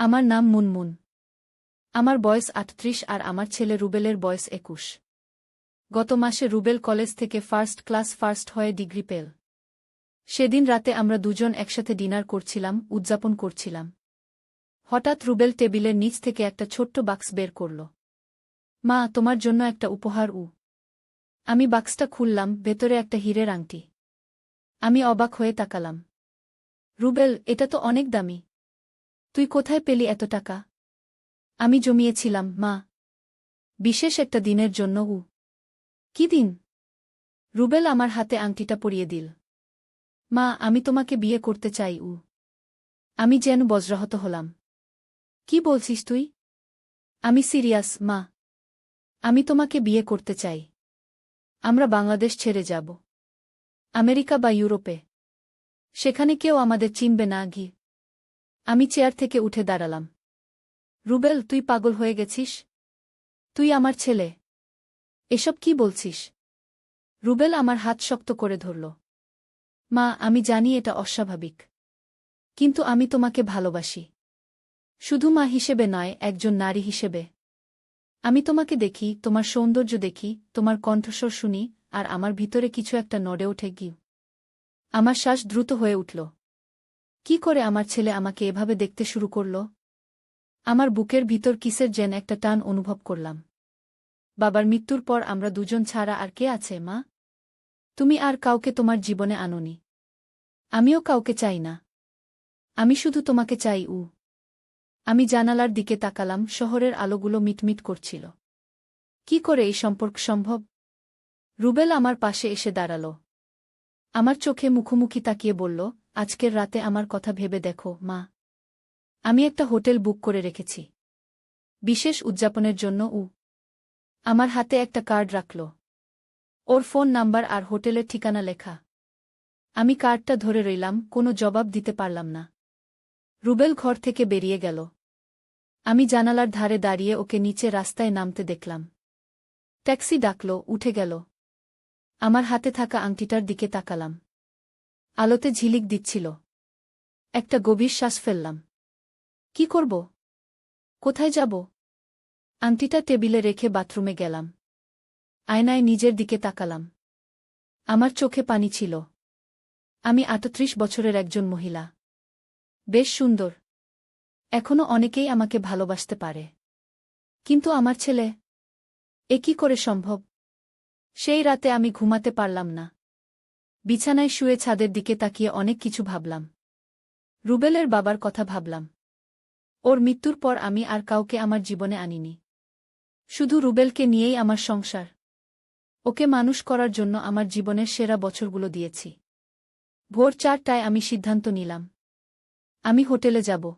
আমার নাম মুনমুন। আমার বয়স ৩৮ আর আমার ছেলে রুবেলের বয়স ২১। গত মাসে রুবেল কলেজ থেকে ফার্স্ট ক্লাস ফার্স্ট হয়ে ডিগ্রি পেল। সেদিন রাতে আমরা দুজন একসাথে ডিনার করছিলাম, উদযাপন করছিলাম। হঠাৎ রুবেল টেবিলের নিচ থেকে একটা ছোট্ট বাক্স বের করল। মা, তোমার জন্য একটা উপহার। আমি বাক্সটা খুললাম, ভেতরে একটা হীরের আংটি। আমি অবাক হয়ে তাকালাম। রুবেল, এটা তো অনেক দামি। তুই কোথায় পেলি এত টাকা? আমি জমিয়েছিলাম, মা। বিশেষ একটা দিনের জন্য। কি দিন? রুবেল আমার হাতে আংটিটা পরিয়ে দিল। মা, আমি তোমাকে বিয়ে করতে চাই। আমি যেন বজ্রাহত হলাম। কি বলছিস তুই? আমি সিরিয়াস, মা। আমি তোমাকে বিয়ে করতে চাই। আমরা বাংলাদেশ ছেড়ে যাব। আমেরিকা বা ইউরোপে। সেখানে কেউ আমাদের চিনবে না। আমি চেয়ার থেকে উঠে দাঁড়ালাম। রুবেল, তুই পাগল হয়ে গেছিস? তুই আমার ছেলে। এসব কি বলছিস? রুবেল আমার হাত শক্ত করে ধরল। মা, আমি জানি এটা অস্বাভাবিক। কিন্তু আমি তোমাকে ভালোবাসি। শুধু মা হিসেবে নয়, একজন নারী হিসেবে। আমি তোমাকে দেখি, তোমার সৌন্দর্য দেখি, তোমার কণ্ঠস্বর শুনি, আর আমার ভিতরে কিছু একটা নড়ে ওঠে। আমার শ্বাস দ্রুত হয়ে উঠল। কি করে আমার ছেলে আমাকে এভাবে দেখতে শুরু করল? আমার বুকের ভিতর কিসের যেন একটা টান অনুভব করলাম। বাবার মৃত্যুর পর আমরা দুজন ছাড়া আর কে আছে, মা? তুমি আর কাউকে তোমার জীবনে আনোনি। আমিও কাউকে চাই না। আমি শুধু তোমাকে চাই। আমি জানালার দিকে তাকালাম, শহরের আলোগুলো মিটমিট করছিল। কি করে এই সম্পর্ক সম্ভব? রুবেল আমার পাশে এসে দাঁড়াল। আমার চোখে মুখোমুখি তাকিয়ে বলল, আজকের রাতে আমার কথা ভেবে দেখো, মা। আমি একটা হোটেল বুক করে রেখেছি। বিশেষ উদযাপনের জন্য। আমার হাতে একটা কার্ড রাখল। ওর ফোন নাম্বার আর হোটেলের ঠিকানা লেখা। আমি কার্ডটা ধরে রইলাম, কোনো জবাব দিতে পারলাম না। রুবেল ঘর থেকে বেরিয়ে গেল। আমি জানালার ধারে দাঁড়িয়ে ওকে নিচে রাস্তায় নামতে দেখলাম। ট্যাক্সি ডাকল, উঠে গেল। আমার হাতে থাকা আংটিটার দিকে তাকালাম। আলোতে ঝিলিক দিচ্ছিল। একটা গভীর শ্বাস ফেললাম। কি করব? কোথায় যাব? আংটিটা টেবিলে রেখে বাথরুমে গেলাম। আয়নায় নিজের দিকে তাকালাম। আমার চোখে পানি ছিল। আমি ৩৮ বছরের একজন মহিলা। বেশ সুন্দর। এখনো অনেকেই আমাকে ভালোবাসতে পারে। কিন্তু আমার ছেলে? এ কি করে সম্ভব? সেই রাতে আমি ঘুমাতে পারলাম না। বিছানায় শুয়ে ছাদের দিকে তাকিয়ে অনেক কিছু ভাবলাম। রুবেলের বাবার কথা ভাবলাম। ওর মৃত্যুর পর আমি আর কাউকে আমার জীবনে আনিনি। শুধু রুবেলকে নিয়েই আমার সংসার। ওকে মানুষ করার জন্য আমার জীবনের সেরা বছরগুলো দিয়েছি। ভোর ৪টায় আমি সিদ্ধান্ত নিলাম। আমি হোটেলে যাব।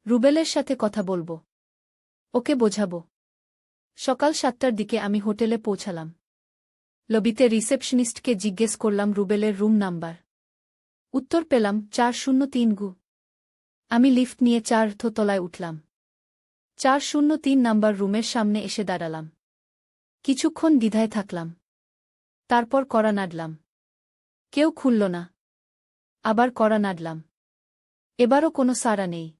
রুবেলের সাথে কথা বলবো। ওকে বোঝাবো। সকাল ৭টার দিকে আমি হোটেলে পৌঁছালাম। লবিতে রিসেপশনিস্টকে জিজ্ঞেস করলাম রুবেলের রুম নাম্বার। উত্তর পেলাম ৪০৩। আমি লিফট নিয়ে ৪th তলায় উঠলাম। ৪০৩ নাম্বার রুমের সামনে এসে দাঁড়ালাম। কিছুক্ষণ দ্বিধায় থাকলাম। তারপর কড়া নাড়লাম। কেউ খুলল না। আবার কড়া নাড়লাম। এবারও কোনো সাড়া নেই।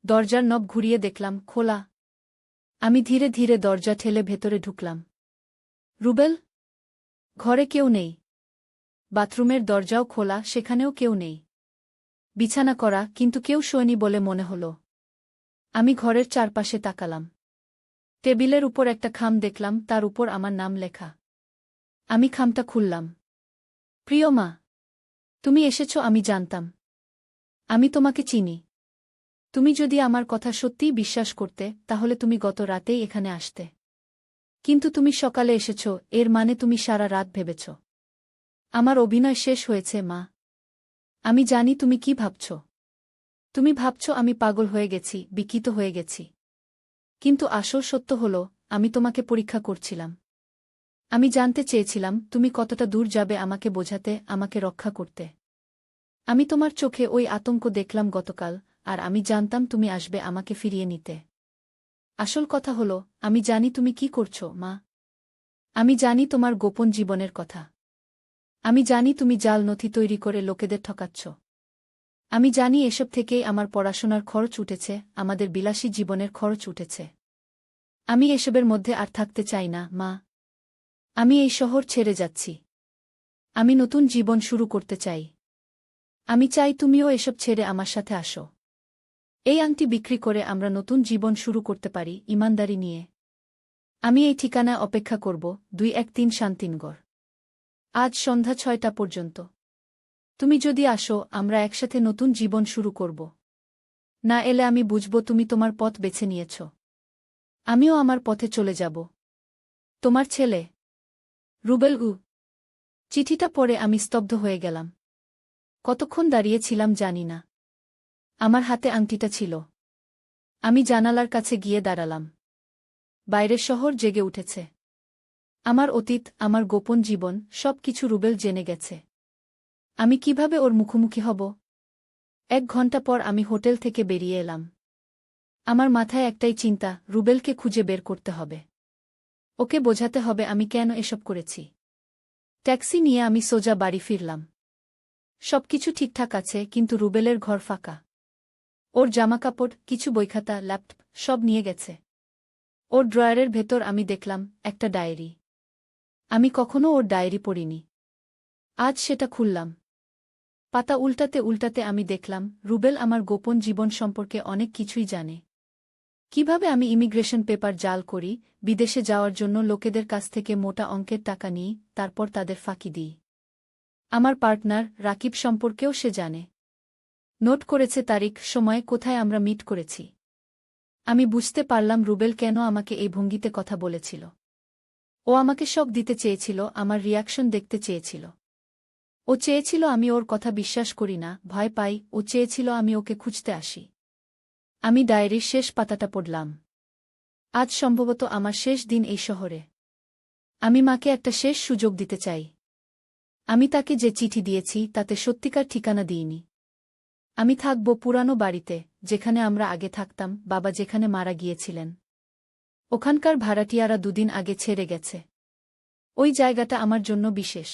দরজার নব ঘুরিয়ে দেখলাম খোলা। আমি ধীরে ধীরে দরজা ঠেলে ভেতরে ঢুকলাম। রুবেল? ঘরে কেউ নেই। বাথরুমের দরজাও খোলা, সেখানেও কেউ নেই। বিছানা করা, কিন্তু কেউ শোয়নি বলে মনে হল। আমি ঘরের চারপাশে তাকালাম। টেবিলের উপর একটা খাম দেখলাম, তার উপর আমার নাম লেখা। আমি খামটা খুললাম। প্রিয় মা, তুমি এসেছ আমি জানতাম। আমি তোমাকে চিনি। তুমি যদি আমার কথা সত্যিই বিশ্বাস করতে, তাহলে তুমি গত রাতেই এখানে আসতে। কিন্তু তুমি সকালে এসেছ, এর মানে তুমি সারা রাত ভেবেছ। আমার অভিনয় শেষ হয়েছে, মা। আমি জানি তুমি কি ভাবছ। তুমি ভাবছ আমি পাগল হয়ে গেছি, বিকৃত হয়ে গেছি। কিন্তু আসল সত্য হল, আমি তোমাকে পরীক্ষা করছিলাম। আমি জানতে চেয়েছিলাম তুমি কতটা দূর যাবে আমাকে বোঝাতে, আমাকে রক্ষা করতে। আমি তোমার চোখে ওই আতঙ্ক দেখলাম গতকাল, আর আমি জানতাম তুমি আসবে আমাকে ফিরিয়ে নিতে। আসল কথা হল, আমি জানি তুমি কি করছ, মা। আমি জানি তোমার গোপন জীবনের কথা। আমি জানি তুমি জাল নথি তৈরি করে লোকেদের ঠকাচ্ছ। আমি জানি এসব থেকেই আমার পড়াশোনার খরচ উঠেছে, আমাদের বিলাসী জীবনের খরচ উঠেছে। আমি এসবের মধ্যে আর থাকতে চাই না, মা। আমি এই শহর ছেড়ে যাচ্ছি। আমি নতুন জীবন শুরু করতে চাই। আমি চাই তুমিও এসব ছেড়ে আমার সাথে আসো। এই আংটি বিক্রি করে আমরা নতুন জীবন শুরু করতে পারি, ইমানদারি নিয়ে। আমি এই ঠিকানায় অপেক্ষা করব, 213 শান্তিনগর। আজ সন্ধ্যা 6টা পর্যন্ত। তুমি যদি আসো, আমরা একসাথে নতুন জীবন শুরু করব। না এলে আমি বুঝব তুমি তোমার পথ বেছে নিয়েছ। আমিও আমার পথে চলে যাব। তোমার ছেলে, রুবেল। চিঠিটা পড়ে আমি স্তব্ধ হয়ে গেলাম। কতক্ষণ দাঁড়িয়েছিলাম জানি না। আমার হাতে আংটিটা ছিল। আমি জানালার কাছে গিয়ে দাঁড়ালাম। বাইরের শহর জেগে উঠেছে। আমার অতীত, আমার গোপন জীবন, সব কিছু রুবেল জেনে গেছে। আমি কিভাবে ওর মুখোমুখি হব? 1 ঘণ্টা পর আমি হোটেল থেকে বেরিয়ে এলাম। আমার মাথায় একটাই চিন্তা, রুবেলকে খুঁজে বের করতে হবে। ওকে বোঝাতে হবে আমি কেন এসব করেছি। ট্যাক্সি নিয়ে আমি সোজা বাড়ি ফিরলাম। সবকিছু ঠিকঠাক আছে, কিন্তু রুবেলের ঘর ফাঁকা। ওর জামাকাপড়, কিছু বইখাতা, ল্যাপটপ সব নিয়ে গেছে। ওর ড্রয়ারের ভেতর আমি দেখলাম একটা ডায়েরি। আমি কখনো ওর ডায়েরি পড়িনি। আজ সেটা খুললাম। পাতা উল্টাতে উল্টাতে আমি দেখলাম রুবেল আমার গোপন জীবন সম্পর্কে অনেক কিছুই জানে। কিভাবে আমি ইমিগ্রেশন পেপার জাল করি, বিদেশে যাওয়ার জন্য লোকেদের কাছ থেকে মোটা অঙ্কের টাকা নিই, তারপর তাদের ফাঁকি দিই। আমার পার্টনার রাকিব সম্পর্কেও সে জানে। নোট করেছে তারিখ, সময়, কোথায় আমরা মিট করেছি। আমি বুঝতে পারলাম রুবেল কেন আমাকে এই ভঙ্গিতে কথা বলেছিল। ও আমাকে শক দিতে চেয়েছিল, আমার রিয়াকশন দেখতে চেয়েছিল। ও চেয়েছিল আমি ওর কথা বিশ্বাস করি না, ভয় পাই। ও চেয়েছিল আমি ওকে খুঁজতে আসি। আমি ডায়েরির শেষ পাতাটা পড়লাম। আজ সম্ভবত আমার শেষ দিন এই শহরে। আমি মাকে একটা শেষ সুযোগ দিতে চাই। আমি তাকে যে চিঠি দিয়েছি তাতে সত্যিকার ঠিকানা দিইনি। আমি থাকব পুরানো বাড়িতে, যেখানে আমরা আগে থাকতাম, বাবা যেখানে মারা গিয়েছিলেন। ওখানকার ভাড়াটিয়ারা 2 দিন আগে ছেড়ে গেছে। ওই জায়গাটা আমার জন্য বিশেষ।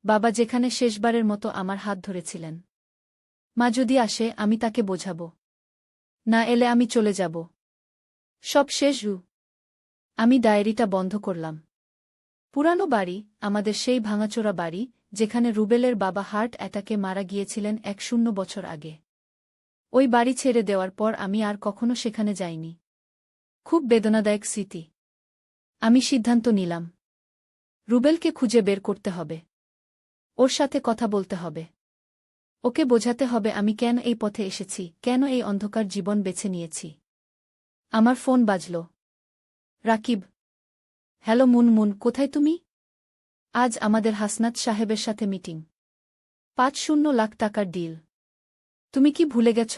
বাবা যেখানে শেষবারের মতো আমার হাত ধরেছিলেন। মা যদি আসে আমি তাকে বোঝাব। না এলে আমি চলে যাব। সব শেষ। আমি ডায়েরিটা বন্ধ করলাম। পুরানো বাড়ি, আমাদের সেই ভাঙাচোরা বাড়ি, যেখানে রুবেলের বাবা হার্ট অ্যাটাকে মারা গিয়েছিলেন 10 বছর আগে। ওই বাড়ি ছেড়ে দেওয়ার পর আমি আর কখনো সেখানে যাইনি। খুব বেদনাদায়ক স্মৃতি। আমি সিদ্ধান্ত নিলাম, রুবেলকে খুঁজে বের করতে হবে। ওর সাথে কথা বলতে হবে। ওকে বোঝাতে হবে আমি কেন এই পথে এসেছি, কেন এই অন্ধকার জীবন বেছে নিয়েছি। আমার ফোন বাজল। রাকিব। হ্যালো মুনমুন, কোথায় তুমি? আজ আমাদের হাসনাত সাহেবের সাথে মিটিং। 5-0 লাখ টাকার ডিল। তুমি কি ভুলে গেছ?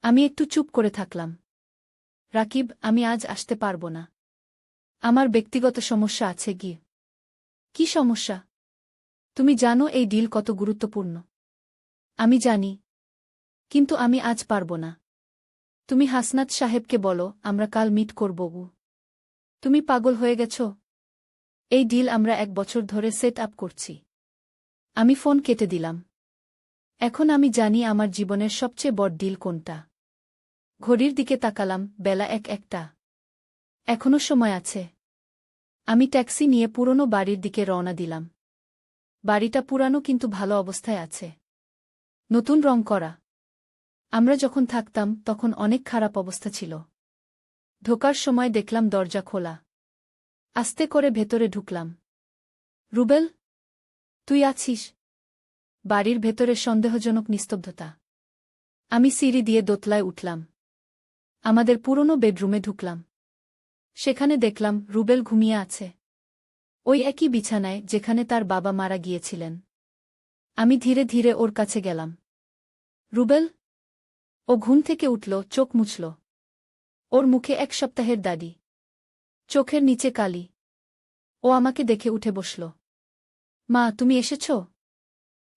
আমি একটু চুপ করে থাকলাম। রাকিব, আমি আজ আসতে পারব না। আমার ব্যক্তিগত সমস্যা আছে। কি সমস্যা? তুমি জানো এই ডিল কত গুরুত্বপূর্ণ। আমি জানি, কিন্তু আমি আজ পারব না। তুমি হাসনাত সাহেবকে বলো আমরা কাল মিট করব। তুমি পাগল হয়ে গেছ? এই ডিল আমরা 1 বছর ধরে সেট আপ করছি। আমি ফোন কেটে দিলাম। এখন আমি জানি আমার জীবনের সবচেয়ে বড় ডিল কোনটা। ঘড়ির দিকে তাকালাম, বেলা 1-1টা। এখনো সময় আছে। আমি ট্যাক্সি নিয়ে পুরনো বাড়ির দিকে রওনা দিলাম। বাড়িটা পুরানো কিন্তু ভালো অবস্থায় আছে। নতুন রং করা। আমরা যখন থাকতাম তখন অনেক খারাপ অবস্থা ছিল। ঢোকার সময় দেখলাম দরজা খোলা। আস্তে করে ভেতরে ঢুকলাম। রুবেল, তুই আছিস? বাড়ির ভেতরে সন্দেহজনক নিস্তব্ধতা। আমি সিঁড়ি দিয়ে দোতলায় উঠলাম। আমাদের পুরনো বেডরুমে ঢুকলাম। সেখানে দেখলাম রুবেল ঘুমিয়ে আছে। ওই একই বিছানায় যেখানে তার বাবা মারা গিয়েছিলেন। আমি ধীরে ধীরে ওর কাছে গেলাম। রুবেল। ও ঘুম থেকে উঠল, চোখ মুছল। ওর মুখে 1 সপ্তাহের দাড়ি। চোখের নিচে কালি। ও আমাকে দেখে উঠে বসল। মা, তুমি এসেছ?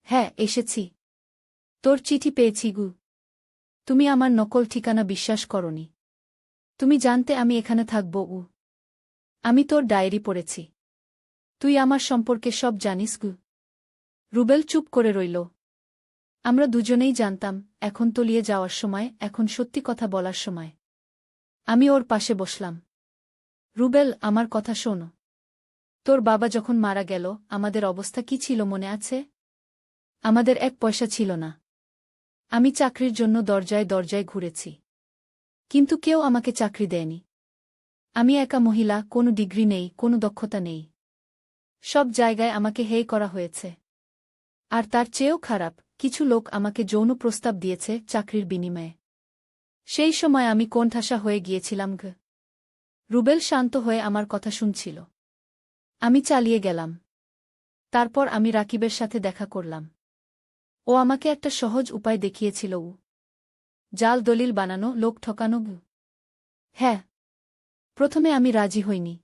হ্যাঁ, এসেছি। তোর চিঠি পেয়েছি। তুমি আমার নকল ঠিকানা বিশ্বাস করনি। তুমি জানতে আমি এখানে থাকব। আমি তোর ডায়েরি পড়েছি। তুই আমার সম্পর্কে সব জানিস। রুবেল চুপ করে রইল। আমরা দুজনেই জানতাম, এখন তলিয়ে যাওয়ার সময়, এখন সত্যি কথা বলার সময়। আমি ওর পাশে বসলাম। রুবেল, আমার কথা শোনো। তোর বাবা যখন মারা গেল, আমাদের অবস্থা কি ছিল মনে আছে? আমাদের এক পয়সা ছিল না। আমি চাকরির জন্য দরজায় দরজায় ঘুরেছি, কিন্তু কেউ আমাকে চাকরি দেয়নি। আমি একা মহিলা, কোনো ডিগ্রি নেই, কোনো দক্ষতা নেই। সব জায়গায় আমাকে হেয় করা হয়েছে। আর তার চেয়েও খারাপ, কিছু লোক আমাকে যৌন প্রস্তাব দিয়েছে চাকরির বিনিময়ে। সেই সময় আমি কোণঠাসা হয়ে গিয়েছিলাম। রুবেল শান্ত হয়ে আমার কথা শুনছিল। আমি চালিয়ে গেলাম। তারপর আমি রাকিবের সাথে দেখা করলাম। ও আমাকে একটা সহজ উপায় দেখিয়েছিল। জাল দলিল বানানো, লোক ঠকানো। হ্যাঁ, প্রথমে আমি রাজি হইনি।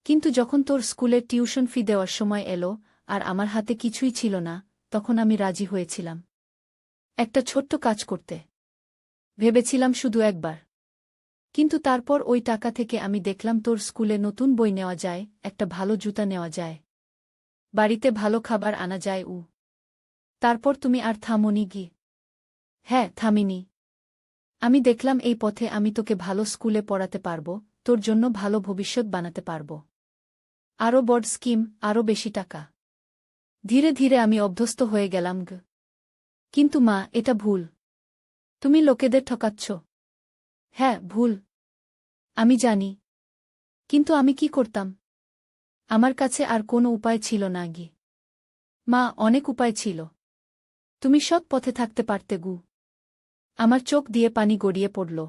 কিন্তু যখন তোর স্কুলের টিউশন ফি দেওয়ার সময় এলো, আর আমার হাতে কিছুই ছিল না, তখন আমি রাজি হয়েছিলাম একটা ছোট্ট কাজ করতে। ভেবেছিলাম শুধু একবার। কিন্তু তারপর ওই টাকা থেকে আমি দেখলাম তোর স্কুলে নতুন বই নেওয়া যায়, একটা ভালো জুতা নেওয়া যায়, বাড়িতে ভালো খাবার আনা যায়। তারপর তুমি আর থামোনি গি? হ্যাঁ, থামিনি। আমি দেখলাম এই পথে আমি তোকে ভালো স্কুলে পড়াতে পারব, তোর জন্য ভালো ভবিষ্যৎ বানাতে পারব। আরও বড় স্কিম, আরও বেশি টাকা। ধীরে ধীরে আমি অভ্যস্ত হয়ে গেলাম। কিন্তু মা, এটা ভুল। তুমি লোকেদের ঠকাচ্ছ। হ্যাঁ, ভুল। আমি জানি। কিন্তু আমি কি করতাম? আমার কাছে আর কোনো উপায় ছিল না গি। মা, অনেক উপায় ছিল। তুমি সৎ পথে থাকতে পারতে। আমার চোখ দিয়ে পানি গড়িয়ে পড়ল।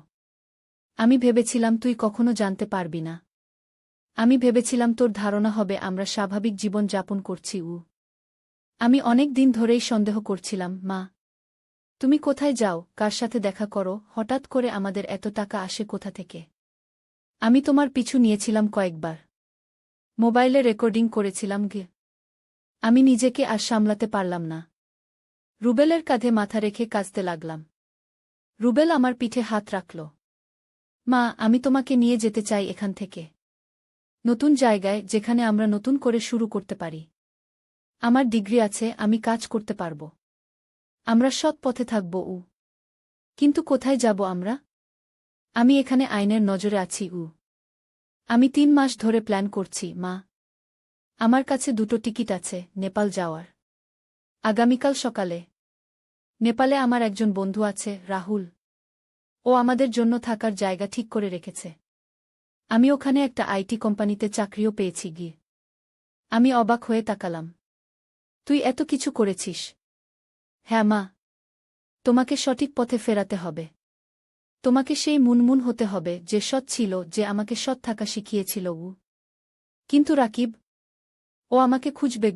আমি ভেবেছিলাম তুই কখনো জানতে পারবি না। আমি ভেবেছিলাম তোর ধারণা হবে আমরা স্বাভাবিক জীবন যাপন করছি। আমি অনেক দিন ধরেই সন্দেহ করছিলাম, মা। তুমি কোথায় যাও, কার সাথে দেখা করো, হঠাৎ করে আমাদের এত টাকা আসে কোথা থেকে? আমি তোমার পিছু নিয়েছিলাম কয়েকবার। মোবাইলে রেকর্ডিং করেছিলাম। আমি নিজেকে আর সামলাতে পারলাম না। রুবেলের কাঁধে মাথা রেখে কাঁদতে লাগলাম। রুবেল আমার পিঠে হাত রাখল। মা, আমি তোমাকে নিয়ে যেতে চাই এখান থেকে। নতুন জায়গায়, যেখানে আমরা নতুন করে শুরু করতে পারি। আমার ডিগ্রি আছে, আমি কাজ করতে পারব। আমরা সৎ পথে থাকব। কিন্তু কোথায় যাব আমরা? আমি এখানে আইনের নজরে আছি। আমি 3 মাস ধরে প্ল্যান করছি, মা। আমার কাছে 2টো টিকিট আছে নেপাল যাওয়ার। আগামীকাল সকালে। নেপালে আমার একজন বন্ধু আছে, রাহুল। ও আমাদের জন্য থাকার জায়গা ঠিক করে রেখেছে। আমি ওখানে একটা আইটি কোম্পানিতে চাকরিও পেয়েছি। আমি অবাক হয়ে তাকালাম। তুই এত কিছু করেছিস? হ্যাঁ মা। তোমাকে সঠিক পথে ফেরাতে হবে। তোমাকে সেই মুনমুন হতে হবে যে সৎ ছিল, যে আমাকে সৎ থাকা শিখিয়েছিল। কিন্তু রাকিব? ও আমাকে খুঁজবে।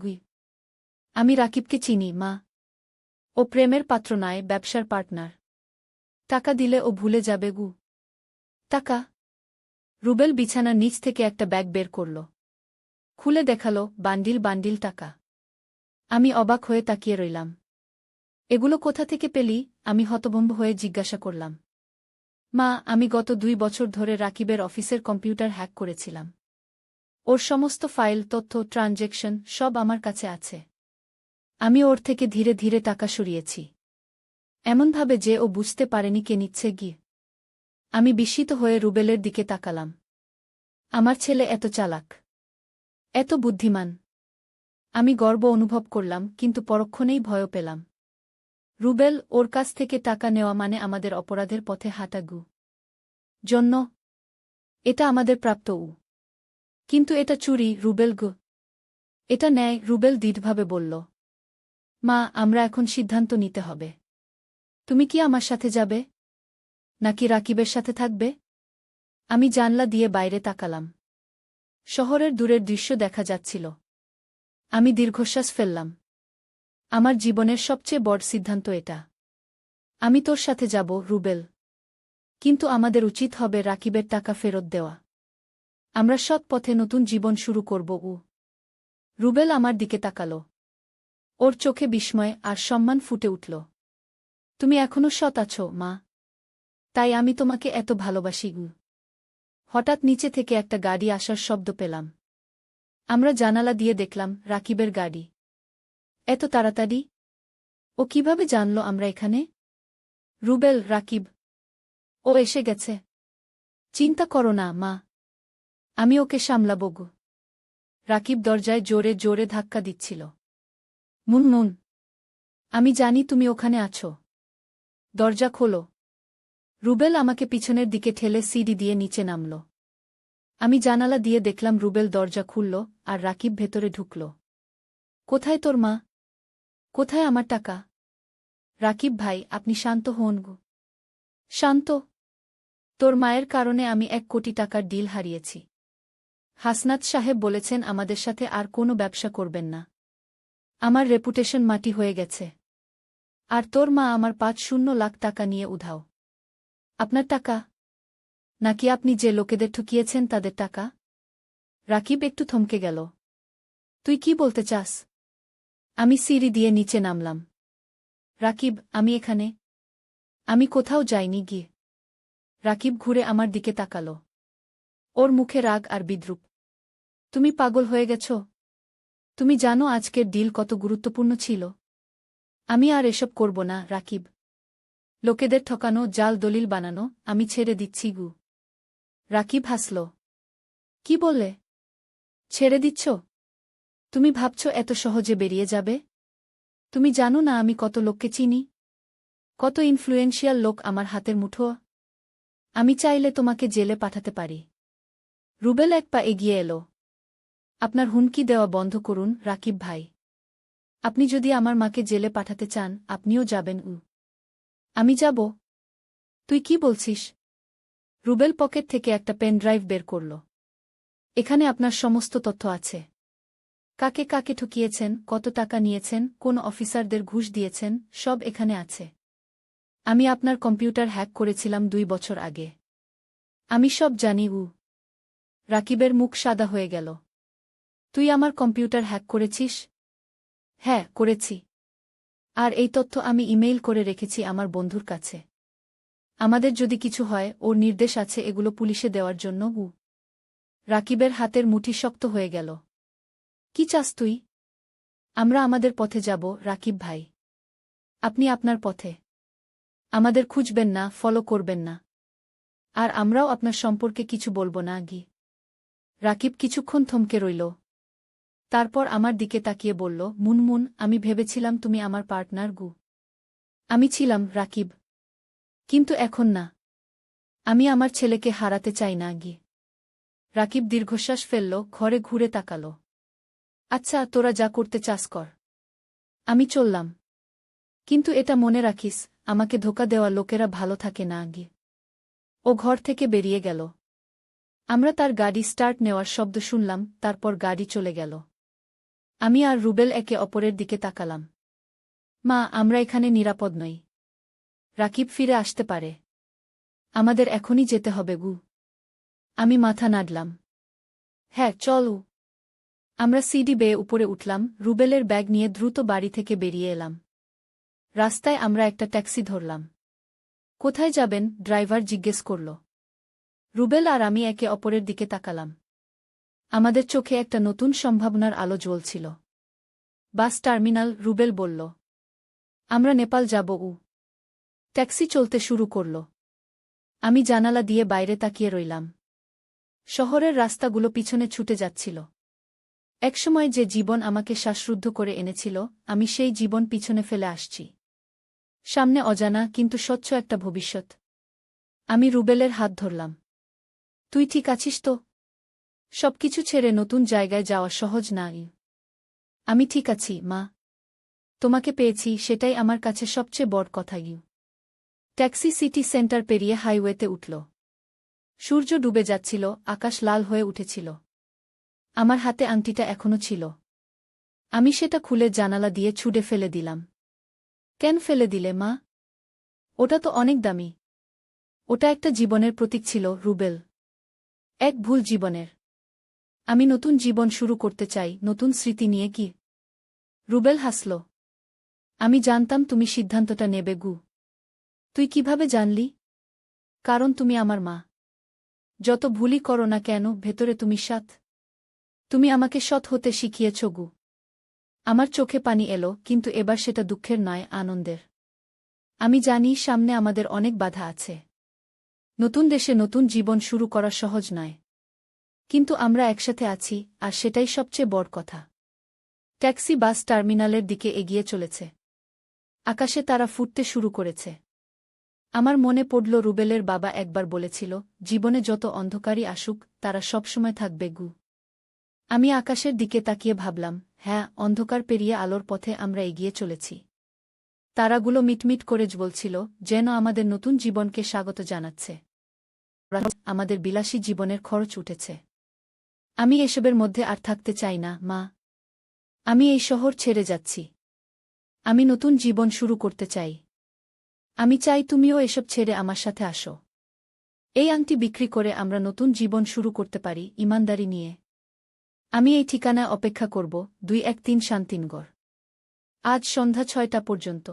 আমি রাকিবকে চিনি, মা। ও প্রেমের পাত্র নয়, ব্যবসার পার্টনার। টাকা দিলে ও ভুলে যাবে। টাকা? রুবেল বিছানার নিচ থেকে একটা ব্যাগ বের করল। খুলে দেখালো, বান্ডিল বান্ডিল টাকা। আমি অবাক হয়ে তাকিয়ে রইলাম। এগুলো কোথা থেকে পেলি? আমি হতভম্ব হয়ে জিজ্ঞাসা করলাম। মা, আমি গত 2 বছর ধরে রাকিবের অফিসের কম্পিউটার হ্যাক করেছিলাম। ওর সমস্ত ফাইল, তথ্য, ট্রানজ্যাকশন সব আমার কাছে আছে। আমি ওর থেকে ধীরে ধীরে টাকা সরিয়েছি, এমনভাবে যে ও বুঝতে পারেনি কে নিচ্ছে। আমি বিস্মিত হয়ে রুবেলের দিকে তাকালাম। আমার ছেলে এত চালাক, এত বুদ্ধিমান। আমি গর্ব অনুভব করলাম, কিন্তু পরক্ষণেই ভয়ও পেলাম। রুবেল, ওর কাছ থেকে টাকা নেওয়া মানে আমাদের অপরাধের পথে হাঁটা। জন্য এটা আমাদের প্রাপ্ত। কিন্তু এটা চুরি, রুবেল। এটা ন্যায়, রুবেল দৃঢ়ভাবে বলল। মা, আমরা এখন সিদ্ধান্ত নিতে হবে। তুমি কি আমার সাথে যাবে, নাকি রাকিবের সাথে থাকবে? আমি জানলা দিয়ে বাইরে তাকালাম। শহরের দূরের দৃশ্য দেখা যাচ্ছিল। আমি দীর্ঘশ্বাস ফেললাম। আমার জীবনের সবচেয়ে বড় সিদ্ধান্ত এটা। আমি তোর সাথে যাব, রুবেল। কিন্তু আমাদের উচিত হবে রাকিবের টাকা ফেরত দেওয়া। আমরা সৎ পথে নতুন জীবন শুরু করব। রুবেল আমার দিকে তাকালো। ওর চোখে বিস্ময় আর সম্মান ফুটে উঠল। তুমি এখনো সৎ আছো, মা। তাই আমি তোমাকে এত ভালোবাসি। হঠাৎ নিচে থেকে একটা গাড়ি আসার শব্দ পেলাম। আমরা জানালা দিয়ে দেখলাম রাকিবের গাড়ি। এত তাড়াতাড়ি? ও কিভাবে জানল আমরা এখানে? রুবেল, রাকিব। ও এসে গেছে। চিন্তা করো না, মা। আমি ওকে সামলাবো গো। রাকিব দরজায় জোরে জোরে ধাক্কা দিচ্ছিল। মুনমুন, আমি জানি তুমি ওখানে আছো। দরজা খোলো। রুবেল আমাকে পিছনের দিকে ঠেলে সিঁড়ি দিয়ে নিচে নামল। আমি জানালা দিয়ে দেখলাম রুবেল দরজা খুলল আর রাকিব ভেতরে ঢুকল। কোথায় তোর মা? কোথায় আমার টাকা? রাকিব ভাই, আপনি শান্ত হন গো। শান্ত? তোর মায়ের কারণে আমি 1 কোটি টাকার ডিল হারিয়েছি। হাসনাত সাহেব বলেছেন আমাদের সাথে আর কোনো ব্যবসা করবেন না। আমার রেপুটেশন মাটি হয়ে গেছে। আর তোর মা আমার 5-0 লাখ টাকা নিয়ে উধাও। আপনার টাকা? নাকি আপনি যে লোকেদের ঠকিয়েছেন তাদের টাকা? রাকিব একটু থমকে গেল। তুই কি বলতে চাস? আমি সিঁড়ি দিয়ে নিচে নামলাম। রাকিব, আমি এখানে। আমি কোথাও যাইনি গিয়ে। রাকিব ঘুরে আমার দিকে তাকাল। ওর মুখে রাগ আর বিদ্রূপ। তুমি পাগল হয়ে গেছ? তুমি জানো আজকের ডিল কত গুরুত্বপূর্ণ ছিল? আমি আর এসব করব না, রাকিব। লোকেদের ঠকানো, জাল দলিল বানানো, আমি ছেড়ে দিচ্ছি গু। রাকিব হাসল। কি বললে? ছেড়ে দিচ্ছ? তুমি ভাবছ এত সহজে বেরিয়ে যাবে? তুমি জানো না আমি কত লোককে চিনি? কত ইনফ্লুয়েন্সিয়াল লোক আমার হাতের মুঠো? আমি চাইলে তোমাকে জেলে পাঠাতে পারি। রুবেল এক পা এগিয়ে এলো। আপনার হুমকি দেওয়া বন্ধ করুন, রাকিব ভাই। আপনি যদি আমার মাকে জেলে পাঠাতে চান, আপনিও যাবেন। আমি যাব? তুই কি বলছিস? রুবেল পকেট থেকে একটা পেন ড্রাইভ বের করল। এখানে আপনার সমস্ত তথ্য আছে। কাকে কাকে ঠকিয়েছেন, কত টাকা নিয়েছেন, কোন অফিসারদের ঘুষ দিয়েছেন, সব এখানে আছে। আমি আপনার কম্পিউটার হ্যাক করেছিলাম 2 বছর আগে। আমি সব জানি। রাকিবের মুখ সাদা হয়ে গেল। তুই আমার কম্পিউটার হ্যাক করেছিস? হ্যাঁ, করেছি। আর এই তথ্য আমি ইমেইল করে রেখেছি আমার বন্ধুর কাছে। আমাদের যদি কিছু হয়, ওর নির্দেশ আছে এগুলো পুলিশে দেওয়ার জন্য। রাকিবের হাতের মুঠি শক্ত হয়ে গেল। কি চাস তুই? আমরা আমাদের পথে যাব, রাকিব ভাই। আপনি আপনার পথে। আমাদের খুঁজবেন না, ফলো করবেন না। আর আমরাও আপনার সম্পর্কে কিছু বলবো না গি। রাকিব কিছুক্ষণ থমকে রইল। তারপর আমার দিকে তাকিয়ে বলল, মুনমুন, আমি ভেবেছিলাম তুমি আমার পার্টনার গু। আমি ছিলাম, রাকিব। কিন্তু এখন না। আমি আমার ছেলেকে হারাতে চাই না গি। রাকিব দীর্ঘশ্বাস ফেলল, ঘরে ঘুরে তাকাল। আচ্ছা, তোরা যা করতে চাস কর। আমি চললাম। কিন্তু এটা মনে রাখিস, আমাকে ধোঁকা দেওয়া লোকেরা ভালো থাকে না গি। ও ঘর থেকে বেরিয়ে গেল। আমরা তার গাড়ি স্টার্ট নেওয়ার শব্দ শুনলাম, তারপর গাড়ি চলে গেল। আমি আর রুবেল একে অপরের দিকে তাকালাম। মা, আমরা এখানে নিরাপদ নই। রাকিব ফিরে আসতে পারে। আমাদের এখনই যেতে হবে গু। আমি মাথা নাড়লাম। হ্যাঁ, চলো। আমরা সিঁড়ি বেয়ে উপরে উঠলাম, রুবেলের ব্যাগ নিয়ে দ্রুত বাড়ি থেকে বেরিয়ে এলাম। রাস্তায় আমরা একটা ট্যাক্সি ধরলাম। কোথায় যাবেন? ড্রাইভার জিজ্ঞেস করল। রুবেল আর আমি একে অপরের দিকে তাকালাম। আমাদের চোখে একটা নতুন সম্ভাবনার আলো জ্বলছিল। বাস টার্মিনাল, রুবেল বলল। আমরা নেপাল যাব। ট্যাক্সি চলতে শুরু করল। আমি জানালা দিয়ে বাইরে তাকিয়ে রইলাম। শহরের রাস্তাগুলো পিছনে ছুটে যাচ্ছিল। একসময় যে জীবন আমাকে শ্বাসরুদ্ধ করে এনেছিল, আমি সেই জীবন পিছনে ফেলে আসছি। সামনে অজানা কিন্তু স্বচ্ছ একটা ভবিষ্যৎ। আমি রুবেলের হাত ধরলাম। তুই ঠিক আছিস তো? সবকিছু ছেড়ে নতুন জায়গায় যাওয়া সহজ না। আমি ঠিক আছি, মা। তোমাকে পেয়েছি, সেটাই আমার কাছে সবচেয়ে বড় কথা। ট্যাক্সি সিটি সেন্টার পেরিয়ে হাইওয়েতে উঠল। সূর্য ডুবে যাচ্ছিল, আকাশ লাল হয়ে উঠেছিল। আমার হাতে আংটিটা এখনো ছিল। আমি সেটা খুলে জানালা দিয়ে ছুঁড়ে ফেলে দিলাম। কেন ফেলে দিলে, মা? ওটা তো অনেক দামি। ওটা একটা জীবনের প্রতীক ছিল, রুবেল। এক ভুল জীবনের। আমি নতুন জীবন শুরু করতে চাই, নতুন স্মৃতি নিয়ে। কি? রুবেল হাসল। আমি জানতাম তুমি সিদ্ধান্তটা নেবে গু। তুই কিভাবে জানলি? কারণ তুমি আমার মা। যত ভুলই করো না কেন, ভেতরে তুমি সৎ। তুমি আমাকে সৎ হতে শিখিয়েছ গু। আমার চোখে পানি এলো, কিন্তু এবার সেটা দুঃখের নয়, আনন্দের। আমি জানি সামনে আমাদের অনেক বাধা আছে। নতুন দেশে নতুন জীবন শুরু করা সহজ নয়। কিন্তু আমরা একসাথে আছি, আর সেটাই সবচেয়ে বড় কথা। ট্যাক্সি বাস টার্মিনালের দিকে এগিয়ে চলেছে। আকাশে তারা ফুটতে শুরু করেছে। আমার মনে পড়ল রুবেলের বাবা একবার বলেছিল, জীবনে যত অন্ধকারই আসুক, তারা সবসময় থাকবে গু। আমি আকাশের দিকে তাকিয়ে ভাবলাম, হ্যাঁ, অন্ধকার পেরিয়ে আলোর পথে আমরা এগিয়ে চলেছি। তারাগুলো মিটমিট করে জ্বলছিল, যেন আমাদের নতুন জীবনকে স্বাগত জানাচ্ছে। আমাদের বিলাসী জীবনের খরচ উঠেছে। আমি এসবের মধ্যে আর থাকতে চাই না, মা। আমি এই শহর ছেড়ে যাচ্ছি। আমি নতুন জীবন শুরু করতে চাই। আমি চাই তুমিও এসব ছেড়ে আমার সাথে আসো। এই আংটি বিক্রি করে আমরা নতুন জীবন শুরু করতে পারি, ইমানদারি নিয়ে। আমি এই ঠিকানায় অপেক্ষা করব, 213 শান্তিনগর। আজ সন্ধ্যা 6টা পর্যন্ত।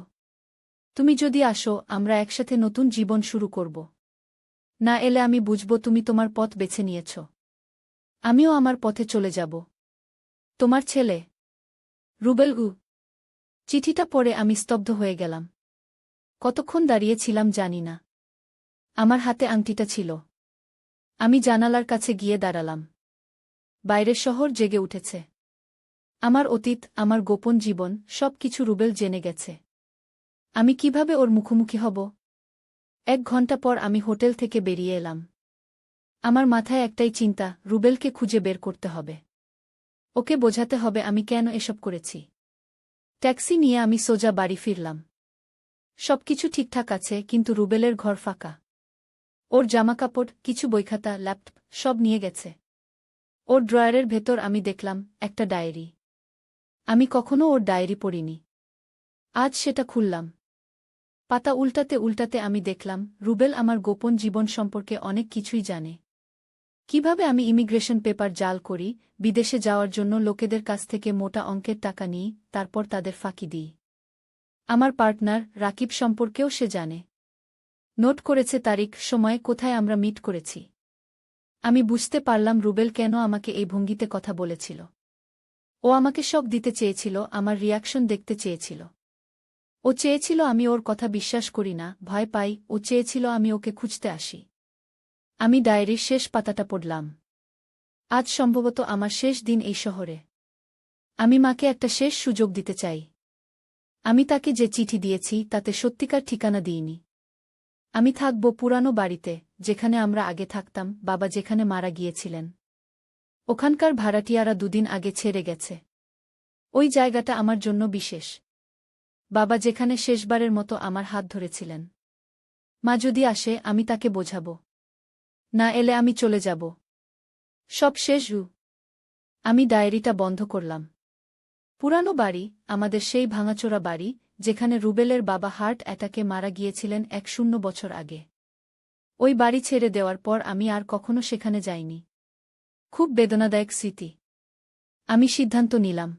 তুমি যদি আসো, আমরা একসাথে নতুন জীবন শুরু করব। না এলে আমি বুঝব তুমি তোমার পথ বেছে নিয়েছ। আমিও আমার পথে চলে যাব। তোমার ছেলে, রুবেল। চিঠিটা পড়ে আমি স্তব্ধ হয়ে গেলাম। কতক্ষণ দাঁড়িয়েছিলাম জানি না। আমার হাতে আংটিটা ছিল। আমি জানালার কাছে গিয়ে দাঁড়ালাম। বাইরের শহর জেগে উঠেছে। আমার অতীত, আমার গোপন জীবন, সব কিছু রুবেল জেনে গেছে। আমি কিভাবে ওর মুখোমুখি হব? 1 ঘণ্টা পর আমি হোটেল থেকে বেরিয়ে এলাম। আমার মাথায় একটাই চিন্তা, রুবেলকে খুঁজে বের করতে হবে। ওকে বোঝাতে হবে আমি কেন এসব করেছি। ট্যাক্সি নিয়ে আমি সোজা বাড়ি ফিরলাম। সবকিছু ঠিকঠাক আছে, কিন্তু রুবেলের ঘর ফাঁকা। ওর জামাকাপড়, কিছু বইখাতা, ল্যাপটপ সব নিয়ে গেছে। ওর ড্রয়ারের ভেতর আমি দেখলাম একটা ডায়েরি। আমি কখনো ওর ডায়েরি পড়িনি। আজ সেটা খুললাম। পাতা উল্টাতে উল্টাতে আমি দেখলাম, রুবেল আমার গোপন জীবন সম্পর্কে অনেক কিছুই জানে। কিভাবে আমি ইমিগ্রেশন পেপার জাল করি, বিদেশে যাওয়ার জন্য লোকেদের কাছ থেকে মোটা অঙ্কের টাকা নিই, তারপর তাদের ফাঁকি দিই। আমার পার্টনার রাকিব সম্পর্কেও সে জানে। নোট করেছে তারিখ, সময়, কোথায় আমরা মিট করেছি। আমি বুঝতে পারলাম রুবেল কেন আমাকে এই ভঙ্গিতে কথা বলেছিল। ও আমাকে শক দিতে চেয়েছিল, আমার রিয়াকশন দেখতে চেয়েছিল। ও চেয়েছিল আমি ওর কথা বিশ্বাস করি না, ভয় পাই। ও চেয়েছিল আমি ওকে খুঁজতে আসি। আমি ডায়েরির শেষ পাতাটা পড়লাম। আজ সম্ভবত আমার শেষ দিন এই শহরে। আমি মাকে একটা শেষ সুযোগ দিতে চাই। আমি তাকে যে চিঠি দিয়েছি তাতে সত্যিকার ঠিকানা দিইনি। আমি থাকব পুরানো বাড়িতে, যেখানে আমরা আগে থাকতাম, বাবা যেখানে মারা গিয়েছিলেন। ওখানকার ভাড়াটিয়ারা 2 দিন আগে ছেড়ে গেছে। ওই জায়গাটা আমার জন্য বিশেষ। বাবা যেখানে শেষবারের মতো আমার হাত ধরেছিলেন। মা যদি আসে, আমি তাকে বোঝাব। না এলে আমি চলে যাব। সব শেষ। আমি ডায়েরিটা বন্ধ করলাম। পুরানো বাড়ি, আমাদের সেই ভাঙাচোরা বাড়ি, যেখানে রুবেলের বাবা হার্ট অ্যাটাকে মারা গিয়েছিলেন 10 বছর আগে। ওই বাড়ি ছেড়ে দেওয়ার পর আমি আর কখনো সেখানে যাইনি। খুব বেদনাদায়ক স্মৃতি। আমি সিদ্ধান্ত নিলাম,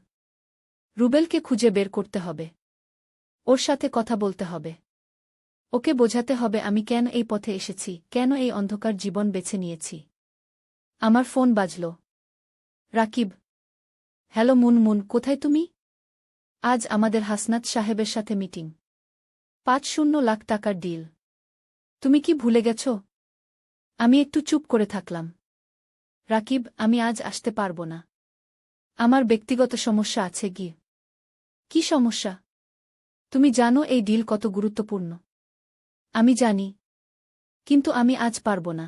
রুবেলকে খুঁজে বের করতে হবে। ওর সাথে কথা বলতে হবে। ওকে বোঝাতে হবে আমি কেন এই পথে এসেছি, কেন এই অন্ধকার জীবন বেছে নিয়েছি। আমার ফোন বাজল। রাকিব। হ্যালো মুনমুন, কোথায় তুমি? আজ আমাদের হাসনাত সাহেবের সাথে মিটিং। 5-0 লাখ টাকার ডিল। তুমি কি ভুলে গেছ? আমি একটু চুপ করে থাকলাম। রাকিব, আমি আজ আসতে পারব না। আমার ব্যক্তিগত সমস্যা আছে। কি সমস্যা? তুমি জানো এই ডিল কত গুরুত্বপূর্ণ। আমি জানি, কিন্তু আমি আজ পারব না।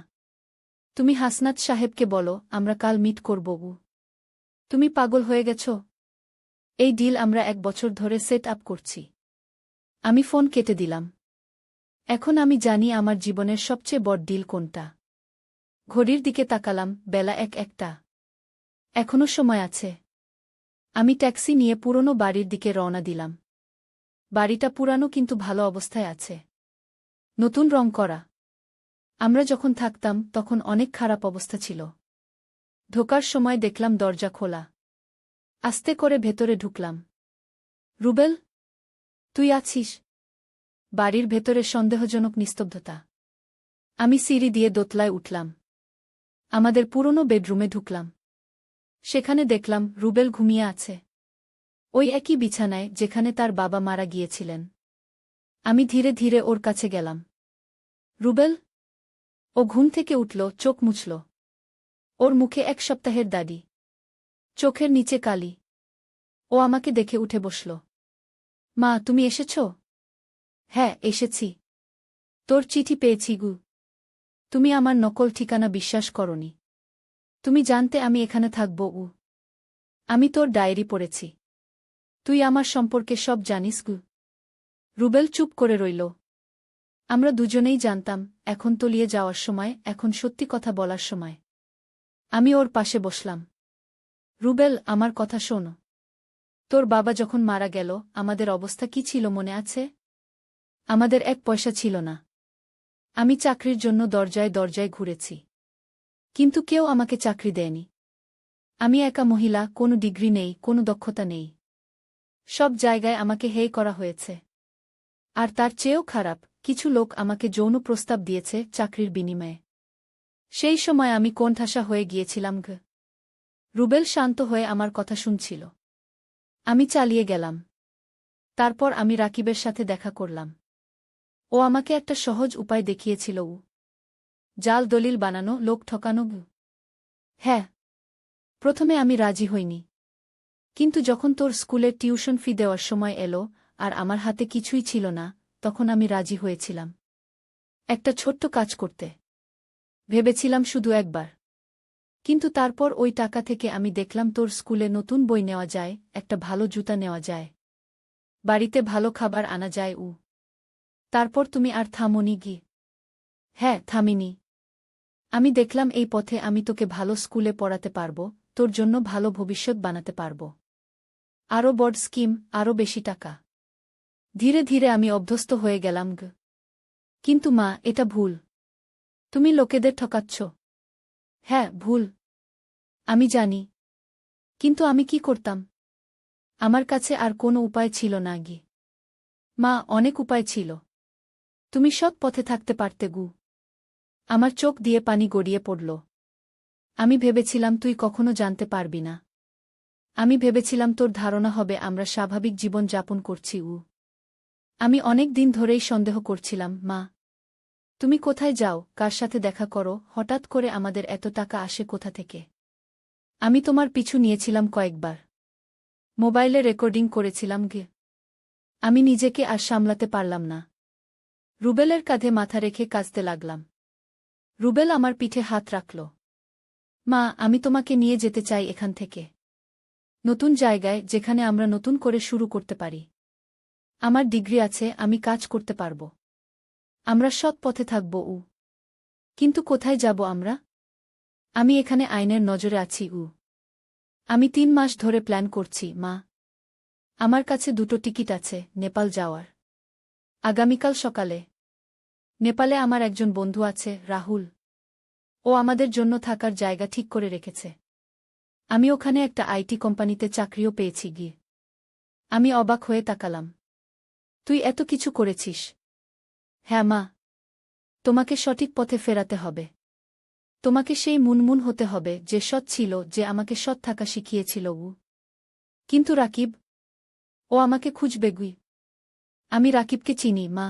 তুমি হাসনাত সাহেবকে বলো আমরা কাল মিট করব। তুমি পাগল হয়ে গেছ? এই ডিল আমরা 1 বছর ধরে সেট আপ করছি। আমি ফোন কেটে দিলাম। এখন আমি জানি আমার জীবনের সবচেয়ে বড় ডিল কোনটা। ঘড়ির দিকে তাকালাম, বেলা 1-1টা। এখনো সময় আছে। আমি ট্যাক্সি নিয়ে পুরনো বাড়ির দিকে রওনা দিলাম। বাড়িটা পুরানো, কিন্তু ভালো অবস্থায় আছে। নতুন রং করা। আমরা যখন থাকতাম তখন অনেক খারাপ অবস্থা ছিল। ঢোকার সময় দেখলাম দরজা খোলা। আস্তে করে ভেতরে ঢুকলাম। রুবেল, তুই আছিস? বাড়ির ভেতরে সন্দেহজনক নিস্তব্ধতা। আমি সিঁড়ি দিয়ে দোতলায় উঠলাম। আমাদের পুরনো বেডরুমে ঢুকলাম। সেখানে দেখলাম রুবেল ঘুমিয়ে আছে। ওই একই বিছানায় যেখানে তার বাবা মারা গিয়েছিলেন। আমি ধীরে ধীরে ওর কাছে গেলাম। রুবেল? ও ঘুম থেকে উঠল, চোখ মুছল। ওর মুখে 1 সপ্তাহের দাড়ি, চোখের নিচে কালি। ও আমাকে দেখে উঠে বসল। মা, তুমি এসেছ? হ্যাঁ, এসেছি। তোর চিঠি পেয়েছি গু। তুমি আমার নকল ঠিকানা বিশ্বাস করনি। তুমি জানতে আমি এখানে থাকব উ। আমি তোর ডায়েরি পড়েছি। তুই আমার সম্পর্কে সব জানিস গু। রুবেল চুপ করে রইল। আমরা দুজনেই জানতাম, এখন তলিয়ে যাওয়ার সময়, এখন সত্যি কথা বলার সময়। আমি ওর পাশে বসলাম। রুবেল, আমার কথা শোন। তোর বাবা যখন মারা গেল, আমাদের অবস্থা কি ছিল মনে আছে? আমাদের 1 পয়সা ছিল না। আমি চাকরির জন্য দরজায় দরজায় ঘুরেছি, কিন্তু কেউ আমাকে চাকরি দেয়নি। আমি একা মহিলা, কোনো ডিগ্রি নেই, কোনো দক্ষতা নেই। সব জায়গায় আমাকে হেয় করা হয়েছে। আর তার চেয়েও খারাপ, কিছু লোক আমাকে যৌন প্রস্তাব দিয়েছে চাকরির বিনিময়ে। সেই সময় আমি কোণঠাসা হয়ে গিয়েছিলাম ঘ। রুবেল শান্ত হয়ে আমার কথা শুনছিল। আমি চালিয়ে গেলাম। তারপর আমি রাকিবের সাথে দেখা করলাম। ও আমাকে একটা সহজ উপায় দেখিয়েছিল। জাল দলিল বানানো, লোক ঠকানো। হ্যাঁ, প্রথমে আমি রাজি হইনি। কিন্তু যখন তোর স্কুলের টিউশন ফি দেওয়ার সময় এলো, আর আমার হাতে কিছুই ছিল না, তখন আমি রাজি হয়েছিলাম একটা ছোট্ট কাজ করতে। ভেবেছিলাম শুধু একবার। কিন্তু তারপর ওই টাকা থেকে আমি দেখলাম তোর স্কুলে নতুন বই নেওয়া যায়, একটা ভালো জুতা নেওয়া যায়, বাড়িতে ভালো খাবার আনা যায়। তারপর তুমি আর থামোনি গি। হ্যাঁ, থামিনি। আমি দেখলাম এই পথে আমি তোকে ভালো স্কুলে পড়াতে পারব, তোর জন্য ভালো ভবিষ্যৎ বানাতে পারব। আরও বড় স্কিম, আরও বেশি টাকা। ধীরে ধীরে আমি অভ্যস্ত হয়ে গেলাম গ। কিন্তু মা, এটা ভুল। তুমি লোকেদের ঠকাচ্ছ। হ্যাঁ, ভুল। আমি জানি। কিন্তু আমি কি করতাম? আমার কাছে আর কোনো উপায় ছিল না গি। মা, অনেক উপায় ছিল। তুমি সৎ পথে থাকতে পারতে গু। আমার চোখ দিয়ে পানি গড়িয়ে পড়ল। আমি ভেবেছিলাম তুই কখনো জানতে পারবি না। আমি ভেবেছিলাম তোর ধারণা হবে আমরা স্বাভাবিক জীবন যাপন করছি। আমি অনেক দিন ধরেই সন্দেহ করছিলাম, মা। তুমি কোথায় যাও, কার সাথে দেখা করো, হঠাৎ করে আমাদের এত টাকা আসে কোথা থেকে? আমি তোমার পিছু নিয়েছিলাম কয়েকবার। মোবাইলে রেকর্ডিং করেছিলাম গে। আমি নিজেকে আর সামলাতে পারলাম না। রুবেলের কাঁধে মাথা রেখে কাঁদতে লাগলাম। রুবেল আমার পিঠে হাত রাখল। মা, আমি তোমাকে নিয়ে যেতে চাই এখান থেকে। নতুন জায়গায়, যেখানে আমরা নতুন করে শুরু করতে পারি। আমার ডিগ্রি আছে, আমি কাজ করতে পারব। আমরা সৎ পথে থাকব। কিন্তু কোথায় যাব আমরা? আমি এখানে আইনের নজরে আছি। আমি 3 মাস ধরে প্ল্যান করছি, মা। আমার কাছে 2টো টিকিট আছে নেপাল যাওয়ার। আগামীকাল সকালে। নেপালে আমার একজন বন্ধু আছে, রাহুল। ও আমাদের জন্য থাকার জায়গা ঠিক করে রেখেছে। আমি ওখানে একটা আইটি কোম্পানিতে চাকরিও পেয়েছি গিয়ে। আমি অবাক হয়ে তাকালাম। তুই এত কিছু করেছিস? হ্যাঁ মা। তোমাকে সঠিক পথে ফেরাতে হবে। তোমাকে সেই মুনমুন হতে হবে যে সৎ ছিল, যে আমাকে সৎ থাকা শিখিয়েছিল। কিন্তু রাকিব? ও আমাকে খুঁজবে গুই। আমি রাকিবকে চিনি, মা।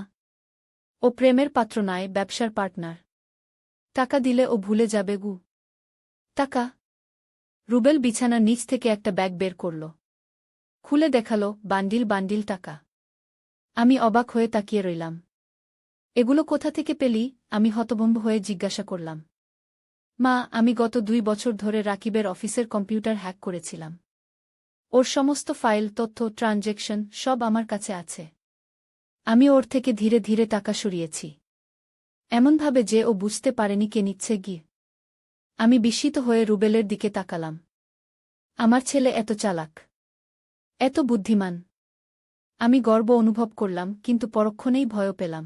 ও প্রেমের পাত্র নয়, ব্যবসার পার্টনার। টাকা দিলে ও ভুলে যাবে গু। টাকা? রুবেল বিছানার নিচ থেকে একটা ব্যাগ বের করল। খুলে দেখালো, বান্ডিল বান্ডিল টাকা। আমি অবাক হয়ে তাকিয়ে রইলাম। এগুলো কোথা থেকে পেলি? আমি হতভম্ব হয়ে জিজ্ঞাসা করলাম। মা, আমি গত 2 বছর ধরে রাকিবের অফিসের কম্পিউটার হ্যাক করেছিলাম। ওর সমস্ত ফাইল, তথ্য, ট্রানজ্যাকশন সব আমার কাছে আছে। আমি ওর থেকে ধীরে ধীরে টাকা সরিয়েছি, এমনভাবে যে ও বুঝতে পারেনি কে নিচ্ছে গিয়ে। আমি বিস্মিত হয়ে রুবেলের দিকে তাকালাম। আমার ছেলে এত চালাক, এত বুদ্ধিমান। আমি গর্ব অনুভব করলাম, কিন্তু পরক্ষণেই ভয় পেলাম।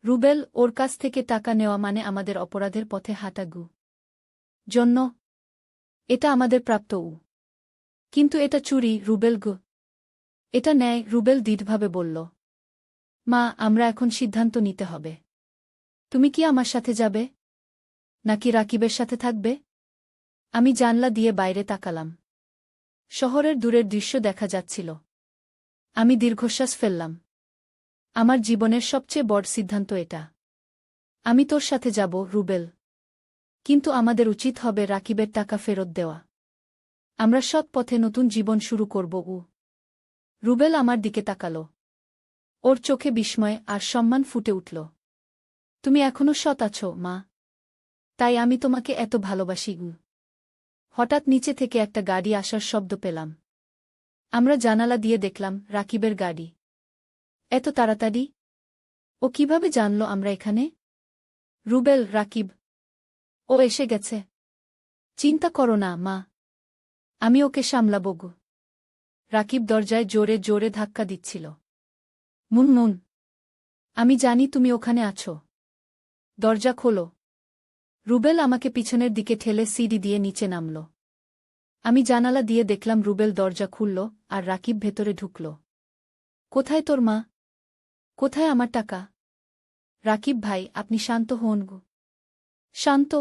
রুবেল, ওর কাছ থেকে টাকা নেওয়া মানে আমাদের অপরাধের পথে হাঁটা গু। জন্য এটা আমাদের প্রাপ্ত। কিন্তু এটা চুরি, রুবেল গু। এটা ন্যায়, রুবেল দৃঢ়ভাবে বলল। মা, আমরা এখন সিদ্ধান্ত নিতে হবে। তুমি কি আমার সাথে যাবে, নাকি রাকিবের সাথে থাকবে? আমি জানলা দিয়ে বাইরে তাকালাম। শহরের দূরের দৃশ্য দেখা যাচ্ছিল। আমি দীর্ঘশ্বাস ফেললাম। আমার জীবনের সবচেয়ে বড় সিদ্ধান্ত এটা। আমি তোর সাথে যাব, রুবেল। কিন্তু আমাদের উচিত হবে রাকিবের টাকা ফেরত দেওয়া। আমরা সৎ পথে নতুন জীবন শুরু করব। রুবেল আমার দিকে তাকাল। ওর চোখে বিস্ময় আর সম্মান ফুটে উঠল। তুমি এখনো সৎ আছো, মা। তাই আমি তোমাকে এত ভালোবাসি। হঠাৎ নিচে থেকে একটা গাড়ি আসার শব্দ পেলাম। আমরা জানালা দিয়ে দেখলাম রাকিবের গাড়ি। এত তাড়াতাড়ি? ও কিভাবে জানল আমরা এখানে? রুবেল, রাকিব। ও এসে গেছে। চিন্তা করো না, মা। আমি ওকে সামলাব। রাকিব দরজায় জোরে জোরে ধাক্কা দিচ্ছিল। মুনমুন, আমি জানি তুমি ওখানে আছো। দরজা খোলো। রুবেল আমাকে পিছনের দিকে ঠেলে সিঁড়ি দিয়ে নিচে নামল। আমি জানালা দিয়ে দেখলাম রুবেল দরজা খুলল আর রাকিব ভেতরে ঢুকল। কোথায় তোর মা? কোথায় আমার টাকা? রাকিব ভাই, আপনি শান্ত হন। শান্ত?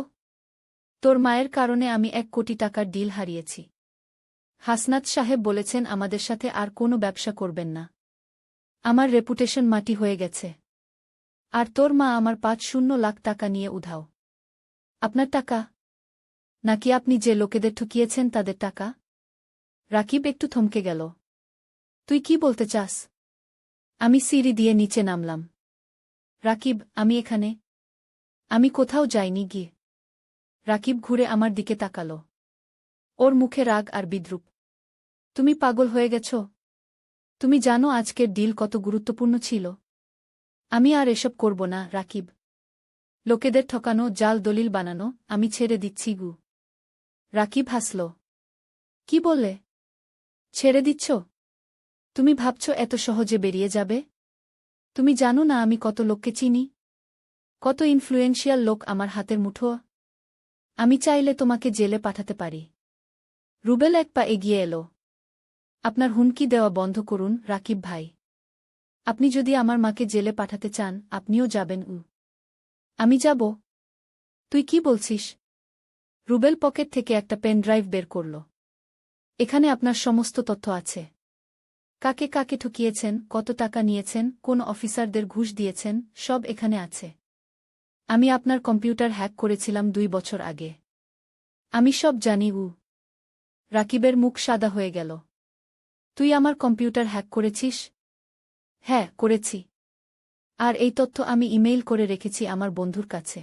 তোর মায়ের কারণে আমি 1 কোটি টাকার ডিল হারিয়েছি। হাসনাত সাহেব বলেছেন আমাদের সাথে আর কোনো ব্যবসা করবেন না। আমার রেপুটেশন মাটি হয়ে গেছে। আর তোর মা আমার 5 লাখ টাকা নিয়ে উধাও। আপনার টাকা? নাকি আপনি যে লোকেদের ঠকিয়েছেন তাদের টাকা? রাকিব একটু থমকে গেল। তুই কি বলতে চাস? আমি সিঁড়ি দিয়ে নিচে নামলাম। রাকিব, আমি এখানে। আমি কোথাও যাইনি গিয়ে। রাকিব ঘুরে আমার দিকে তাকাল। ওর মুখে রাগ আর বিদ্রূপ। তুমি পাগল হয়ে গেছ? তুমি জানো আজকের ডিল কত গুরুত্বপূর্ণ ছিল? আমি আর এসব করব না, রাকিব। লোকেদের ঠকানো, জাল দলিল বানানো আমি ছেড়ে দিচ্ছি। রাকিব হাসল। কি বললে? ছেড়ে দিচ্ছ? তুমি ভাবছ এত সহজে বেরিয়ে যাবে? তুমি জানো না আমি কত লোককে চিনি? কত ইনফ্লুয়েন্সিয়াল লোক আমার হাতের মুঠো। আমি চাইলে তোমাকে জেলে পাঠাতে পারি। রুবেল এক পা এগিয়ে এলো। আপনার হুমকি দেওয়া বন্ধ করুন, রাকিব ভাই। আপনি যদি আমার মাকে জেলে পাঠাতে চান, আপনিও যাবেন। আমি যাব? তুই কি বলছিস? রুবেল পকেট থেকে একটা পেন ড্রাইভ বের করল। এখানে আপনার সমস্ত তথ্য আছে। কাকে কাকে ঠকিয়েছেন, কত টাকা নিয়েছেন, কোন অফিসারদের ঘুষ দিয়েছেন, সব এখানে আছে। আমি আপনার কম্পিউটার হ্যাক করেছিলাম 2 বছর আগে। আমি সব জানি। রাকিবের মুখ সাদা হয়ে গেল। তুই আমার কম্পিউটার হ্যাক করেছিস? হ্যাঁ, করেছি। আর এই তথ্য আমি ইমেইল করে রেখেছি আমার বন্ধুর কাছে।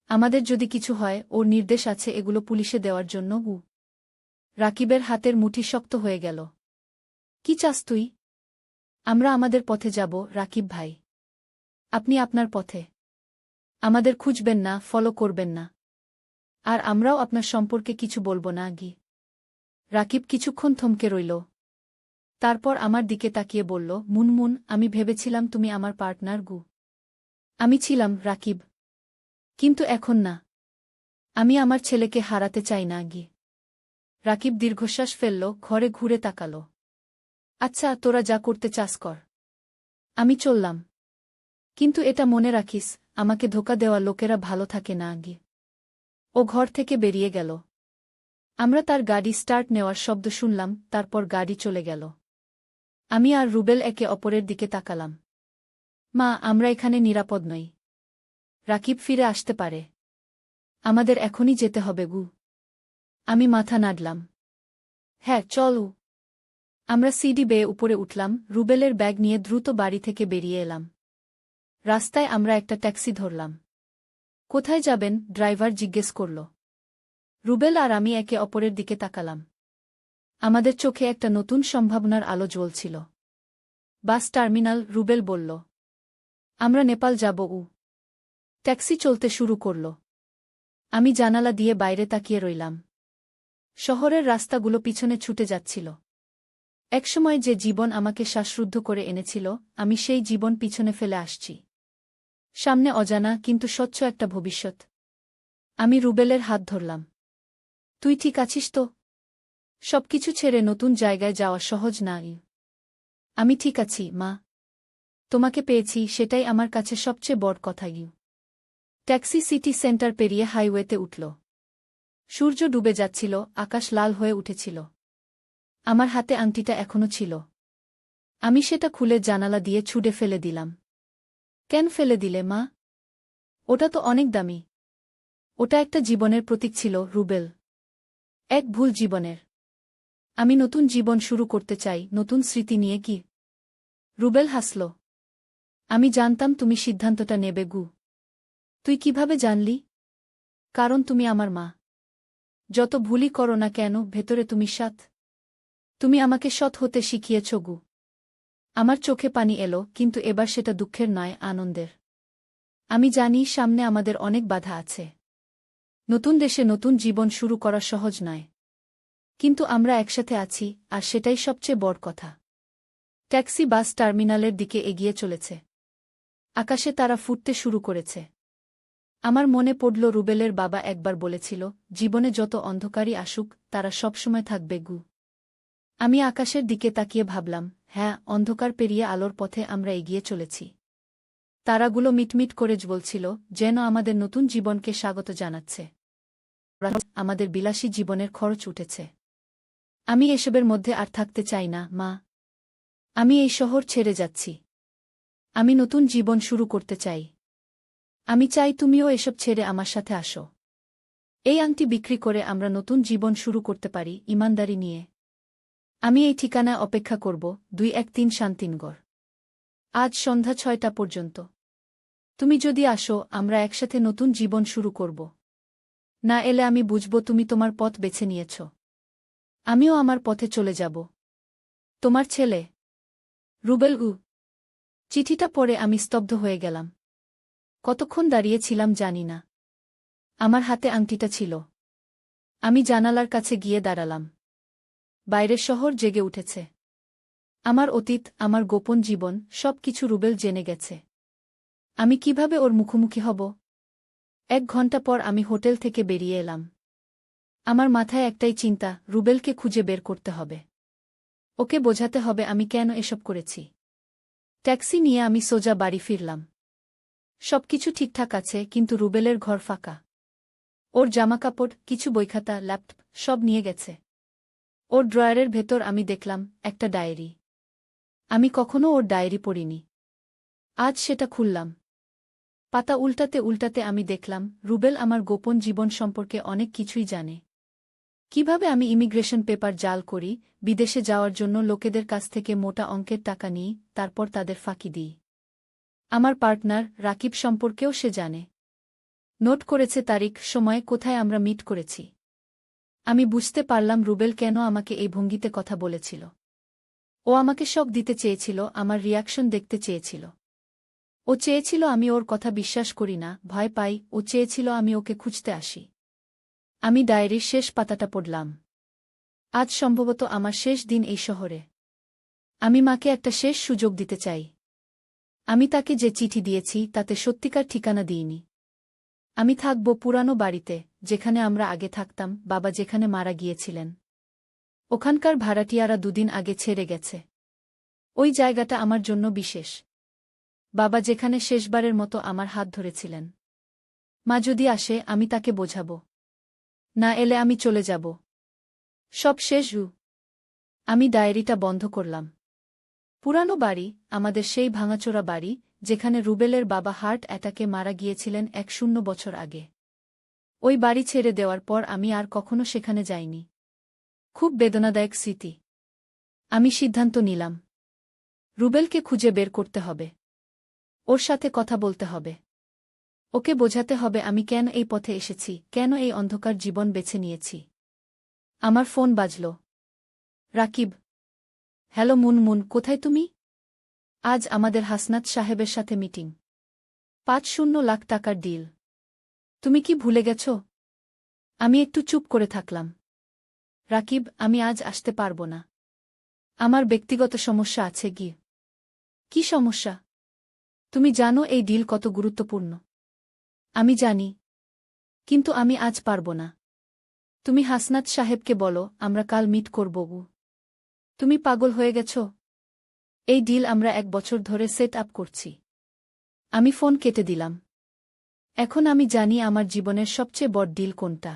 আমাদের যদি কিছু হয়, ওর নির্দেশ আছে এগুলো পুলিশে দেওয়ার জন্য। রাকিবের হাতের মুঠি শক্ত হয়ে গেল। কি চাস তুই? আমরা আমাদের পথে যাব, রাকিব ভাই। আপনি আপনার পথে। আমাদের খুঁজবেন না, ফলো করবেন না। আর আমরাও আপনার সম্পর্কে কিছু বলবো না। রাকিব কিছুক্ষণ থমকে রইল। তারপর আমার দিকে তাকিয়ে বলল, মুনমুন, আমি ভেবেছিলাম তুমি আমার পার্টনার। আমি ছিলাম, রাকিব। কিন্তু এখন না। আমি আমার ছেলেকে হারাতে চাই না। রাকিব দীর্ঘশ্বাস ফেলল, ঘরে ঘুরে তাকাল। আচ্ছা, তোরা যা করতে চাস কর। আমি চললাম। কিন্তু এটা মনে রাখিস, আমাকে ধোঁকা দেওয়া লোকেরা ভালো থাকে না। ও ঘর থেকে বেরিয়ে গেল। আমরা তার গাড়ি স্টার্ট নেওয়ার শব্দ শুনলাম, তারপর গাড়ি চলে গেল। আমি আর রুবেল একে অপরের দিকে তাকালাম। মা, আমরা এখানে নিরাপদ নই। রাকিব ফিরে আসতে পারে। আমাদের এখনই যেতে হবে। আমি মাথা নাড়লাম। হ্যাঁ, চল। আমরা সিঁড়ি বেয়ে উপরে উঠলাম, রুবেলের ব্যাগ নিয়ে দ্রুত বাড়ি থেকে বেরিয়ে এলাম। রাস্তায় আমরা একটা ট্যাক্সি ধরলাম। কোথায় যাবেন? ড্রাইভার জিজ্ঞেস করল। রুবেল আর আমি একে অপরের দিকে তাকালাম। আমাদের চোখে একটা নতুন সম্ভাবনার আলো জ্বলছিল। বাস টার্মিনাল, রুবেল বলল। আমরা নেপাল যাব। ট্যাক্সি চলতে শুরু করল। আমি জানালা দিয়ে বাইরে তাকিয়ে রইলাম। শহরের রাস্তাগুলো পিছনে ছুটে যাচ্ছিল। একসময় যে জীবন আমাকে শ্বাসরুদ্ধ করে এনেছিল, আমি সেই জীবন পিছনে ফেলে আসছি। সামনে অজানা কিন্তু স্বচ্ছ একটা ভবিষ্যৎ। আমি রুবেলের হাত ধরলাম। তুই ঠিক আছিস তো? সবকিছু ছেড়ে নতুন জায়গায় যাওয়া সহজ না। আমি ঠিক আছি, মা। তোমাকে পেয়েছি, সেটাই আমার কাছে সবচেয়ে বড় কথা। ট্যাক্সি সিটি সেন্টার পেরিয়ে হাইওয়েতে উঠল। সূর্য ডুবে যাচ্ছিল, আকাশ লাল হয়ে উঠেছিল। আমার হাতে আংটিটা এখনো ছিল। আমি সেটা খুলে জানালা দিয়ে ছুঁড়ে ফেলে দিলাম। কেন ফেলে দিলে, মা? ওটা তো অনেক দামি। ওটা একটা জীবনের প্রতীক ছিল, রুবেল। এক ভুল জীবনের। আমি নতুন জীবন শুরু করতে চাই, নতুন স্মৃতি নিয়ে। কি? রুবেল হাসল। আমি জানতাম তুমি সিদ্ধান্তটা নেবে, গু। তুই কিভাবে জানলি? কারণ তুমি আমার মা। যত ভুলই করো না কেন, ভেতরে তুমি সৎ। তুমি আমাকে সৎ হতে শিখিয়েছ, গু। আমার চোখে পানি এলো, কিন্তু এবার সেটা দুঃখের নয়, আনন্দের। আমি জানি সামনে আমাদের অনেক বাধা আছে। নতুন দেশে নতুন জীবন শুরু করা সহজ নয়। কিন্তু আমরা একসাথে আছি, আর সেটাই সবচেয়ে বড় কথা। ট্যাক্সি বাস টার্মিনালের দিকে এগিয়ে চলেছে। আকাশে তারা ফুটতে শুরু করেছে। আমার মনে পড়ল রুবেলের বাবা একবার বলেছিল, জীবনে যত অন্ধকারই আসুক, তারা সবসময় থাকবে, গু। আমি আকাশের দিকে তাকিয়ে ভাবলাম, হ্যাঁ, অন্ধকার পেরিয়ে আলোর পথে আমরা এগিয়ে চলেছি। তারাগুলো মিটমিট করে জ্বলছিল, যেন আমাদের নতুন জীবনকে স্বাগত জানাচ্ছে। আমাদের বিলাসী জীবনের খরচ উঠেছে। আমি এসবের মধ্যে আর থাকতে চাই না, মা। আমি এই শহর ছেড়ে যাচ্ছি। আমি নতুন জীবন শুরু করতে চাই। আমি চাই তুমিও এসব ছেড়ে আমার সাথে আসো। এই আংটি বিক্রি করে আমরা নতুন জীবন শুরু করতে পারি, ইমানদারি নিয়ে। আমি এই ঠিকানায় অপেক্ষা করব, 213 শান্তিনগর। আজ সন্ধ্যা 6টা পর্যন্ত। তুমি যদি আসো, আমরা একসাথে নতুন জীবন শুরু করব। না এলে আমি বুঝব তুমি তোমার পথ বেছে নিয়েছ। আমিও আমার পথে চলে যাব। তোমার ছেলে, রুবেল, গু। চিঠিটা পড়ে আমি স্তব্ধ হয়ে গেলাম। কতক্ষণ দাঁড়িয়েছিলাম জানি না। আমার হাতে আংটিটা ছিল। আমি জানালার কাছে গিয়ে দাঁড়ালাম। বাইরের শহর জেগে উঠেছে। আমার অতীত, আমার গোপন জীবন, সব কিছু রুবেল জেনে গেছে। আমি কিভাবে ওর মুখোমুখি হব? 1 ঘণ্টা পর আমি হোটেল থেকে বেরিয়ে এলাম। আমার মাথায় একটাই চিন্তা, রুবেলকে খুঁজে বের করতে হবে। ওকে বোঝাতে হবে আমি কেন এসব করেছি। ট্যাক্সি নিয়ে আমি সোজা বাড়ি ফিরলাম। সবকিছু ঠিকঠাক আছে, কিন্তু রুবেলের ঘর ফাঁকা। ওর জামাকাপড়, কিছু বইখাতা, ল্যাপটপ, সব নিয়ে গেছে। ওর ড্রয়ারের ভেতর আমি দেখলাম একটা ডায়েরি। আমি কখনো ওর ডায়েরি পড়িনি। আজ সেটা খুললাম। পাতা উল্টাতে উল্টাতে আমি দেখলাম, রুবেল আমার গোপন জীবন সম্পর্কে অনেক কিছুই জানে। কিভাবে আমি ইমিগ্রেশন পেপার জাল করি, বিদেশে যাওয়ার জন্য লোকেদের কাছ থেকে মোটা অঙ্কের টাকা নিই, তারপর তাদের ফাঁকি দিই। আমার পার্টনার, রাকিব সম্পর্কেও সে জানে। নোট করেছে তারিখ, সময়, কোথায় আমরা মিট করেছি। আমি বুঝতে পারলাম রুবেল কেন আমাকে এই ভঙ্গিতে কথা বলেছিল। ও আমাকে শক দিতে চেয়েছিল, আমার রিয়াকশন দেখতে চেয়েছিল। ও চেয়েছিল আমি ওর কথা বিশ্বাস করি না, ভয় পাই। ও চেয়েছিল আমি ওকে খুঁজতে আসি। আমি ডায়েরির শেষ পাতাটা পড়লাম। আজ সম্ভবত আমার শেষ দিন এই শহরে। আমি মাকে একটা শেষ সুযোগ দিতে চাই। আমি তাকে যে চিঠি দিয়েছি তাতে সত্যিকার ঠিকানা দিইনি। আমি থাকব পুরানো বাড়িতে, যেখানে আমরা আগে থাকতাম, বাবা যেখানে মারা গিয়েছিলেন। ওখানকার ভাড়াটিয়ারা 2 দিন আগে ছেড়ে গেছে। ওই জায়গাটা আমার জন্য বিশেষ। বাবা যেখানে শেষবারের মতো আমার হাত ধরেছিলেন। মা যদি আসে, আমি তাকে বোঝাব। না এলে আমি চলে যাব। সব শেষ। আমি ডায়েরিটা বন্ধ করলাম। পুরানো বাড়ি, আমাদের সেই ভাঙাচোরা বাড়ি, যেখানে রুবেলের বাবা হার্ট অ্যাটাকে মারা গিয়েছিলেন 10 বছর আগে। ওই বাড়ি ছেড়ে দেওয়ার পর আমি আর কখনো সেখানে যাইনি। খুব বেদনাদায়ক স্মৃতি। আমি সিদ্ধান্ত নিলাম, রুবেলকে খুঁজে বের করতে হবে। ওর সাথে কথা বলতে হবে। ওকে বোঝাতে হবে আমি কেন এই পথে এসেছি, কেন এই অন্ধকার জীবন বেছে নিয়েছি। আমার ফোন বাজল। রাকিব। হ্যালো মুনমুন, কোথায় তুমি? আজ আমাদের হাসনাত সাহেবের সাথে মিটিং। 5-0 লাখ টাকার ডিল। তুমি কি ভুলে গেছ? আমি একটু চুপ করে থাকলাম। রাকিব, আমি আজ আসতে পারব না। আমার ব্যক্তিগত সমস্যা আছে। কি সমস্যা? তুমি জানো এই ডিল কত গুরুত্বপূর্ণ। আমি জানি, কিন্তু আমি আজ পারব না। তুমি হাসনাত সাহেবকে বলো আমরা কাল মিট করব। তুমি পাগল হয়ে গেছ? এই ডিল আমরা 1 বছর ধরে সেট আপ করছি। আমি ফোন কেটে দিলাম। এখন আমি জানি আমার জীবনের সবচেয়ে বড় ডিল কোনটা।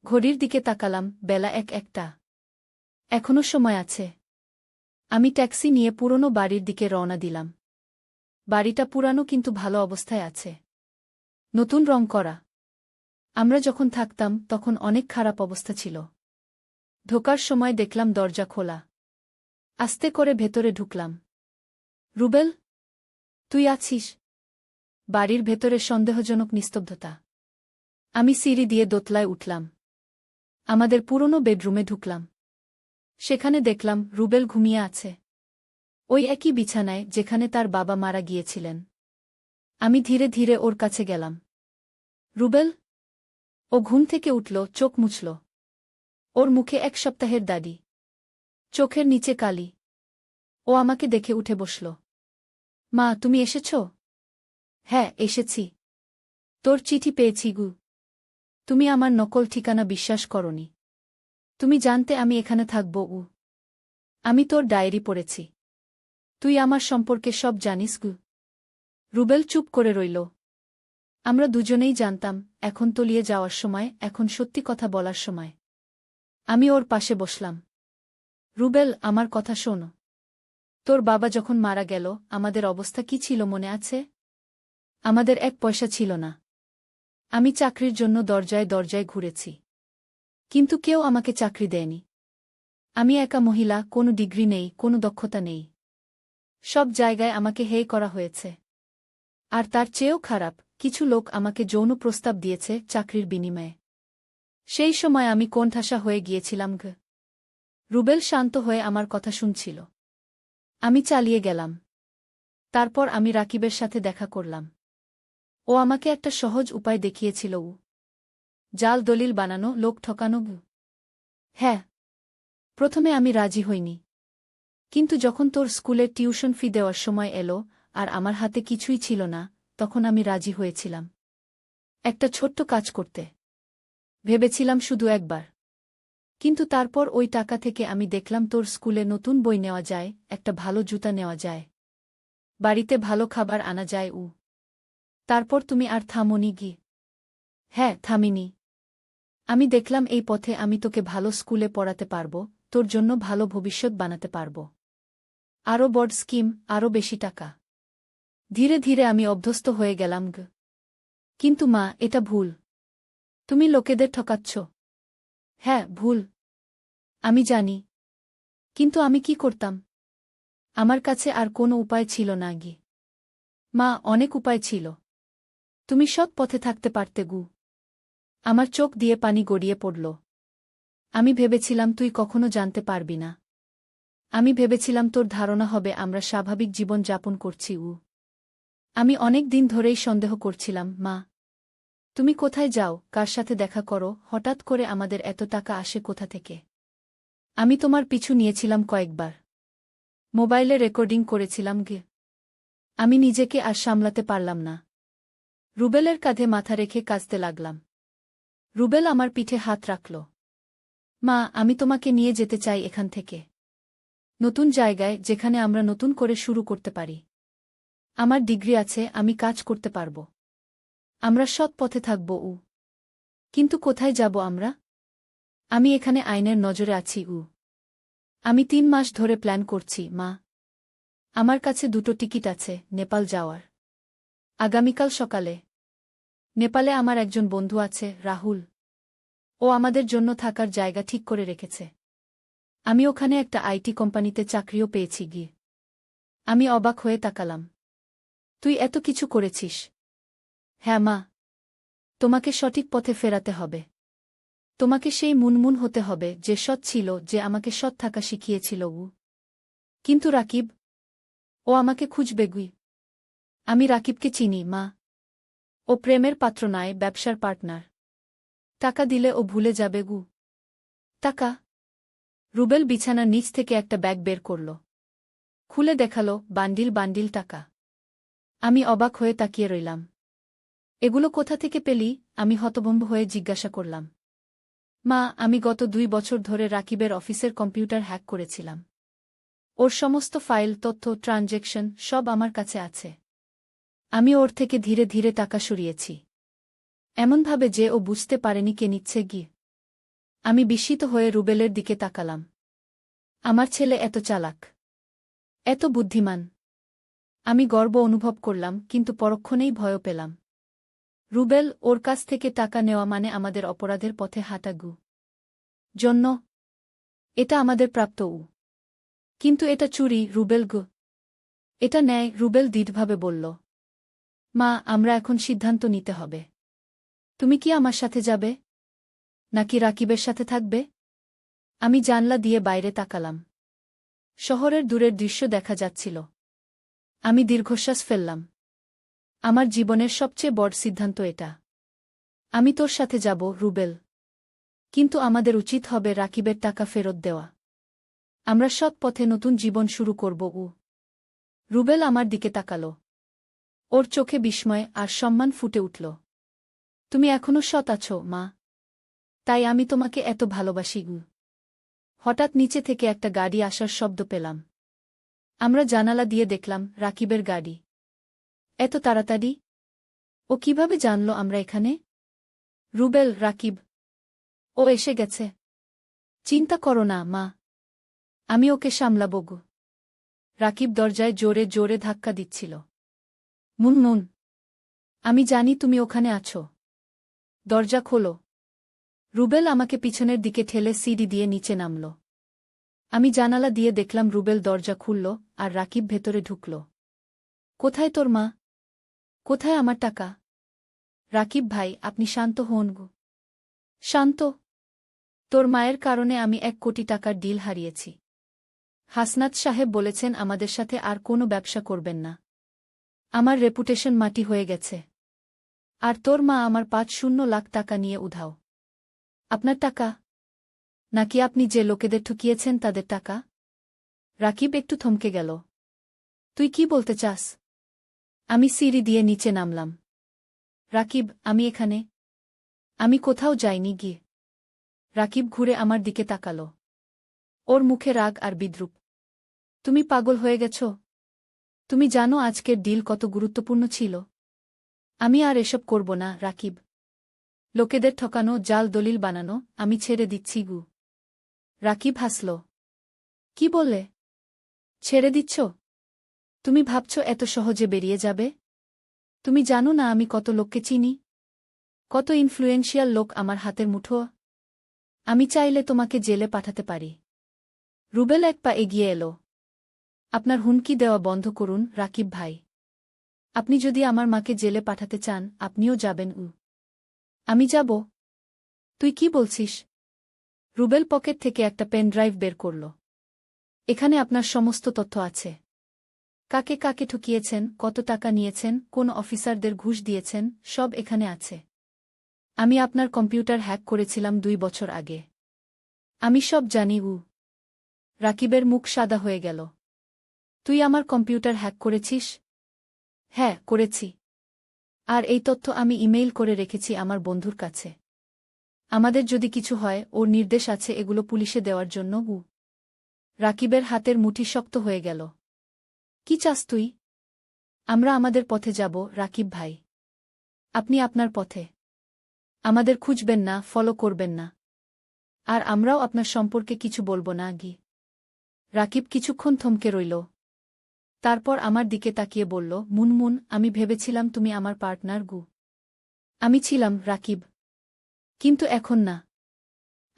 ঘড়ির দিকে তাকালাম, বেলা 1-1টা। এখনো সময় আছে। আমি ট্যাক্সি নিয়ে পুরনো বাড়ির দিকে রওনা দিলাম। বাড়িটা পুরানো কিন্তু ভালো অবস্থায় আছে। নতুন রং করা। আমরা যখন থাকতাম তখন অনেক খারাপ অবস্থা ছিল। ঢোকার সময় দেখলাম দরজা খোলা। আস্তে করে ভেতরে ঢুকলাম। রুবেল, তুই আছিস? বাড়ির ভেতরে সন্দেহজনক নিস্তব্ধতা। আমি সিঁড়ি দিয়ে দোতলায় উঠলাম। আমাদের পুরনো বেডরুমে ঢুকলাম। সেখানে দেখলাম রুবেল ঘুমিয়ে আছে। ওই একই বিছানায় যেখানে তার বাবা মারা গিয়েছিলেন। আমি ধীরে ধীরে ওর কাছে গেলাম। রুবেল? ও ঘুম থেকে উঠল, চোখ মুছল। ওর মুখে 1 সপ্তাহের দাড়ি। চোখের নিচে কালি। ও আমাকে দেখে উঠে বসল। মা, তুমি এসেছ? হ্যাঁ, এসেছি। তোর চিঠি পেয়েছি গু। তুমি আমার নকল ঠিকানা বিশ্বাস করনি। তুমি জানতে আমি এখানে থাকব উ। আমি তোর ডায়েরি পড়েছি। তুই আমার সম্পর্কে সব জানিস গু। রুবেল চুপ করে রইল। আমরা দুজনেই জানতাম এখন তলিয়ে যাওয়ার সময়, এখন সত্যি কথা বলার সময়। আমি ওর পাশে বসলাম। রুবেল, আমার কথা শোন। তোর বাবা যখন মারা গেল আমাদের অবস্থা কি ছিল মনে আছে? আমাদের 1 পয়সা ছিল না। আমি চাকরির জন্য দরজায় দরজায় ঘুরেছি। কিন্তু কেউ আমাকে চাকরি দেয়নি। আমি একা মহিলা, কোনো ডিগ্রি নেই, কোনো দক্ষতা নেই। সব জায়গায় আমাকে হেয় করা হয়েছে। আর তার চেয়েও খারাপ, কিছু লোক আমাকে যৌন প্রস্তাব দিয়েছে চাকরির বিনিময়ে। সেই সময় আমি কোণঠাসা হয়ে গিয়েছিলাম গ। রুবেল শান্ত হয়ে আমার কথা শুনছিল। আমি চালিয়ে গেলাম। তারপর আমি রাকিবের সাথে দেখা করলাম। ও আমাকে একটা সহজ উপায় দেখিয়েছিল। জাল দলিল বানানো, লোক ঠকানো। হ্যাঁ। প্রথমে আমি রাজি হইনি। কিন্তু যখন তোর স্কুলের টিউশন ফি দেওয়ার সময় এলো আর আমার হাতে কিছুই ছিল না, তখন আমি রাজি হয়েছিলাম। একটা ছোট্ট কাজ করতে ভেবেছিলাম শুধু একবার। কিন্তু তারপর ওই টাকা থেকে আমি দেখলাম তোর স্কুলে নতুন বই নেওয়া যায়, একটা ভালো জুতা নেওয়া যায়, বাড়িতে ভালো খাবার আনা যায়। তারপর তুমি আর থামোনি গি। হ্যাঁ, থামিনি। আমি দেখলাম এই পথে আমি তোকে ভালো স্কুলে পড়াতে পারব, তোর জন্য ভালো ভবিষ্যৎ বানাতে পারব। আরও বড় স্কিম, আরও বেশি টাকা। ধীরে ধীরে আমি অভ্যস্ত হয়ে গেলাম গ। কিন্তু মা, এটা ভুল। তুমি লোকেদের ঠকাচ্ছ। হ্যাঁ, ভুল। আমি জানি। কিন্তু আমি কি করতাম? আমার কাছে আর কোনো উপায় ছিল না গি। মা, অনেক উপায় ছিল। তুমি সৎ পথে থাকতে পারতে গু। আমার চোখ দিয়ে পানি গড়িয়ে পড়ল। আমি ভেবেছিলাম তুই কখনো জানতে পারবি না। আমি ভেবেছিলাম তোর ধারণা হবে আমরা স্বাভাবিক জীবন যাপন করছি। আমি অনেক দিন ধরেই সন্দেহ করছিলাম, মা। তুমি কোথায় যাও, কার সাথে দেখা করো, হঠাৎ করে আমাদের এত টাকা আসে কোথা থেকে? আমি তোমার পিছু নিয়েছিলাম কয়েকবার। মোবাইলে রেকর্ডিং করেছিলাম গে। আমি নিজেকে আর সামলাতে পারলাম না। রুবেলের কাঁধে মাথা রেখে কাঁদতে লাগলাম। রুবেল আমার পিঠে হাত রাখল। মা, আমি তোমাকে নিয়ে যেতে চাই এখান থেকে। নতুন জায়গায়, যেখানে আমরা নতুন করে শুরু করতে পারি। আমার ডিগ্রি আছে, আমি কাজ করতে পারব। আমরা সৎ পথে থাকব। কিন্তু কোথায় যাব আমরা? আমি এখানে আইনের নজরে আছি। আমি 3 মাস ধরে প্ল্যান করছি, মা। আমার কাছে 2টো টিকিট আছে নেপাল যাওয়ার। আগামীকাল সকালে। নেপালে আমার একজন বন্ধু আছে, রাহুল। ও আমাদের জন্য থাকার জায়গা ঠিক করে রেখেছে। আমি ওখানে একটা আইটি কোম্পানিতে চাকরিও পেয়েছি গিয়ে। আমি অবাক হয়ে তাকালাম। তুই এত কিছু করেছিস? হ্যাঁ মা। তোমাকে সঠিক পথে ফেরাতে হবে। তোমাকে সেই মুনমুন হতে হবে যে সৎ ছিল, যে আমাকে সৎ থাকা শিখিয়েছিল। কিন্তু রাকিব? ও আমাকে খুঁজবে গুই। আমি রাকিবকে চিনি, মা। ও প্রেমের পাত্র নয়, ব্যবসার পার্টনার। টাকা দিলে ও ভুলে যাবে গু। টাকা? রুবেল বিছানার নিচ থেকে একটা ব্যাগ বের করল। খুলে দেখালো বান্ডিল বান্ডিল টাকা। আমি অবাক হয়ে তাকিয়ে রইলাম। এগুলো কোথা থেকে পেলি? আমি হতভম্ব হয়ে জিজ্ঞাসা করলাম। মা, আমি গত 2 বছর ধরে রাকিবের অফিসের কম্পিউটার হ্যাক করেছিলাম। ওর সমস্ত ফাইল, তথ্য, ট্রানজ্যাকশন সব আমার কাছে আছে। আমি ওর থেকে ধীরে ধীরে টাকা সরিয়েছি, এমনভাবে যে ও বুঝতে পারেনি কে নিচ্ছে গিয়ে। আমি বিস্মিত হয়ে রুবেলের দিকে তাকালাম। আমার ছেলে এত চালাক, এত বুদ্ধিমান। আমি গর্ব অনুভব করলাম, কিন্তু পরক্ষণেই ভয়ও পেলাম। রুবেল, ওর কাছ থেকে টাকা নেওয়া মানে আমাদের অপরাধের পথে হাঁটা জন্য। এটা আমাদের প্রাপ্ত কিন্তু এটা চুরি, রুবেল এটা ন্যায়, রুবেল দৃঢ়ভাবে বলল। মা, আমরা এখন সিদ্ধান্ত নিতে হবে। তুমি কি আমার সাথে যাবে, নাকি রাকিবের সাথে থাকবে? আমি জানলা দিয়ে বাইরে তাকালাম। শহরের দূরের দৃশ্য দেখা যাচ্ছিল। আমি দীর্ঘশ্বাস ফেললাম। আমার জীবনের সবচেয়ে বড় সিদ্ধান্ত এটা। আমি তোর সাথে যাব, রুবেল। কিন্তু আমাদের উচিত হবে রাকিবের টাকা ফেরত দেওয়া। আমরা সৎ পথে নতুন জীবন শুরু করব। রুবেল আমার দিকে তাকাল। ওর চোখে বিস্ময় আর সম্মান ফুটে উঠল। তুমি এখনো সৎ আছো, মা। তাই আমি তোমাকে এত ভালোবাসি। হঠাৎ নিচে থেকে একটা গাড়ি আসার শব্দ পেলাম। আমরা জানালা দিয়ে দেখলাম রাকিবের গাড়ি। এত তাড়াতাড়ি? ও কিভাবে জানল আমরা এখানে? রুবেল, রাকিব। ও এসে গেছে। চিন্তা করো না, মা। আমি ওকে সামলাব। রাকিব দরজায় জোরে জোরে ধাক্কা দিচ্ছিল। মুনমুন, আমি জানি তুমি ওখানে আছো। দরজা খোলো। রুবেল আমাকে পিছনের দিকে ঠেলে সিঁড়ি দিয়ে নিচে নামল। আমি জানালা দিয়ে দেখলাম রুবেল দরজা খুলল আর রাকিব ভেতরে ঢুকল। কোথায় তোর মা? কোথায় আমার টাকা? রাকিব ভাই, আপনি শান্ত হন। শান্ত? তোর মায়ের কারণে আমি 1 কোটি টাকার ডিল হারিয়েছি। হাসনাত সাহেব বলেছেন আমাদের সাথে আর কোনো ব্যবসা করবেন না। আমার রেপুটেশন মাটি হয়ে গেছে। আর তোর মা আমার 5-0 লাখ টাকা নিয়ে উধাও। আপনার টাকা? নাকি আপনি যে লোকেদের ঠকিয়েছেন তাদের টাকা? রাকিব একটু থমকে গেল। তুই কি বলতে চাস? আমি সিঁড়ি দিয়ে নিচে নামলাম। রাকিব, আমি এখানে। আমি কোথাও যাইনি গিয়ে। রাকিব ঘুরে আমার দিকে তাকাল। ওর মুখে রাগ আর বিদ্রুপ। তুমি পাগল হয়ে গেছ? তুমি জানো আজকের ডিল কত গুরুত্বপূর্ণ ছিল? আমি আর এসব করব না, রাকিব। লোকেদের ঠকানো, জাল দলিল বানানো, আমি ছেড়ে দিচ্ছি। রাকিব হাসল। কি বললে? ছেড়ে দিচ্ছ? তুমি ভাবছ এত সহজে বেরিয়ে যাবে? তুমি জানো না আমি কত লোককে চিনি? কত ইনফ্লুয়েন্সিয়াল লোক আমার হাতের মুঠো। আমি চাইলে তোমাকে জেলে পাঠাতে পারি। রুবেল এক পা এগিয়ে এলো। আপনার হুমকি দেওয়া বন্ধ করুন, রাকিব ভাই। আপনি যদি আমার মাকে জেলে পাঠাতে চান, আপনিও যাবেন। আমি যাব? তুই কি বলছিস? রুবেল পকেট থেকে একটা পেন ড্রাইভ বের করল। এখানে আপনার সমস্ত তথ্য আছে। কাকে কাকে ঠকিয়েছেন, কত টাকা নিয়েছেন, কোন অফিসারদের ঘুষ দিয়েছেন, সব এখানে আছে। আমি আপনার কম্পিউটার হ্যাক করেছিলাম 2 বছর আগে। আমি সব জানি। রাকিবের মুখ সাদা হয়ে গেল। তুই আমার কম্পিউটার হ্যাক করেছিস? হ্যাঁ, করেছি। আর এই তথ্য আমি ইমেইল করে রেখেছি আমার বন্ধুর কাছে। আমাদের যদি কিছু হয়, ওর নির্দেশ আছে এগুলো পুলিশে দেওয়ার জন্য। রাকিবের হাতের মুঠি শক্ত হয়ে গেল। কি চাস তুই? আমরা আমাদের পথে যাব, রাকিব ভাই। আপনি আপনার পথে। আমাদের খুঁজবেন না, ফলো করবেন না। আর আমরাও আপনার সম্পর্কে কিছু বলবো না। রাকিব কিছুক্ষণ থমকে রইল। তারপর আমার দিকে তাকিয়ে বলল, মুনমুন, আমি ভেবেছিলাম তুমি আমার পার্টনার। আমি ছিলাম, রাকিব। কিন্তু এখন না।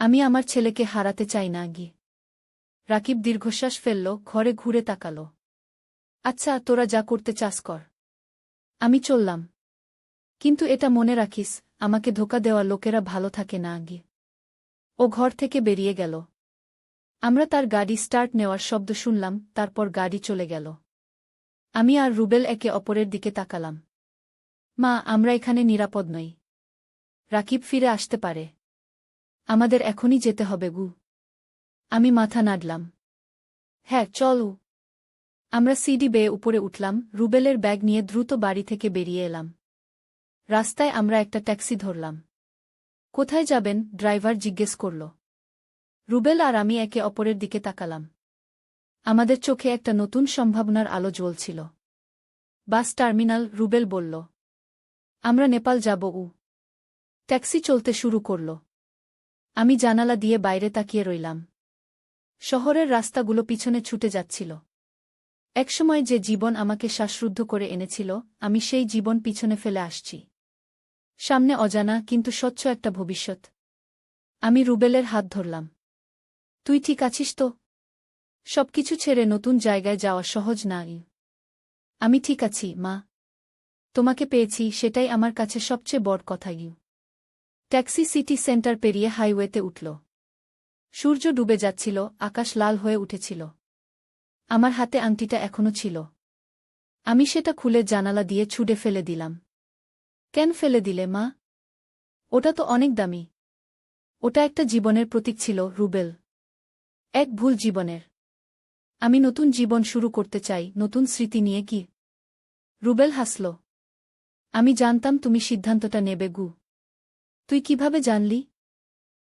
আমি আমার ছেলেকে হারাতে চাই না। রাকিব দীর্ঘশ্বাস ফেলল, ঘরে ঘুরে তাকাল। আচ্ছা, তোরা যা করতে চাস কর। আমি চললাম। কিন্তু এটা মনে রাখিস, আমাকে ধোঁকা দেওয়া লোকেরা ভালো থাকে না। ও ঘর থেকে বেরিয়ে গেল। আমরা তার গাড়ি স্টার্ট নেওয়ার শব্দ শুনলাম, তারপর গাড়ি চলে গেল। আমি আর রুবেল একে অপরের দিকে তাকালাম। মা, আমরা এখানে নিরাপদ নই। রাকিব ফিরে আসতে পারে। আমাদের এখনই যেতে হবে। আমি মাথা নাড়লাম। হ্যাঁ, চলো। আমরা সিঁড়ি বেয়ে উপরে উঠলাম, রুবেলের ব্যাগ নিয়ে দ্রুত বাড়ি থেকে বেরিয়ে এলাম। রাস্তায় আমরা একটা ট্যাক্সি ধরলাম। কোথায় যাবেন? ড্রাইভার জিজ্ঞেস করল। রুবেল আর আমি একে অপরের দিকে তাকালাম। আমাদের চোখে একটা নতুন সম্ভাবনার আলো জ্বলছিল। বাস টার্মিনাল, রুবেল বলল। আমরা নেপাল যাব। ট্যাক্সি চলতে শুরু করল। আমি জানালা দিয়ে বাইরে তাকিয়ে রইলাম। শহরের রাস্তাগুলো পিছনে ছুটে যাচ্ছিল। একসময় যে জীবন আমাকে শ্বাসরুদ্ধ করে এনেছিল, আমি সেই জীবন পিছনে ফেলে আসছি। সামনে অজানা কিন্তু স্বচ্ছ একটা ভবিষ্যৎ। আমি রুবেলের হাত ধরলাম। তুই ঠিক আছিস তো? সবকিছু ছেড়ে নতুন জায়গায় যাওয়া সহজ না। আমি ঠিক আছি, মা। তোমাকে পেয়েছি, সেটাই আমার কাছে সবচেয়ে বড় কথা। ট্যাক্সি সিটি সেন্টার পেরিয়ে হাইওয়েতে উঠল। সূর্য ডুবে যাচ্ছিল, আকাশ লাল হয়ে উঠেছিল। আমার হাতে আংটিটা এখনো ছিল। আমি সেটা খুলে জানালা দিয়ে ছুঁড়ে ফেলে দিলাম। কেন ফেলে দিলে, মা? ওটা তো অনেক দামি। ওটা একটা জীবনের প্রতীক ছিল, রুবেল। এক ভুল জীবনের। আমি নতুন জীবন শুরু করতে চাই, নতুন স্মৃতি নিয়ে। কি? রুবেল হাসল। আমি জানতাম তুমি সিদ্ধান্তটা নেবে, গু। তুই কিভাবে জানলি?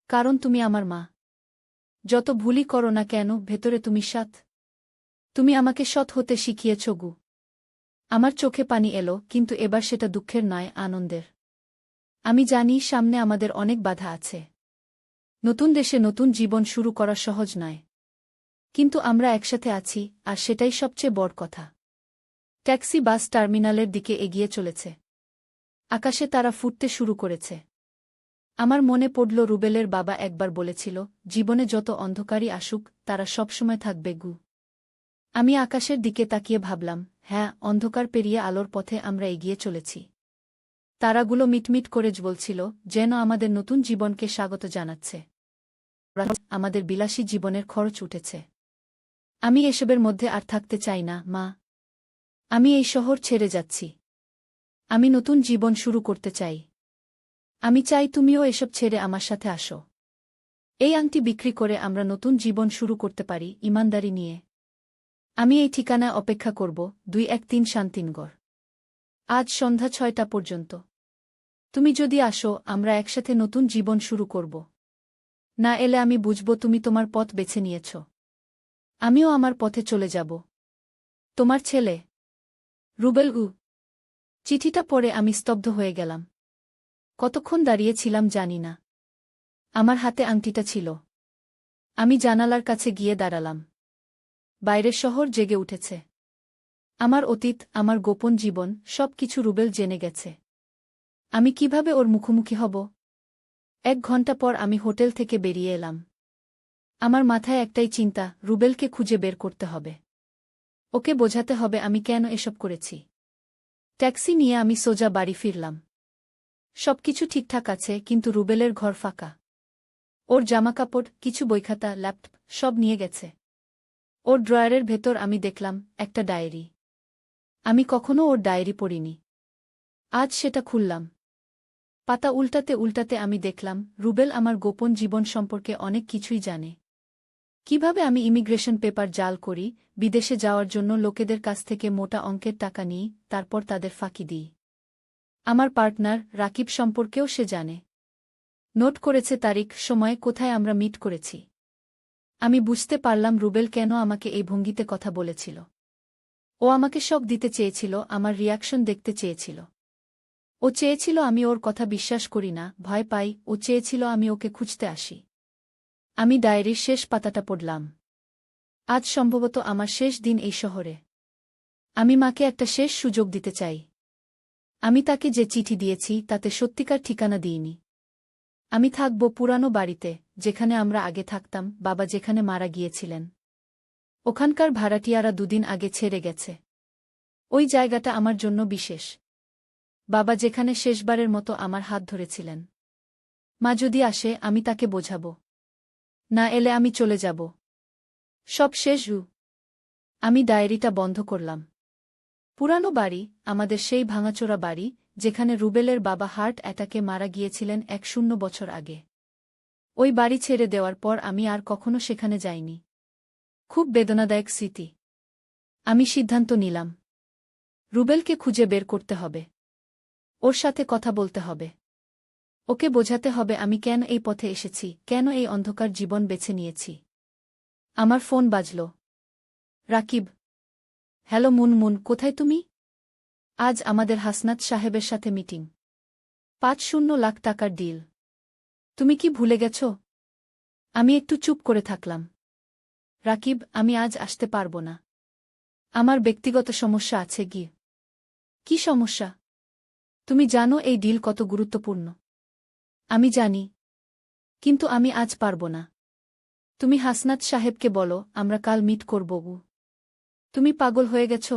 কারণ তুমি আমার মা। যত ভুলই করো না কেন, ভেতরে তুমি সৎ। তুমি আমাকে সৎ হতে শিখিয়েছ, গু। আমার চোখে পানি এলো, কিন্তু এবার সেটা দুঃখের নয়, আনন্দের। আমি জানি সামনে আমাদের অনেক বাধা আছে। নতুন দেশে নতুন জীবন শুরু করা সহজ নয়। কিন্তু আমরা একসাথে আছি, আর সেটাই সবচেয়ে বড় কথা। ট্যাক্সি বাস টার্মিনালের দিকে এগিয়ে চলেছে। আকাশে তারা ফুটতে শুরু করেছে। আমার মনে পড়ল রুবেলের বাবা একবার বলেছিল, জীবনে যত অন্ধকারই আসুক, তারা সবসময় থাকবে, গু। আমি আকাশের দিকে তাকিয়ে ভাবলাম, হ্যাঁ, অন্ধকার পেরিয়ে আলোর পথে আমরা এগিয়ে চলেছি। তারাগুলো মিটমিট করে জ্বলছিল, যেন আমাদের নতুন জীবনকে স্বাগত জানাচ্ছে। আমাদের বিলাসী জীবনের খরচ উঠেছে। আমি এসবের মধ্যে আর থাকতে চাই না, মা। আমি এই শহর ছেড়ে যাচ্ছি। আমি নতুন জীবন শুরু করতে চাই। আমি চাই তুমিও এসব ছেড়ে আমার সাথে আসো। এই আংটি বিক্রি করে আমরা নতুন জীবন শুরু করতে পারি, ইমানদারি নিয়ে। আমি এই ঠিকানায় অপেক্ষা করব, 213 শান্তিনগর। আজ সন্ধ্যা 6টা পর্যন্ত। তুমি যদি আসো, আমরা একসাথে নতুন জীবন শুরু করব। না এলে আমি বুঝব তুমি তোমার পথ বেছে নিয়েছ। আমিও আমার পথে চলে যাব। তোমার ছেলে, রুবেল। চিঠিটা পড়ে আমি স্তব্ধ হয়ে গেলাম। কতক্ষণ দাঁড়িয়েছিলাম জানি না। আমার হাতে আংটিটা ছিল। আমি জানালার কাছে গিয়ে দাঁড়ালাম। বাইরের শহর জেগে উঠেছে। আমার অতীত, আমার গোপন জীবন, সব কিছু রুবেল জেনে গেছে। আমি কিভাবে ওর মুখোমুখি হব? 1 ঘণ্টা পর আমি হোটেল থেকে বেরিয়ে এলাম। আমার মাথায় একটাই চিন্তা, রুবেলকে খুঁজে বের করতে হবে। ওকে বোঝাতে হবে আমি কেন এসব করেছি। ট্যাক্সি নিয়ে আমি সোজা বাড়ি ফিরলাম। সবকিছু ঠিকঠাক আছে, কিন্তু রুবেলের ঘর ফাঁকা। ওর জামাকাপড়, কিছু বইখাতা, ল্যাপটপ, সব নিয়ে গেছে। ওর ড্রয়ারের ভেতর আমি দেখলাম একটা ডায়েরি। আমি কখনো ওর ডায়েরি পড়িনি। আজ সেটা খুললাম। পাতা উল্টাতে উল্টাতে আমি দেখলাম, রুবেল আমার গোপন জীবন সম্পর্কে অনেক কিছুই জানে। কিভাবে আমি ইমিগ্রেশন পেপার জাল করি, বিদেশে যাওয়ার জন্য লোকেদের কাছ থেকে মোটা অঙ্কের টাকা নিই, তারপর তাদের ফাঁকি দিই। আমার পার্টনার, রাকিব সম্পর্কেও সে জানে। নোট করেছে তারিখ, সময়, কোথায় আমরা মিট করেছি। আমি বুঝতে পারলাম রুবেল কেন আমাকে এই ভঙ্গিতে কথা বলেছিল। ও আমাকে শক দিতে চেয়েছিল, আমার রিয়াকশন দেখতে চেয়েছিল। ও চেয়েছিল আমি ওর কথা বিশ্বাস করি না, ভয় পাই। ও চেয়েছিল আমি ওকে খুঁজতে আসি। আমি ডায়েরির শেষ পাতাটা পড়লাম। আজ সম্ভবত আমার শেষ দিন এই শহরে। আমি মাকে একটা শেষ সুযোগ দিতে চাই। আমি তাকে যে চিঠি দিয়েছি তাতে সত্যিকার ঠিকানা দিইনি। আমি থাকব পুরানো বাড়িতে, যেখানে আমরা আগে থাকতাম, বাবা যেখানে মারা গিয়েছিলেন। ওখানকার ভাড়াটিয়ারা 2 দিন আগে ছেড়ে গেছে। ওই জায়গাটা আমার জন্য বিশেষ। বাবা যেখানে শেষবারের মতো আমার হাত ধরেছিলেন। মা যদি আসে, আমি তাকে বোঝাব। না এলে আমি চলে যাব। সব শেষ। আমি ডায়েরিটা বন্ধ করলাম। পুরানো বাড়ি, আমাদের সেই ভাঙাচোরা বাড়ি, যেখানে রুবেলের বাবা হার্ট অ্যাটাকে মারা গিয়েছিলেন 10 বছর আগে। ওই বাড়ি ছেড়ে দেওয়ার পর আমি আর কখনো সেখানে যাইনি। খুব বেদনাদায়ক স্মৃতি। আমি সিদ্ধান্ত নিলাম, রুবেলকে খুঁজে বের করতে হবে। ওর সাথে কথা বলতে হবে। ওকে বোঝাতে হবে আমি কেন এই পথে এসেছি, কেন এই অন্ধকার জীবন বেছে নিয়েছি। আমার ফোন বাজল। রাকিব। হ্যালো মুনমুন, কোথায় তুমি? আজ আমাদের হাসনাত সাহেবের সাথে মিটিং। 5-0 লাখ টাকার ডিল। তুমি কি ভুলে গেছ? আমি একটু চুপ করে থাকলাম। রাকিব, আমি আজ আসতে পারব না। আমার ব্যক্তিগত সমস্যা আছে গিয়ে। কি সমস্যা? তুমি জানো এই ডিল কত গুরুত্বপূর্ণ। আমি জানি, কিন্তু আমি আজ পারব না। তুমি হাসনাত সাহেবকে বলো আমরা কাল মিট করব। তুমি পাগল হয়ে গেছ?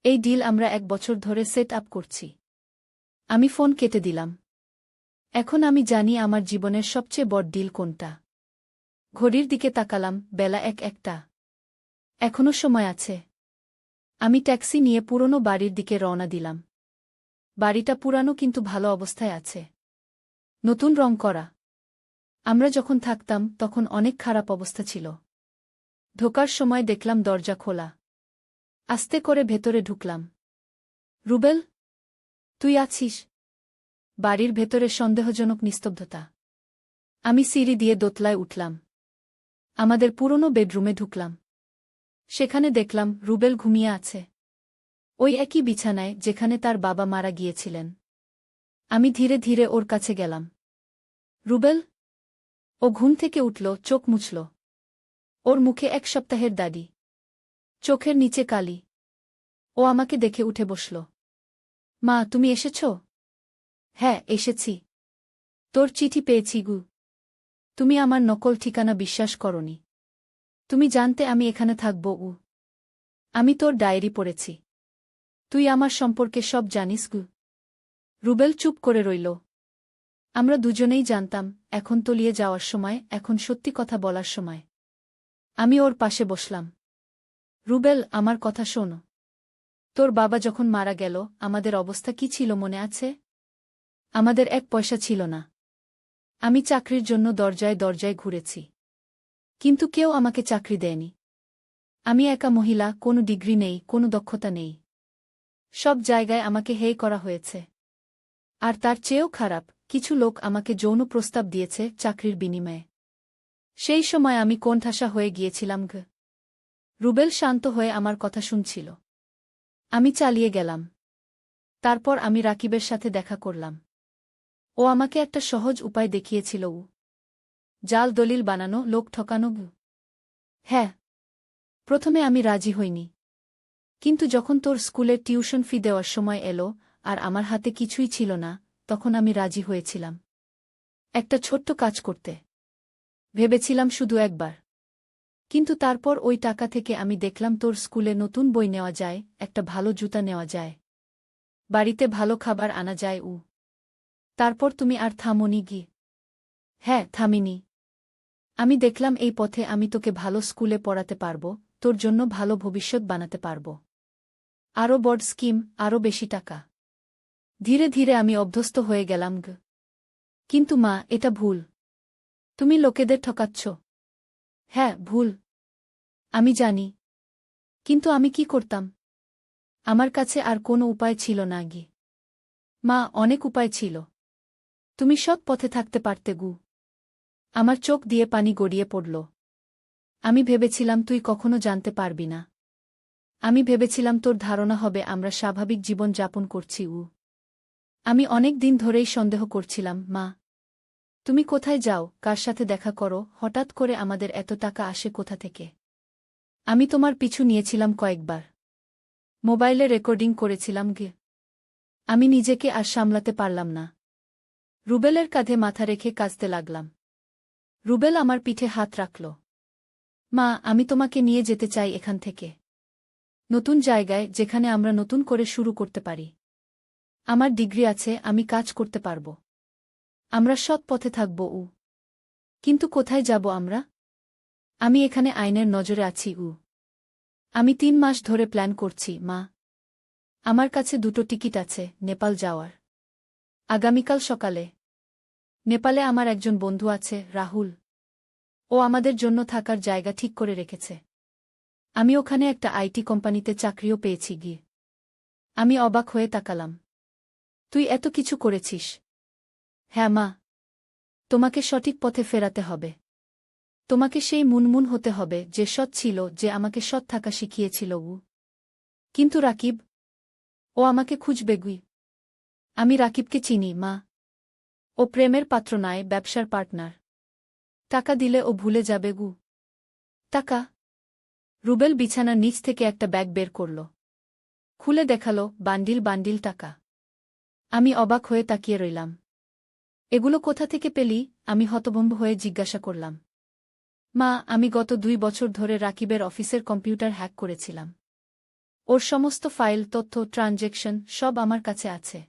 এই ডিল আমরা 1 বছর ধরে সেট আপ করছি। আমি ফোন কেটে দিলাম। এখন আমি জানি আমার জীবনের সবচেয়ে বড় ডিল কোনটা। ঘড়ির দিকে তাকালাম, বেলা 1-1টা। এখনো সময় আছে। আমি ট্যাক্সি নিয়ে পুরনো বাড়ির দিকে রওনা দিলাম। বাড়িটা পুরানো কিন্তু ভালো অবস্থায় আছে। নতুন রং করা। আমরা যখন থাকতাম তখন অনেক খারাপ অবস্থা ছিল। ঢোকার সময় দেখলাম দরজা খোলা। আস্তে করে ভেতরে ঢুকলাম। রুবেল, তুই আছিস? বাড়ির ভেতরে সন্দেহজনক নিস্তব্ধতা। আমি সিঁড়ি দিয়ে দোতলায় উঠলাম। আমাদের পুরনো বেডরুমে ঢুকলাম। সেখানে দেখলাম রুবেল ঘুমিয়ে আছে। ওই একই বিছানায় যেখানে তার বাবা মারা গিয়েছিলেন। আমি ধীরে ধীরে ওর কাছে গেলাম। রুবেল? ও ঘুম থেকে উঠল, চোখ মুছল। ওর মুখে 1 সপ্তাহের দাড়ি। চোখের নিচে কালি। ও আমাকে দেখে উঠে বসল। মা, তুমি এসেছ? হ্যাঁ, এসেছি। তোর চিঠি পেয়েছি গু। তুমি আমার নকল ঠিকানা বিশ্বাস করনি। তুমি জানতে আমি এখানে থাকব। আমি তোর ডায়েরি পড়েছি। তুই আমার সম্পর্কে সব জানিস গু। রুবেল চুপ করে রইল। আমরা দুজনেই জানতাম এখন তলিয়ে যাওয়ার সময়, এখন সত্যি কথা বলার সময়। আমি ওর পাশে বসলাম। রুবেল, আমার কথা শোন। তোর বাবা যখন মারা গেল আমাদের অবস্থা কি ছিল মনে আছে? আমাদের 1 পয়সা ছিল না। আমি চাকরির জন্য দরজায় দরজায় ঘুরেছি। কিন্তু কেউ আমাকে চাকরি দেয়নি। আমি একা মহিলা, কোনো ডিগ্রি নেই, কোনো দক্ষতা নেই। সব জায়গায় আমাকে হেয় করা হয়েছে। আর তার চেয়েও খারাপ, কিছু লোক আমাকে যৌন প্রস্তাব দিয়েছে চাকরির বিনিময়ে। সেই সময় আমি কোণঠাসা হয়ে গিয়েছিলাম। রুবেল শান্ত হয়ে আমার কথা শুনছিল। আমি চালিয়ে গেলাম। তারপর আমি রাকিবের সাথে দেখা করলাম। ও আমাকে একটা সহজ উপায় দেখিয়েছিল। জাল দলিল বানানো, লোক ঠকানো। হ্যাঁ, প্রথমে আমি রাজি হইনি। কিন্তু যখন তোর স্কুলের টিউশন ফি দেওয়ার সময় এলো আর আমার হাতে কিছুই ছিল না, তখন আমি রাজি হয়েছিলাম। একটা ছোট্ট কাজ করতে ভেবেছিলাম শুধু একবার। কিন্তু তারপর ওই টাকা থেকে আমি দেখলাম তোর স্কুলে নতুন বই নেওয়া যায়, একটা ভালো জুতা নেওয়া যায়, বাড়িতে ভালো খাবার আনা যায়। তারপর তুমি আর থামোনি গি? হ্যাঁ, থামিনি। আমি দেখলাম এই পথে আমি তোকে ভালো স্কুলে পড়াতে পারব, তোর জন্য ভালো ভবিষ্যৎ বানাতে পারব। আরও বড় স্কিম, আরও বেশি টাকা। ধীরে ধীরে আমি অভ্যস্ত হয়ে গেলাম। কিন্তু মা, এটা ভুল। তুমি লোকেদের ঠকাচ্ছ। হ্যাঁ, ভুল। আমি জানি। কিন্তু আমি কি করতাম? আমার কাছে আর কোনো উপায় ছিল না গি। মা, অনেক উপায় ছিল। তুমি সৎ পথে থাকতে পারতে গু। আমার চোখ দিয়ে পানি গড়িয়ে পড়ল। আমি ভেবেছিলাম তুই কখনো জানতে পারবি না। আমি ভেবেছিলাম তোর ধারণা হবে আমরা স্বাভাবিক জীবন যাপন করছি। আমি অনেক দিন ধরেই সন্দেহ করছিলাম। মা, তুমি কোথায় যাও, কার সাথে দেখা করো, হঠাৎ করে আমাদের এত টাকা আসে কোথা থেকে? আমি তোমার পিছু নিয়েছিলাম কয়েকবার। মোবাইলে রেকর্ডিং করেছিলাম। আমি নিজেকে আর সামলাতে পারলাম না। রুবেলের কাঁধে মাথা রেখে কাঁদতে লাগলাম। রুবেল আমার পিঠে হাত রাখল। মা, আমি তোমাকে নিয়ে যেতে চাই এখান থেকে। নতুন জায়গায়, যেখানে আমরা নতুন করে শুরু করতে পারি। আমার ডিগ্রি আছে, আমি কাজ করতে পারব। আমরা সৎ পথে থাকব। কিন্তু কোথায় যাব আমরা? আমি এখানে আইনের নজরে আছি। আমি 3 মাস ধরে প্ল্যান করছি। মা, আমার কাছে 2টো টিকিট আছে নেপাল যাওয়ার। আগামীকাল সকালে। নেপালে আমার একজন বন্ধু আছে, রাহুল। ও আমাদের জন্য থাকার জায়গা ঠিক করে রেখেছে। আমি ওখানে একটা আইটি কোম্পানিতে চাকরিও পেয়েছি গিয়ে। আমি অবাক হয়ে তাকালাম। তুই এত কিছু করেছিস? হ্যাঁ মা। তোমাকে সঠিক পথে ফেরাতে হবে। তোমাকে সেই মুনমুন হতে হবে যে সৎ ছিল, যে আমাকে সৎ থাকা শিখিয়েছিল। কিন্তু রাকিব? ও আমাকে খুঁজবে গুই। আমি রাকিবকে চিনি মা। ও প্রেমের পাত্র নয়, ব্যবসার পার্টনার। টাকা দিলে ও ভুলে যাবে গু। টাকা। রুবেল বিছানার নিচ থেকে একটা ব্যাগ বের করল। খুলে দেখালো বান্ডিল বান্ডিল টাকা। আমি অবাক হয়ে তাকিয়ে রইলাম। এগুলো কোথা থেকে পেলি? আমি হতভম্ব হয়ে জিজ্ঞাসা করলাম। মা, আমি গত 2 বছর ধরে রাকিবের অফিসের কম্পিউটার হ্যাক করেছিলাম। ওর সমস্ত ফাইল, তথ্য, ট্রানজ্যাকশন সব আমার কাছে আছে।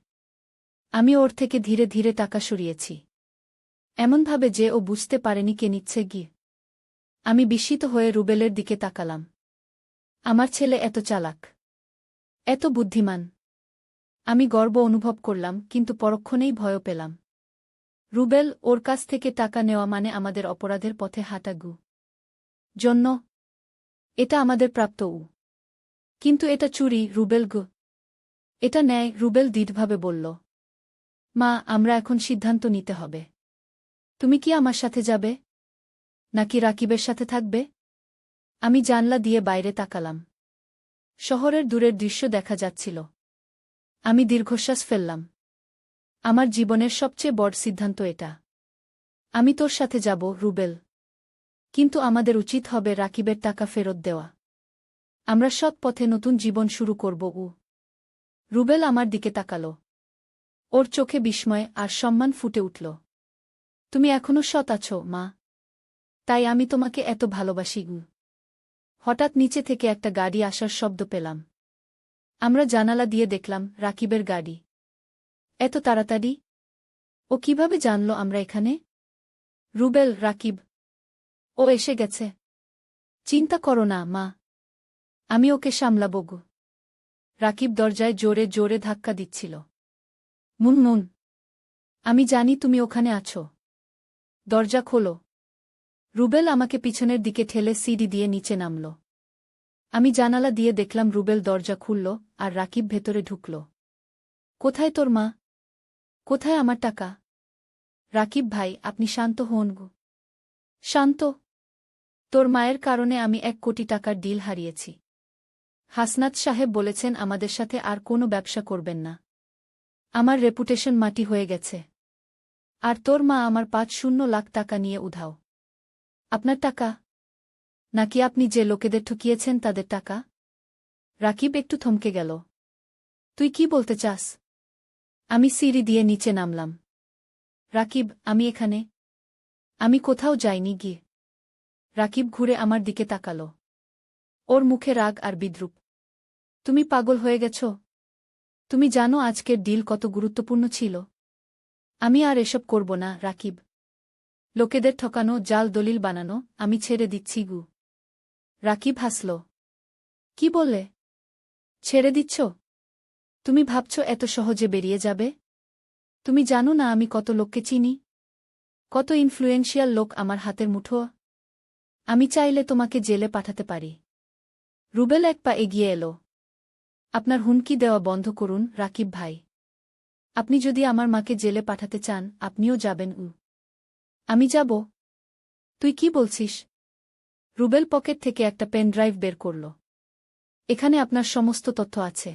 আমি ওর থেকে ধীরে ধীরে টাকা সরিয়েছি, এমনভাবে যে ও বুঝতে পারেনি কে নিচ্ছে গিয়ে। আমি বিস্মিত হয়ে রুবেলের দিকে তাকালাম। আমার ছেলে এত চালাক, এত বুদ্ধিমান। আমি গর্ব অনুভব করলাম, কিন্তু পরক্ষণেই ভয়ও পেলাম। রুবেল, ওর কাছ থেকে টাকা নেওয়া মানে আমাদের অপরাধের পথে হাঁটা জন্য। এটা আমাদের প্রাপ্য। কিন্তু এটা চুরি, রুবেল এটা ন্যায়, রুবেল দৃঢ়ভাবে বলল। মা, আমরা এখন সিদ্ধান্ত নিতে হবে। তুমি কি আমার সাথে যাবে, নাকি রাকিবের সাথে থাকবে? আমি জানলা দিয়ে বাইরে তাকালাম। শহরের দূরের দৃশ্য দেখা যাচ্ছিল। আমি দীর্ঘশ্বাস ফেললাম। আমার জীবনের সবচেয়ে বড় সিদ্ধান্ত এটা। আমি তোর সাথে যাব, রুবেল। কিন্তু আমাদের উচিত হবে রাকিবের টাকা ফেরত দেওয়া। আমরা সৎ পথে নতুন জীবন শুরু করব। রুবেল আমার দিকে তাকাল। ওর চোখে বিস্ময় আর সম্মান ফুটে উঠল। তুমি এখনো সৎ আছো, মা। তাই আমি তোমাকে এত ভালোবাসি। হঠাৎ নিচে থেকে একটা গাড়ি আসার শব্দ পেলাম। আমরা জানালা দিয়ে দেখলাম রাকিবের গাড়ি। এত তাড়াতাড়ি? ও কিভাবে জানল আমরা এখানে? রুবেল, রাকিব। ও এসে গেছে। চিন্তা করো না, মা। আমি ওকে সামলাব। রাকিব দরজায় জোরে জোরে ধাক্কা দিচ্ছিল। মুনমুন, আমি জানি তুমি ওখানে আছো। দরজা খোলো। রুবেল আমাকে পিছনের দিকে ঠেলে সিঁড়ি দিয়ে নিচে নামল। আমি জানালা দিয়ে দেখলাম রুবেল দরজা খুলল আর রাকিব ভেতরে ঢুকল। কোথায় তোর মা? কোথায় আমার টাকা? রাকিব ভাই, আপনি শান্ত হন। শান্ত? তোর মায়ের কারণে আমি 1 কোটি টাকার ডিল হারিয়েছি। হাসনাত সাহেব বলেছেন আমাদের সাথে আর কোনো ব্যবসা করবেন না। আমার রেপুটেশন মাটি হয়ে গেছে। আর তোর মা আমার 5 লাখ টাকা নিয়ে উধাও। আপনার টাকা? নাকি আপনি যে লোকেদের ঠকিয়েছেন তাদের টাকা? রাকিব একটু থমকে গেল। তুই কি বলতে চাস? আমি সিঁড়ি দিয়ে নিচে নামলাম। রাকিব, আমি এখানে। আমি কোথাও যাইনি গিয়ে। রাকিব ঘুরে আমার দিকে তাকাল। ওর মুখে রাগ আর বিদ্রূপ। তুমি পাগল হয়ে গেছ? তুমি জানো আজকের ডিল কত গুরুত্বপূর্ণ ছিল? আমি আর এসব করব না, রাকিব। লোকেদের ঠকানো, জাল দলিল বানানো আমি ছেড়ে দিচ্ছি। রাকিব হাসল। কি বললে? ছেড়ে দিচ্ছ? তুমি ভাবছ এত সহজে বেরিয়ে যাবে? তুমি জানো না আমি কত লোককে চিনি? কত ইনফ্লুয়েন্সিয়াল লোক আমার হাতের মুঠো। আমি চাইলে তোমাকে জেলে পাঠাতে পারি। রুবেল এক পা এগিয়ে এলো। আপনার হুমকি দেওয়া বন্ধ করুন, রাকিব ভাই। আপনি যদি আমার মাকে জেলে পাঠাতে চান, আপনিও যাবেন। আমি যাব? তুই কি বলছিস? রুবেল পকেট থেকে একটা পেন ড্রাইভ বের করল। এখানে আপনার সমস্ত তথ্য আছে।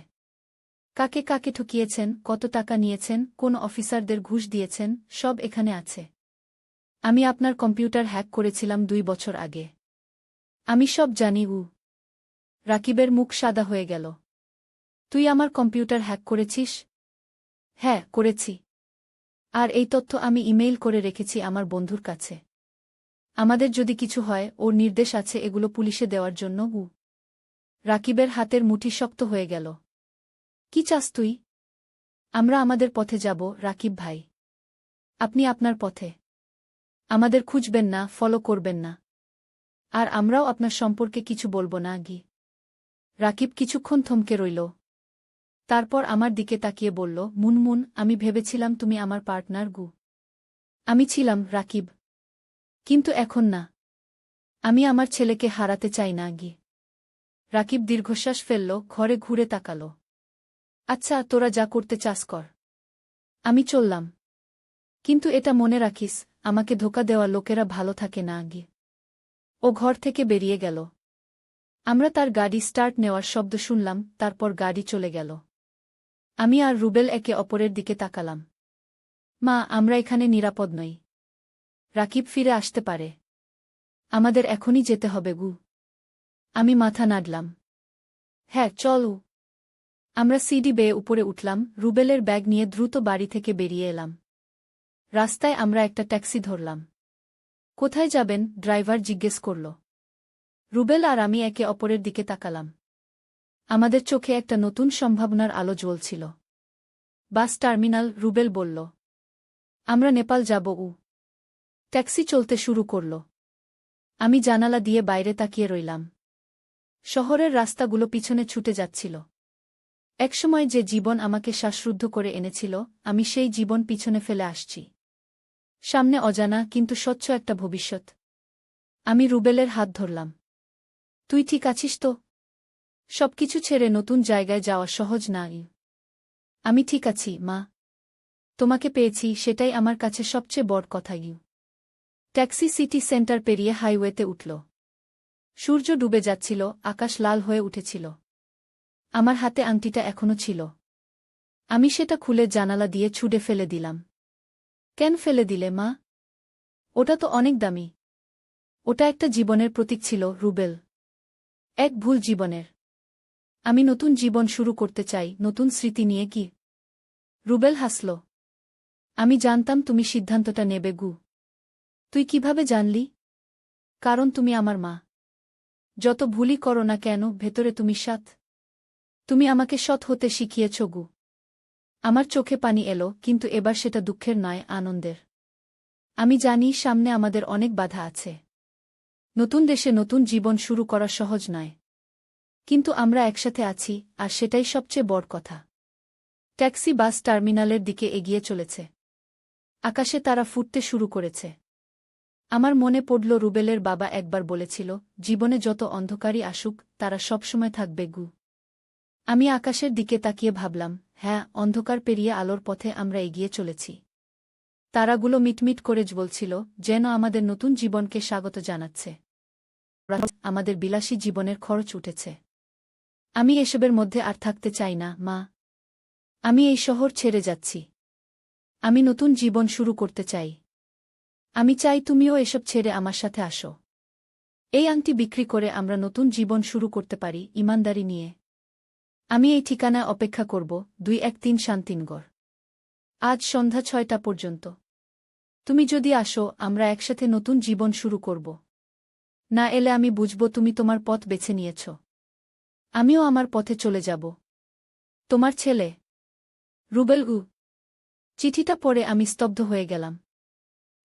কাকে কাকে ঠকিয়েছেন, কত টাকা নিয়েছেন, কোন অফিসারদের ঘুষ দিয়েছেন, সব এখানে আছে। আমি আপনার কম্পিউটার হ্যাক করেছিলাম 2 বছর আগে। আমি সব জানি। রাকিবের মুখ সাদা হয়ে গেল। তুই আমার কম্পিউটার হ্যাক করেছিস? হ্যাঁ, করেছি। আর এই তথ্য আমি ইমেইল করে রেখেছি আমার বন্ধুর কাছে। আমাদের যদি কিছু হয়, ওর নির্দেশ আছে এগুলো পুলিশে দেওয়ার জন্য। রাকিবের হাতের মুঠি শক্ত হয়ে গেল। কি চাস তুই? আমরা আমাদের পথে যাব, রাকিব ভাই। আপনি আপনার পথে। আমাদের খুঁজবেন না, ফলো করবেন না। আর আমরাও আপনার সম্পর্কে কিছু বলবো না। রাকিব কিছুক্ষণ থমকে রইল। তারপর আমার দিকে তাকিয়ে বলল, মুনমুন, আমি ভেবেছিলাম তুমি আমার পার্টনার। আমি ছিলাম, রাকিব। কিন্তু এখন না। আমি আমার ছেলেকে হারাতে চাই না। রাকিব দীর্ঘশ্বাস ফেলল, ঘরে ঘুরে তাকাল। আচ্ছা, তোরা যা করতে চাস কর। আমি চললাম। কিন্তু এটা মনে রাখিস, আমাকে ধোঁকা দেওয়া লোকেরা ভালো থাকে না। ও ঘর থেকে বেরিয়ে গেল। আমরা তার গাড়ি স্টার্ট নেওয়ার শব্দ শুনলাম, তারপর গাড়ি চলে গেল। আমি আর রুবেল একে অপরের দিকে তাকালাম। মা, আমরা এখানে নিরাপদ নই। রাকিব ফিরে আসতে পারে। আমাদের এখনই যেতে হবে গু। আমি মাথা নাড়লাম। হ্যাঁ, চলো। আমরা সিঁড়ি বেয়ে উপরে উঠলাম, রুবেলের ব্যাগ নিয়ে দ্রুত বাড়ি থেকে বেরিয়ে এলাম। রাস্তায় আমরা একটা ট্যাক্সি ধরলাম। কোথায় যাবেন? ড্রাইভার জিজ্ঞেস করল। রুবেল আর আমি একে অপরের দিকে তাকালাম। আমাদের চোখে একটা নতুন সম্ভাবনার আলো জ্বলছিল। বাস টার্মিনাল, রুবেল বলল। আমরা নেপাল যাব। ট্যাক্সি চলতে শুরু করল। আমি জানালা দিয়ে বাইরে তাকিয়ে রইলাম। শহরের রাস্তাগুলো পিছনে ছুটে যাচ্ছিল। একসময় যে জীবন আমাকে শ্বাসরুদ্ধ করে এনেছিল, আমি সেই জীবন পিছনে ফেলে আসছি। সামনে অজানা কিন্তু স্বচ্ছ একটা ভবিষ্যৎ। আমি রুবেলের হাত ধরলাম। তুই ঠিক আছিস তো? সবকিছু ছেড়ে নতুন জায়গায় যাওয়া সহজ না। আমি ঠিক আছি, মা। তোমাকে পেয়েছি, সেটাই আমার কাছে সবচেয়ে বড় কথা। ট্যাক্সি সিটি সেন্টার পেরিয়ে হাইওয়েতে উঠল। সূর্য ডুবে যাচ্ছিল, আকাশ লাল হয়ে উঠেছিল। আমার হাতে আংটিটা এখনো ছিল। আমি সেটা খুলে জানালা দিয়ে ছুঁড়ে ফেলে দিলাম। কেন ফেলে দিলে, মা? ওটা তো অনেক দামি। ওটা একটা জীবনের প্রতীক ছিল, রুবেল। এক ভুল জীবনের। আমি নতুন জীবন শুরু করতে চাই, নতুন স্মৃতি নিয়ে। কি? রুবেল হাসল। আমি জানতাম তুমি সিদ্ধান্তটা নেবে গু। তুই কিভাবে জানলি? কারণ তুমি আমার মা। যত ভুলই করো না কেন, ভেতরে তুমি সৎ। তুমি আমাকে সৎ হতে শিখিয়েছ গু। আমার চোখে পানি এলো, কিন্তু এবার সেটা দুঃখের নয়, আনন্দের। আমি জানি সামনে আমাদের অনেক বাধা আছে। নতুন দেশে নতুন জীবন শুরু করা সহজ নয়। কিন্তু আমরা একসাথে আছি, আর সেটাই সবচেয়ে বড় কথা। ট্যাক্সি বাস টার্মিনালের দিকে এগিয়ে চলেছে। আকাশে তারা ফুটতে শুরু করেছে। আমার মনে পড়ল রুবেলের বাবা একবার বলেছিল, জীবনে যত অন্ধকারই আসুক, তারা সবসময় থাকবে গু। আমি আকাশের দিকে তাকিয়ে ভাবলাম, হ্যাঁ, অন্ধকার পেরিয়ে আলোর পথে আমরা এগিয়ে চলেছি। তারাগুলো মিটমিট করে জ্বলছিল, যেন আমাদের নতুন জীবনকে স্বাগত জানাচ্ছে। আমাদের বিলাসী জীবনের খরচ উঠেছে। আমি এসবের মধ্যে আর থাকতে চাই না, মা। আমি এই শহর ছেড়ে যাচ্ছি। আমি নতুন জীবন শুরু করতে চাই। আমি চাই তুমিও এসব ছেড়ে আমার সাথে আসো। এই আংটি বিক্রি করে আমরা নতুন জীবন শুরু করতে পারি, ইমানদারি নিয়ে। আমি এই ঠিকানায় অপেক্ষা করব, 213 শান্তিনগর। আজ সন্ধ্যা 6টা পর্যন্ত। তুমি যদি আসো, আমরা একসাথে নতুন জীবন শুরু করব। না এলে আমি বুঝব তুমি তোমার পথ বেছে নিয়েছ। আমিও আমার পথে চলে যাব। তোমার ছেলে, রুবেল। চিঠিটা পড়ে আমি স্তব্ধ হয়ে গেলাম।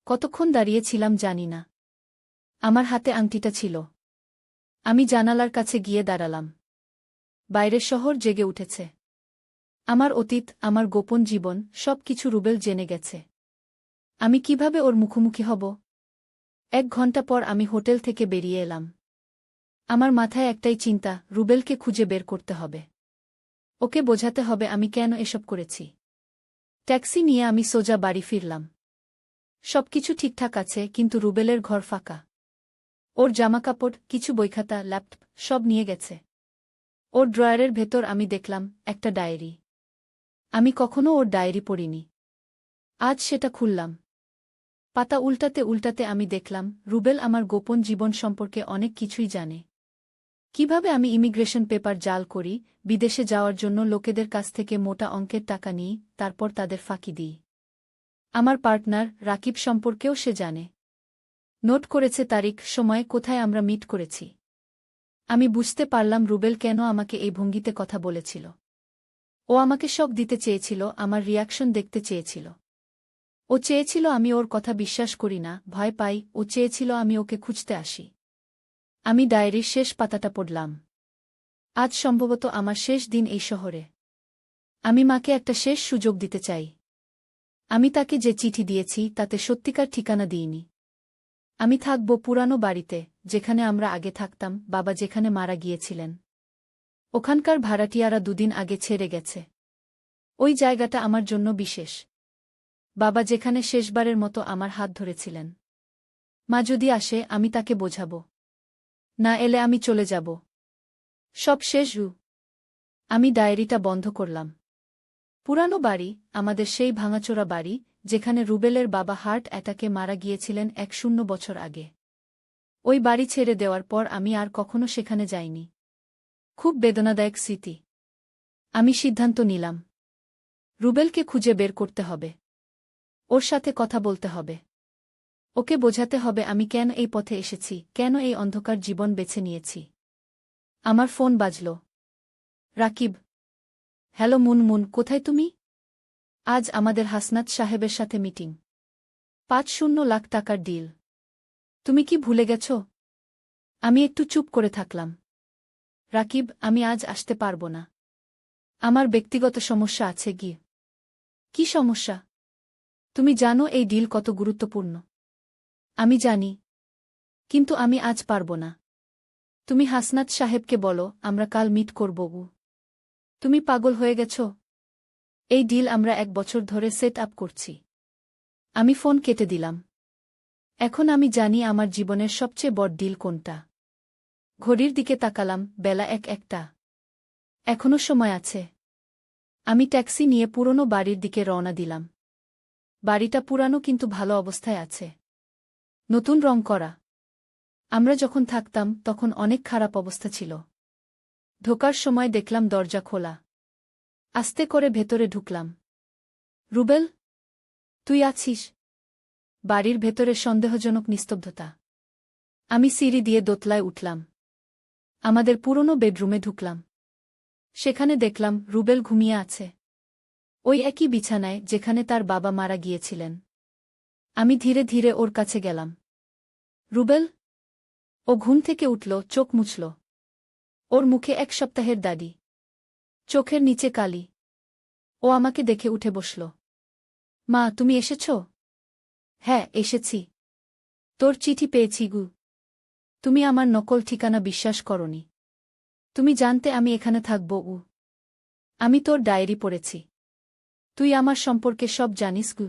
কতক্ষণ দাঁড়িয়েছিলাম জানি না। আমার হাতে আংটিটা ছিল। আমি জানালার কাছে গিয়ে দাঁড়ালাম। বাইরের শহর জেগে উঠেছে। আমার অতীত, আমার গোপন জীবন, সব কিছু রুবেল জেনে গেছে। আমি কিভাবে ওর মুখোমুখি হব? 1 ঘন্টা পর আমি হোটেল থেকে বেরিয়ে এলাম। আমার মাথায় একটাই চিন্তা, রুবেলকে খুঁজে বের করতে হবে। ওকে বোঝাতে হবে আমি কেন এসব করেছি। ট্যাক্সি নিয়ে আমি সোজা বাড়ি ফিরলাম। সবকিছু ঠিকঠাক আছে, কিন্তু রুবেলের ঘর ফাঁকা। ওর জামাকাপড়, কিছু বইখাতা, ল্যাপটপ, সব নিয়ে গেছে। ওর ড্রয়ারের ভেতর আমি দেখলাম একটা ডায়েরি। আমি কখনো ওর ডায়েরি পড়িনি। আজ সেটা খুললাম। পাতা উল্টাতে উল্টাতে আমি দেখলাম, রুবেল আমার গোপন জীবন সম্পর্কে অনেক কিছুই জানে। কিভাবে আমি ইমিগ্রেশন পেপার জাল করি, বিদেশে যাওয়ার জন্য লোকেদের কাছ থেকে মোটা অঙ্কের টাকা নিই, তারপর তাদের ফাঁকি দিই। আমার পার্টনার রাকিব সম্পর্কেও সে জানে। নোট করেছে তারিখ, সময়, কোথায় আমরা মিট করেছি। আমি বুঝতে পারলাম রুবেল কেন আমাকে এই ভঙ্গিতে কথা বলেছিল। ও আমাকে শক দিতে চেয়েছিল, আমার রিয়াকশন দেখতে চেয়েছিল। ও চেয়েছিল আমি ওর কথা বিশ্বাস করি না, ভয় পাই। ও চেয়েছিল আমি ওকে খুঁজতে আসি। আমি ডায়েরির শেষ পাতাটা পড়লাম। আজ সম্ভবত আমার শেষ দিন এই শহরে। আমি মাকে একটা শেষ সুযোগ দিতে চাই। আমি তাকে যে চিঠি দিয়েছি তাতে সত্যিকার ঠিকানা দিইনি। আমি থাকব পুরানো বাড়িতে, যেখানে আমরা আগে থাকতাম, বাবা যেখানে মারা গিয়েছিলেন। ওখানকার ভাড়াটিয়ারা 2 দিন আগে ছেড়ে গেছে। ওই জায়গাটা আমার জন্য বিশেষ। বাবা যেখানে শেষবারের মতো আমার হাত ধরেছিলেন। মা যদি আসে, আমি তাকে বোঝাব। না এলে আমি চলে যাব। সব শেষ। আমি ডায়েরিটা বন্ধ করলাম। পুরানো বাড়ি, আমাদের সেই ভাঙাচোরা বাড়ি, যেখানে রুবেলের বাবা হার্ট অ্যাটাকে মারা গিয়েছিলেন 10 বছর আগে। ওই বাড়ি ছেড়ে দেওয়ার পর আমি আর কখনো সেখানে যাইনি। খুব বেদনাদায়ক স্মৃতি। আমি সিদ্ধান্ত নিলাম, রুবেলকে খুঁজে বের করতে হবে। ওর সাথে কথা বলতে হবে। ওকে বোঝাতে হবে আমি কেন এই পথে এসেছি, কেন এই অন্ধকার জীবন বেছে নিয়েছি। আমার ফোন বাজল। রাকিব। হ্যালো মুনমুন, কোথায় তুমি? আজ আমাদের হাসনাত সাহেবের সাথে মিটিং। ৫-০ লাখ টাকার ডিল। তুমি কি ভুলে গেছ? আমি একটু চুপ করে থাকলাম। রাকিব, আমি আজ আসতে পারব না। আমার ব্যক্তিগত সমস্যা আছে গিয়ে। কি সমস্যা? তুমি জানো এই ডিল কত গুরুত্বপূর্ণ। আমি জানি, কিন্তু আমি আজ পারব না। তুমি হাসনাত সাহেবকে বলো আমরা কাল মিট করব। তুমি পাগল হয়ে গেছ? এই ডিল আমরা ১ বছর ধরে সেট আপ করছি। আমি ফোন কেটে দিলাম। এখন আমি জানি আমার জীবনের সবচেয়ে বড় ডিল কোনটা। ঘড়ির দিকে তাকালাম, বেলা ১-১টা। এখনো সময় আছে। আমি ট্যাক্সি নিয়ে পুরনো বাড়ির দিকে রওনা দিলাম। বাড়িটা পুরানো কিন্তু ভালো অবস্থায় আছে। নতুন রং করা। আমরা যখন থাকতাম তখন অনেক খারাপ অবস্থা ছিল। ঢোকার সময় দেখলাম দরজা খোলা। আস্তে করে ভেতরে ঢুকলাম। রুবেল, তুই আছিস? বাড়ির ভেতরে সন্দেহজনক নিস্তব্ধতা। আমি সিঁড়ি দিয়ে দোতলায় উঠলাম। আমাদের পুরনো বেডরুমে ঢুকলাম। সেখানে দেখলাম রুবেল ঘুমিয়ে আছে। ওই একই বিছানায় যেখানে তার বাবা মারা গিয়েছিলেন। আমি ধীরে ধীরে ওর কাছে গেলাম। রুবেল? ও ঘুম থেকে উঠল, চোখ মুছল। ওর মুখে ১ সপ্তাহের দাড়ি। চোখের নিচে কালি। ও আমাকে দেখে উঠে বসল। মা, তুমি এসেছ? হ্যাঁ, এসেছি। তোর চিঠি পেয়েছি গু। তুমি আমার নকল ঠিকানা বিশ্বাস করনি। তুমি জানতে আমি এখানে থাকব। আমি তোর ডায়েরি পড়েছি। তুই আমার সম্পর্কে সব জানিস গু।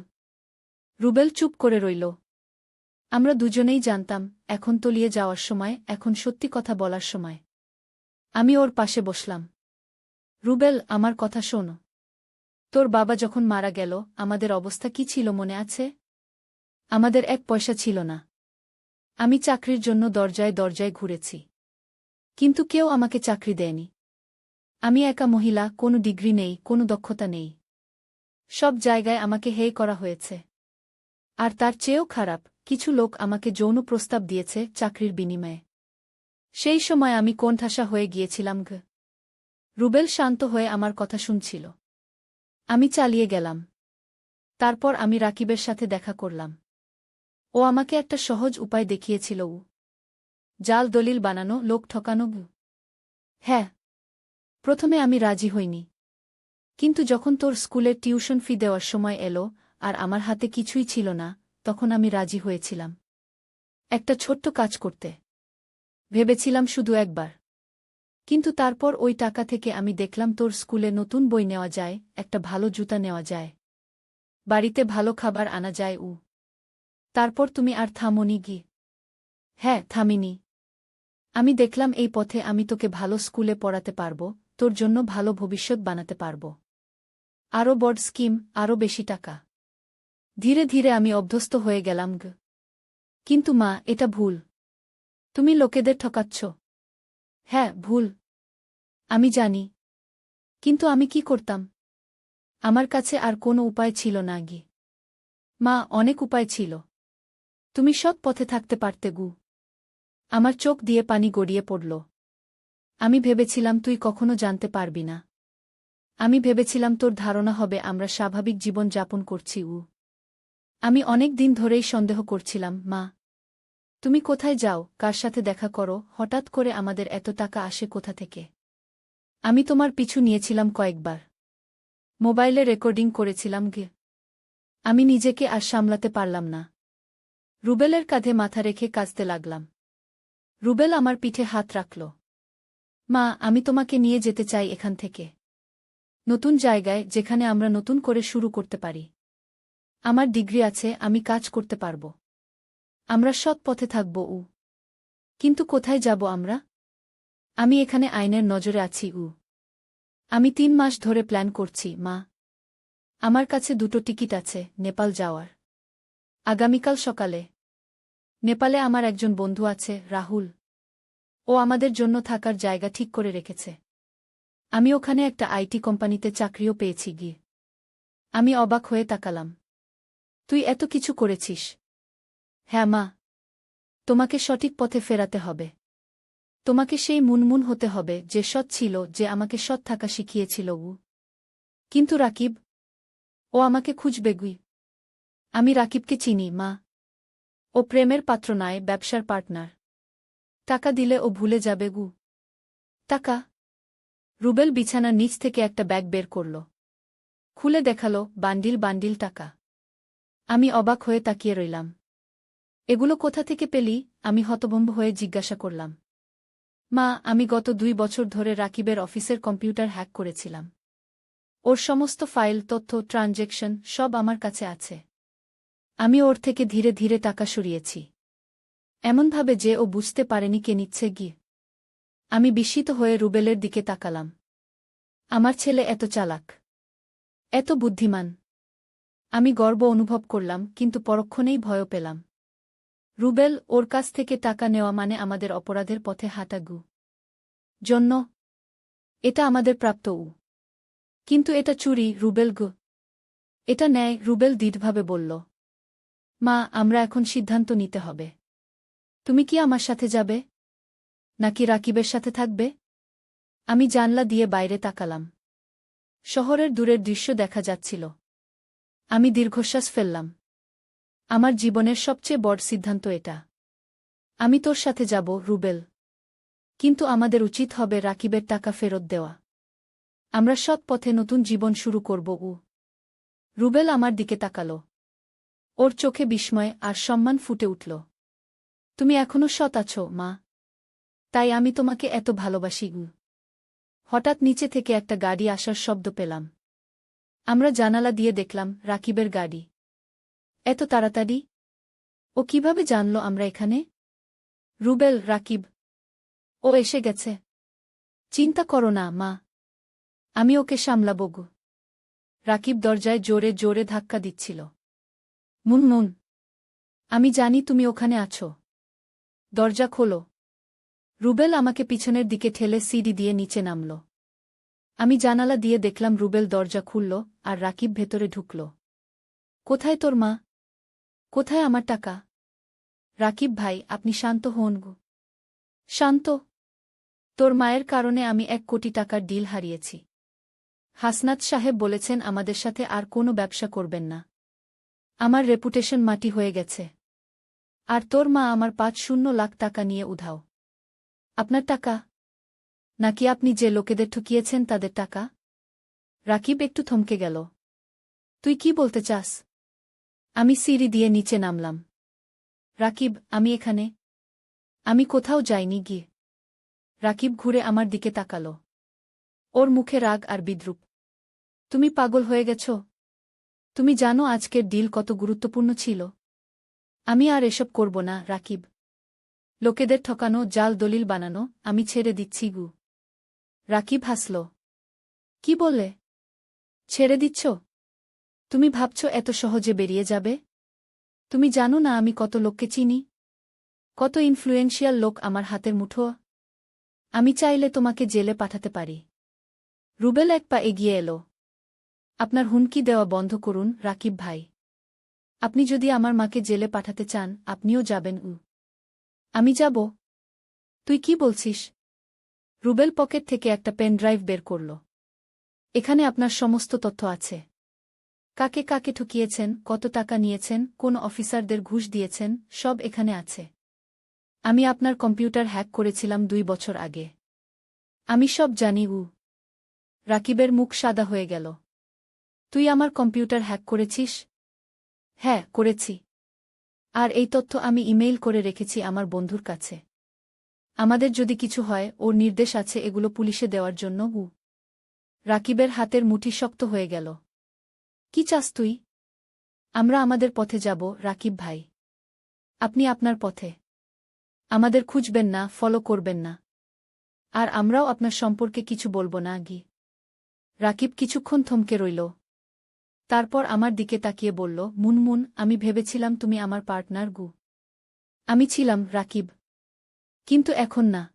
রুবেল চুপ করে রইল। আমরা দুজনেই জানতাম এখন তলিয়ে যাওয়ার সময়, এখন সত্যি কথা বলার সময়। আমি ওর পাশে বসলাম। রুবেল, আমার কথা শোন। তোর বাবা যখন মারা গেল আমাদের অবস্থা কি ছিল মনে আছে? আমাদের ১ পয়সা ছিল না। আমি চাকরির জন্য দরজায় দরজায় ঘুরেছি। কিন্তু কেউ আমাকে চাকরি দেয়নি। আমি একা মহিলা, কোনো ডিগ্রি নেই, কোনো দক্ষতা নেই। সব জায়গায় আমাকে হেয় করা হয়েছে। আর তার চেয়েও খারাপ, কিছু লোক আমাকে যৌন প্রস্তাব দিয়েছে চাকরির বিনিময়ে। সেই সময় আমি কোণঠাসা হয়ে গিয়েছিলাম গ। রুবেল শান্ত হয়ে আমার কথা শুনছিল। আমি চালিয়ে গেলাম। তারপর আমি রাকিবের সাথে দেখা করলাম। ও আমাকে একটা সহজ উপায় দেখিয়েছিল। জাল দলিল বানানো, লোক ঠকানো। হ্যাঁ। প্রথমে আমি রাজি হইনি। কিন্তু যখন তোর স্কুলের টিউশন ফি দেওয়ার সময় এলো আর আমার হাতে কিছুই ছিল না, তখন আমি রাজি হয়েছিলাম। একটা ছোট্ট কাজ করতে ভেবেছিলাম শুধু একবার। কিন্তু তারপর ওই টাকা থেকে আমি দেখলাম তোর স্কুলে নতুন বই নেওয়া যায়, একটা ভালো জুতা নেওয়া যায়, বাড়িতে ভালো খাবার আনা যায়। তারপর তুমি আর থামোনি গি। হ্যাঁ, থামিনি। আমি দেখলাম এই পথে আমি তোকে ভালো স্কুলে পড়াতে পারব, তোর জন্য ভালো ভবিষ্যৎ বানাতে পারব। আরও বড় স্কিম, আরও বেশি টাকা। ধীরে ধীরে আমি অভ্যস্ত হয়ে গেলাম গ। কিন্তু মা, এটা ভুল। তুমি লোকেদের ঠকাচ্ছ। হ্যাঁ, ভুল। আমি জানি। কিন্তু আমি কি করতাম? আমার কাছে আর কোনো উপায় ছিল না গি। মা, অনেক উপায় ছিল। তুমি সৎ পথে থাকতে পারতে গু। আমার চোখ দিয়ে পানি গড়িয়ে পড়ল। আমি ভেবেছিলাম তুই কখনো জানতে পারবি না। আমি ভেবেছিলাম তোর ধারণা হবে আমরা স্বাভাবিক জীবন যাপন করছি। আমি অনেক দিন ধরেই সন্দেহ করছিলাম। মা, তুমি কোথায় যাও, কার সাথে দেখা করো, হঠাৎ করে আমাদের এত টাকা আসে কোথা থেকে? আমি তোমার পিছু নিয়েছিলাম কয়েকবার। মোবাইলে রেকর্ডিং করেছিলাম গে। আমি নিজেকে আর সামলাতে পারলাম না। রুবেলের কাঁধে মাথা রেখে কাঁদতে লাগলাম। রুবেল আমার পিঠে হাত রাখল। মা, আমি তোমাকে নিয়ে যেতে চাই এখান থেকে। নতুন জায়গায়, যেখানে আমরা নতুন করে শুরু করতে পারি। আমার ডিগ্রি আছে, আমি কাজ করতে পারব। আমরা সৎ পথে থাকব। কিন্তু কোথায় যাব আমরা? আমি এখানে আইনের নজরে আছি। আমি ৩ মাস ধরে প্ল্যান করছি। মা, আমার কাছে 2টো টিকিট আছে নেপাল যাওয়ার। আগামীকাল সকালে। নেপালে আমার একজন বন্ধু আছে, রাহুল। ও আমাদের জন্য থাকার জায়গা ঠিক করে রেখেছে। আমি ওখানে একটা আইটি কোম্পানিতে চাকরিও পেয়েছি গিয়ে। আমি অবাক হয়ে তাকালাম। তুই এত কিছু করেছিস? হ্যাঁ মা। তোমাকে সঠিক পথে ফেরাতে হবে। তোমাকে সেই মুনমুন হতে হবে যে সৎ ছিল, যে আমাকে সৎ থাকা শিখিয়েছিল ও। কিন্তু রাকিব? ও আমাকে খুঁজবে গুই। আমি রাকিবকে চিনি মা। ও প্রেমের পাত্র নয়, ব্যবসার পার্টনার। টাকা দিলে ও ভুলে যাবে গু। টাকা? রুবেল বিছানার নিচ থেকে একটা ব্যাগ বের করল। খুলে দেখালো বান্ডিল বান্ডিল টাকা। আমি অবাক হয়ে তাকিয়ে রইলাম। এগুলো কোথা থেকে পেলি? আমি হতভম্ব হয়ে জিজ্ঞাসা করলাম। মা, আমি গত 2 বছর ধরে রাকিবের অফিসের কম্পিউটার হ্যাক করেছিলাম। ওর সমস্ত ফাইল, তথ্য, ট্রানজ্যাকশন সব আমার কাছে আছে। আমি ওর থেকে ধীরে ধীরে টাকা সরিয়েছি, এমনভাবে যে ও বুঝতে পারেনি কে নিচ্ছে গিয়ে। আমি বিস্মিত হয়ে রুবেলের দিকে তাকালাম। আমার ছেলে এত চালাক, এত বুদ্ধিমান। আমি গর্ব অনুভব করলাম, কিন্তু পরক্ষণেই ভয়ও পেলাম। রুবেল, ওর কাছ থেকে টাকা নেওয়া মানে আমাদের অপরাধের পথে হাঁটা গু। জন্য এটা আমাদের প্রাপ্ত উ। কিন্তু এটা চুরি, রুবেল গু। এটা ন্যায়, রুবেল দৃঢ়ভাবে বলল। মা, আমরা এখন সিদ্ধান্ত নিতে হবে। তুমি কি আমার সাথে যাবে, নাকি রাকিবের সাথে থাকবে? আমি জানলা দিয়ে বাইরে তাকালাম। শহরের দূরের দৃশ্য দেখা যাচ্ছিল। আমি দীর্ঘশ্বাস ফেললাম। আমার জীবনের সবচেয়ে বড় সিদ্ধান্ত এটা। আমি তোর সাথে যাব, রুবেল। কিন্তু আমাদের উচিত হবে রাকিবের টাকা ফেরত দেওয়া। আমরা সৎ পথে নতুন জীবন শুরু করব উ। রুবেল আমার দিকে তাকালো। ওর চোখে বিস্ময় আর সম্মান ফুটে উঠল। তুমি এখনো সৎ আছো, মা। তাই আমি তোমাকে এত ভালোবাসি গু। হঠাৎ নিচে থেকে একটা গাড়ি আসার শব্দ পেলাম। আমরা জানালা দিয়ে দেখলাম রাকিবের গাড়ি। এত তাড়াতাড়ি? ও কিভাবে জানল আমরা এখানে? রুবেল, রাকিব। ও এসে গেছে। চিন্তা করো না, মা। আমি ওকে সামলাব গু। রাকিব দরজায় জোরে জোরে ধাক্কা দিচ্ছিল। মুনমুন, আমি জানি তুমি ওখানে আছো। দরজা খোলো। রুবেল আমাকে পিছনের দিকে ঠেলে সিঁড়ি দিয়ে নিচে নামল। আমি জানালা দিয়ে দেখলাম রুবেল দরজা খুলল, আর রাকিব ভেতরে ঢুকল। কোথায় তোর মা? কোথায় আমার টাকা? রাকিব ভাই, আপনি শান্ত হন গো। শান্ত? তোর মায়ের কারণে আমি 1 কোটি টাকার ডিল হারিয়েছি। হাসনাত সাহেব বলেছেন আমাদের সাথে আর কোনো ব্যবসা করবেন না। আমার রেপুটেশন মাটি হয়ে গেছে। আর তোর মা আমার 5 লাখ টাকা নিয়ে উধাও। আপনার টাকা? নাকি আপনি যে লোকেদের ঠকিয়েছেন তাদের টাকা? রাকিব একটু থমকে গেল। তুই কি বলতে চাস? আমি সিঁড়ি দিয়ে নিচে নামলাম। রাকিব, আমি এখানে। আমি কোথাও যাইনি গিয়ে। রাকিব ঘুরে আমার দিকে তাকাল। ওর মুখে রাগ আর বিদ্রুপ। তুমি পাগল হয়ে গেছ? তুমি জানো আজকের ডিল কত গুরুত্বপূর্ণ ছিল? আমি আর এসব করব না, রাকিব। লোকেদের ঠকানো, জাল দলিল বানানো, আমি ছেড়ে দিচ্ছি গু। রাকিব হাসল। কি বললে? ছেড়ে দিচ্ছ? তুমি ভাবছ এত সহজে বেরিয়ে যাবে? তুমি জানো না আমি কত লোককে চিনি? কত ইনফ্লুয়েন্সিয়াল লোক আমার হাতের মুঠো। আমি চাইলে তোমাকে জেলে পাঠাতে পারি। রুবেল 1 পা এগিয়ে এলো। আপনার হুমকি দেওয়া বন্ধ করুন, রাকিব ভাই। আপনি যদি আমার মাকে জেলে পাঠাতে চান, আপনিও যাবেন উ। আমি যাব? তুই কি বলছিস? রুবেল পকেট থেকে একটা পেন ড্রাইভ বের করল। এখানে আপনার সমস্ত তথ্য আছে। কাকে কাকে ঠকিয়েছেন, কত টাকা নিয়েছেন, কোন অফিসারদের ঘুষ দিয়েছেন, সব এখানে আছে। আমি আপনার কম্পিউটার হ্যাক করেছিলাম 2 বছর আগে। আমি সব জানি উ। রাকিবের মুখ সাদা হয়ে গেল। তুই আমার কম্পিউটার হ্যাক করেছিস? হ্যাঁ, করেছি। আর এই তথ্য আমি ইমেইল করে রেখেছি আমার বন্ধুর কাছে। আমাদের যদি কিছু হয়, ওর নির্দেশ আছে এগুলো পুলিশে দেওয়ার জন্য উ। রাকিবের হাতের মুঠি শক্ত হয়ে গেল। কি চাস তুই? আমরা আমাদের পথে যাব, রাকিব ভাই। আপনি আপনার পথে। আমাদের খুঁজবেন না, ফলো করবেন না। আর আমরাও আপনার সম্পর্কে কিছু বলব না গি। রাকিব কিছুক্ষণ থমকে রইল। তারপর আমার দিকে তাকিয়ে বলল, মুনমুন, আমি ভেবেছিলাম তুমি আমার পার্টনার গু। আমি ছিলাম রাকিব। কিন্তু এখন না।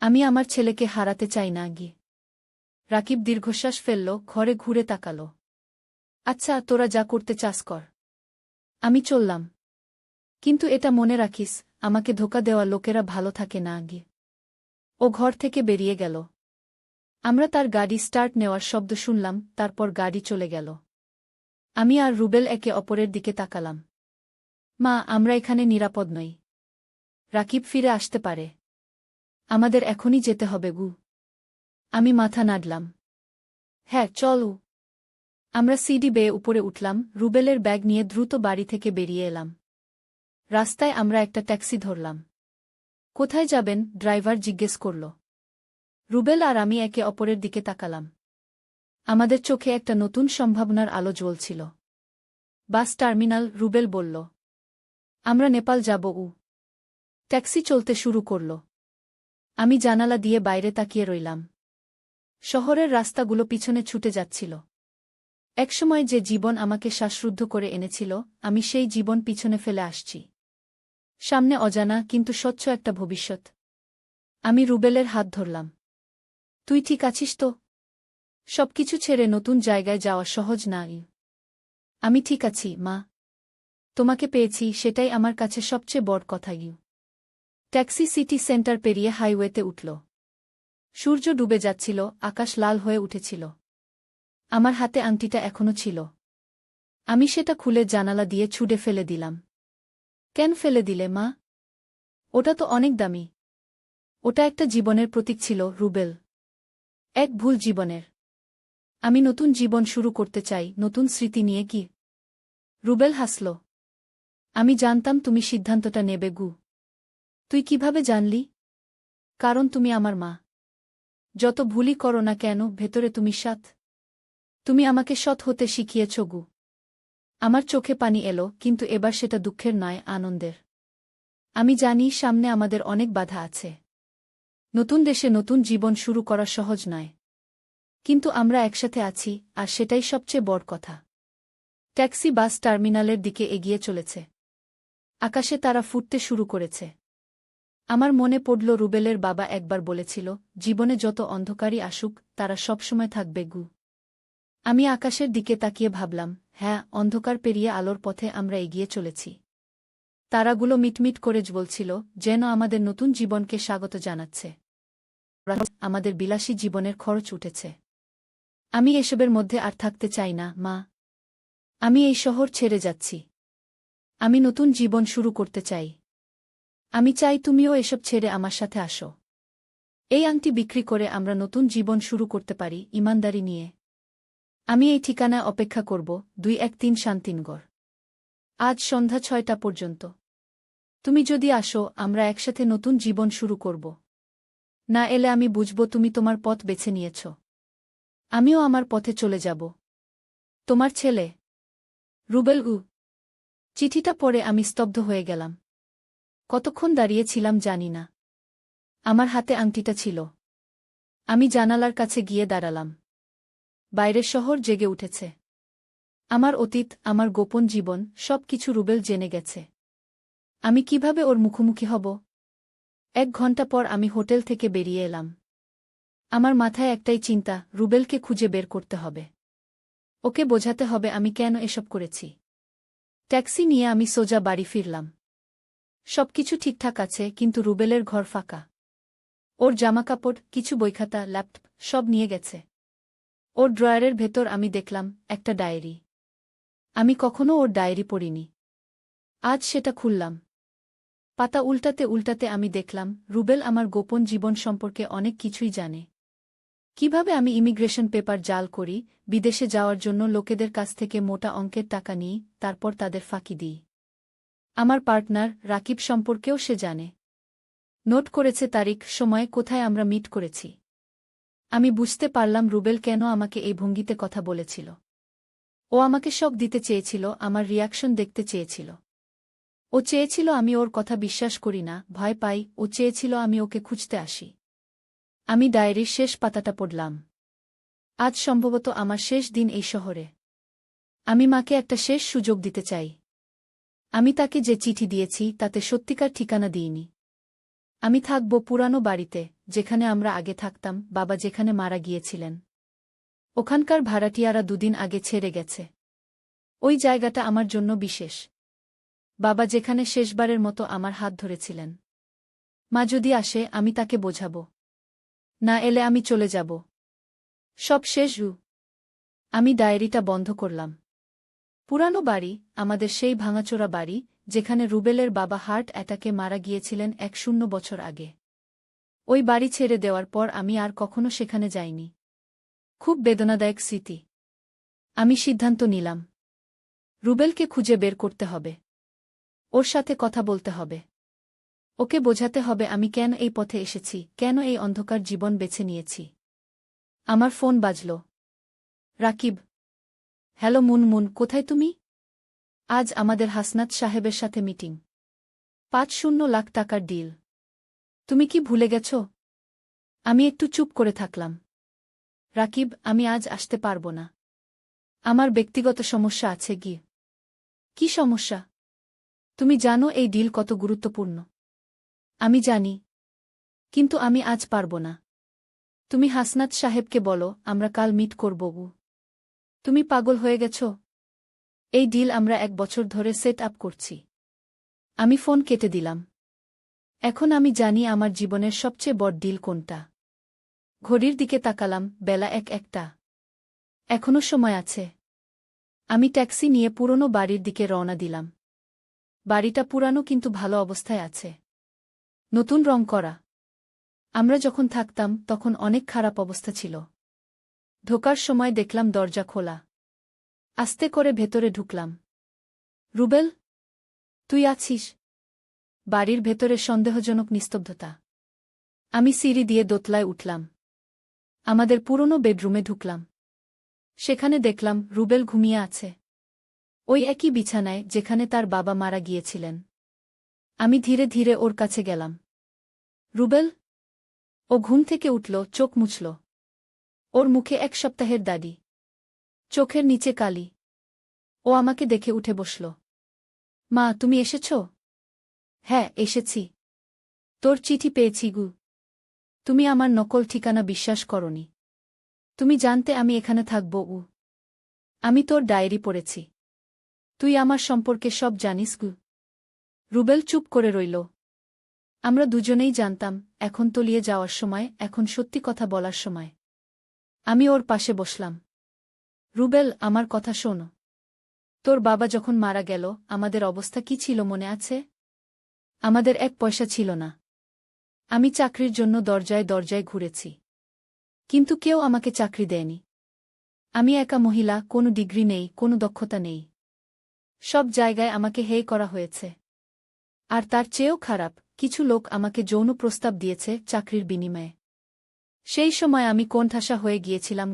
আমি আমার ছেলেকে হারাতে চাই না গিয়ে। রাকিব দীর্ঘশ্বাস ফেলল, ঘরে ঘুরে তাকাল। আচ্ছা, তোরা যা করতে চাস কর। আমি চললাম। কিন্তু এটা মনে রাখিস, আমাকে ধোঁকা দেওয়া লোকেরা ভালো থাকে না গিয়ে। ও ঘর থেকে বেরিয়ে গেল। আমরা তার গাড়ি স্টার্ট নেওয়ার শব্দ শুনলাম, তারপর গাড়ি চলে গেল। আমি আর রুবেল একে অপরের দিকে তাকালাম। মা, আমরা এখানে নিরাপদ নই। রাকিব ফিরে আসতে পারে। আমাদের এখনই যেতে হবে গু। আমি মাথা নাড়লাম। হ্যাঁ, চলো। আমরা সিঁড়ি বেয়ে উপরে উঠলাম, রুবেলের ব্যাগ নিয়ে দ্রুত বাড়ি থেকে বেরিয়ে এলাম। রাস্তায় আমরা একটা ট্যাক্সি ধরলাম। কোথায় যাবেন? ড্রাইভার জিজ্ঞেস করল। রুবেল আর আমি একে অপরের দিকে তাকালাম। আমাদের চোখে একটা নতুন সম্ভাবনার আলো জ্বলছিল। বাস টার্মিনাল, রুবেল বলল। আমরা নেপাল যাব। ট্যাক্সি চলতে শুরু করল। আমি জানালা দিয়ে বাইরে তাকিয়ে রইলাম। শহরের রাস্তাগুলো পিছনে ছুটে যাচ্ছিল। একসময় যে জীবন আমাকে শ্বাসরুদ্ধ করে এনেছিল, আমি সেই জীবন পিছনে ফেলে আসছি। সামনে অজানা কিন্তু স্বচ্ছ একটা ভবিষ্যৎ। আমি রুবেলের হাত ধরলাম। তুই ঠিক আছিস তো? সবকিছু ছেড়ে নতুন জায়গায় যাওয়া সহজ না। আমি ঠিক আছি, মা। তোমাকে পেয়েছি, সেটাই আমার কাছে সবচেয়ে বড় কথা। ট্যাক্সি সিটি সেন্টার পেরিয়ে হাইওয়েতে উঠল। সূর্য ডুবে যাচ্ছিল, আকাশ লাল হয়ে উঠেছিল। আমার হাতে আংটিটা এখনো ছিল। আমি সেটা খুলে জানালা দিয়ে ছুঁড়ে ফেলে দিলাম। কেন ফেলে দিলে, মা? ওটা তো অনেক দামি। ওটা একটা জীবনের প্রতীক ছিল, রুবেল। এক ভুল জীবনের। আমি নতুন জীবন শুরু করতে চাই, নতুন স্মৃতি নিয়ে। কি? রুবেল হাসল। আমি জানতাম তুমি সিদ্ধান্তটা নেবে গু। তুই কিভাবে জানলি? কারণ তুমি আমার মা। যত ভুলই করো না কেন, ভেতরে তুমি সৎ। তুমি আমাকে সৎ হতে শিখিয়েছ গু। আমার চোখে পানি এলো, কিন্তু এবার সেটা দুঃখের নয়, আনন্দের। আমি জানি সামনে আমাদের অনেক বাধা আছে। নতুন দেশে নতুন জীবন শুরু করা সহজ নয়। কিন্তু আমরা একসাথে আছি, আর সেটাই সবচেয়ে বড় কথা। ট্যাক্সি বাস টার্মিনালের দিকে এগিয়ে চলেছে। আকাশে তারা ফুটতে শুরু করেছে। আমার মনে পড়ল রুবেলের বাবা একবার বলেছিল, জীবনে যত অন্ধকারই আসুক, তারা সবসময় থাকবে গু। আমি আকাশের দিকে তাকিয়ে ভাবলাম, হ্যাঁ, অন্ধকার পেরিয়ে আলোর পথে আমরা এগিয়ে চলেছি। তারাগুলো মিটমিট করে জ্বলছিল, যেন আমাদের নতুন জীবনকে স্বাগত জানাচ্ছে। আমাদের বিলাসী জীবনের খরচ উঠেছে। আমি এসবের মধ্যে আর থাকতে চাই না, মা। আমি এই শহর ছেড়ে যাচ্ছি। আমি নতুন জীবন শুরু করতে চাই। আমি চাই তুমিও এসব ছেড়ে আমার সাথে আসো। এই আংটি বিক্রি করে আমরা নতুন জীবন শুরু করতে পারি, ইমানদারি নিয়ে। আমি এই ঠিকানায় অপেক্ষা করব, 213 শান্তিনগর। আজ সন্ধ্যা 6টা পর্যন্ত। তুমি যদি আসো, আমরা একসাথে নতুন জীবন শুরু করব। না এলে আমি বুঝব তুমি তোমার পথ বেছে নিয়েছ। আমিও আমার পথে চলে যাব। তোমার ছেলে, রুবেল। চিঠিটা পড়ে আমি স্তব্ধ হয়ে গেলাম। কতক্ষণ দাঁড়িয়েছিলাম জানি না। আমার হাতে আংটিটা ছিল। আমি জানালার কাছে গিয়ে দাঁড়ালাম। বাইরের শহর জেগে উঠেছে। আমার অতীত, আমার গোপন জীবন, সব কিছু রুবেল জেনে গেছে। আমি কিভাবে ওর মুখোমুখি হব? 1 ঘন্টা পর আমি হোটেল থেকে বেরিয়ে এলাম। আমার মাথায় একটাই চিন্তা, রুবেলকে খুঁজে বের করতে হবে। ওকে বোঝাতে হবে আমি কেন এসব করেছি। ট্যাক্সি নিয়ে আমি সোজা বাড়ি ফিরলাম। সবকিছু ঠিকঠাক আছে, কিন্তু রুবেলের ঘর ফাঁকা। ওর জামাকাপড়, কিছু বইখাতা, ল্যাপটপ, সব নিয়ে গেছে। ওর ড্রয়ারের ভেতর আমি দেখলাম একটা ডায়েরি। আমি কখনো ওর ডায়েরি পড়িনি। আজ সেটা খুললাম। পাতা উল্টাতে উল্টাতে আমি দেখলাম, রুবেল আমার গোপন জীবন সম্পর্কে অনেক কিছুই জানে। কিভাবে আমি ইমিগ্রেশন পেপার জাল করি, বিদেশে যাওয়ার জন্য লোকেদের কাছ থেকে মোটা অঙ্কের টাকা নিই, তারপর তাদের ফাঁকি দিই। আমার পার্টনার রাকিব সম্পর্কেও সে জানে। নোট করেছে তারিখ, সময়, কোথায় আমরা মিট করেছি। আমি বুঝতে পারলাম রুবেল কেন আমাকে এই ভঙ্গিতে কথা বলেছিল। ও আমাকে শক দিতে চেয়েছিল, আমার রিয়াকশন দেখতে চেয়েছিল। ও চেয়েছিল আমি ওর কথা বিশ্বাস করি না, ভয় পাই। ও চেয়েছিল আমি ওকে খুঁজতে আসি। আমি ডায়েরির শেষ পাতাটা পড়লাম। আজ সম্ভবত আমার শেষ দিন এই শহরে। আমি মাকে একটা শেষ সুযোগ দিতে চাই। আমি তাকে যে চিঠি দিয়েছি তাতে সত্যিকার ঠিকানা দিইনি। আমি থাকব পুরানো বাড়িতে, যেখানে আমরা আগে থাকতাম, বাবা যেখানে মারা গিয়েছিলেন। ওখানকার ভাড়াটিয়ারা 2 দিন আগে ছেড়ে গেছে। ওই জায়গাটা আমার জন্য বিশেষ। বাবা যেখানে শেষবারের মতো আমার হাত ধরেছিলেন। মা যদি আসে আমি তাকে বোঝাব। না এলে আমি চলে যাব। সব শেষ। আমি ডায়েরিটা বন্ধ করলাম। পুরানো বাড়ি, আমাদের সেই ভাঙাচোরা বাড়ি, যেখানে রুবেলের বাবা হার্ট অ্যাটাকে মারা গিয়েছিলেন 1 বছর আগে। ওই বাড়ি ছেড়ে দেওয়ার পর আমি আর কখনো সেখানে যাইনি। খুব বেদনাদায়ক স্মৃতি। আমি সিদ্ধান্ত নিলাম, রুবেলকে খুঁজে বের করতে হবে। ওর সাথে কথা বলতে হবে। ওকে বোঝাতে হবে আমি কেন এই পথে এসেছি, কেন এই অন্ধকার জীবন বেছে নিয়েছি। আমার ফোন বাজল। রাকিব। হ্যালো মুনমুন, কোথায় তুমি? আজ আমাদের হাসনাত সাহেবের সাথে মিটিং। ৫০ লাখ টাকার ডিল। তুমি কি ভুলে গেছ? আমি একটু চুপ করে থাকলাম। রাকিব, আমি আজ আসতে পারব না। আমার ব্যক্তিগত সমস্যা আছে গিয়ে। কি সমস্যা? তুমি জানো এই ডিল কত গুরুত্বপূর্ণ। আমি জানি, কিন্তু আমি আজ পারব না। তুমি হাসনাত সাহেবকে বলো আমরা কাল মিট করব। তুমি পাগল হয়ে গেছ? এই ডিল আমরা 1 বছর ধরে সেট আপ করছি। আমি ফোন কেটে দিলাম। এখন আমি জানি আমার জীবনের সবচেয়ে বড় ডিল কোনটা। ঘড়ির দিকে তাকালাম, বেলা 1টা। এখনো সময় আছে। আমি ট্যাক্সি নিয়ে পুরনো বাড়ির দিকে রওনা দিলাম। বাড়িটা পুরানো কিন্তু ভালো অবস্থায় আছে। নতুন রং করা। আমরা যখন থাকতাম তখন অনেক খারাপ অবস্থা ছিল। ঢোকার সময় দেখলাম দরজা খোলা। আস্তে করে ভেতরে ঢুকলাম। রুবেল, তুই আছিস? বাড়ির ভেতরে সন্দেহজনক নিস্তব্ধতা। আমি সিঁড়ি দিয়ে দোতলায় উঠলাম। আমাদের পুরনো বেডরুমে ঢুকলাম। সেখানে দেখলাম রুবেল ঘুমিয়ে আছে। ওই একই বিছানায় যেখানে তার বাবা মারা গিয়েছিলেন। আমি ধীরে ধীরে ওর কাছে গেলাম। রুবেল? ও ঘুম থেকে উঠল, চোখ মুছল। ওর মুখে 1 সপ্তাহের দাড়ি। চোখের নিচে কালি। ও আমাকে দেখে উঠে বসল। মা, তুমি এসেছ? হ্যাঁ, এসেছি। তোর চিঠি পেয়েছি গু। তুমি আমার নকল ঠিকানা বিশ্বাস করনি। তুমি জানতে আমি এখানে থাকব। আমি তোর ডায়েরি পড়েছি। তুই আমার সম্পর্কে সব জানিস গু। রুবেল চুপ করে রইল। আমরা দুজনেই জানতাম এখন তলিয়ে যাওয়ার সময়, এখন সত্যি কথা বলার সময়। আমি ওর পাশে বসলাম। রুবেল, আমার কথা শোন। তোর বাবা যখন মারা গেল আমাদের অবস্থা কি ছিল মনে আছে? আমাদের 1 পয়সা ছিল না। আমি চাকরির জন্য দরজায় দরজায় ঘুরেছি। কিন্তু কেউ আমাকে চাকরি দেয়নি। আমি একা মহিলা, কোনো ডিগ্রি নেই, কোনো দক্ষতা নেই। সব জায়গায় আমাকে হেয় করা হয়েছে। আর তার চেয়েও খারাপ, কিছু লোক আমাকে যৌন প্রস্তাব দিয়েছে চাকরির বিনিময়ে। সেই সময় আমি কোণঠাসা হয়ে গিয়েছিলাম।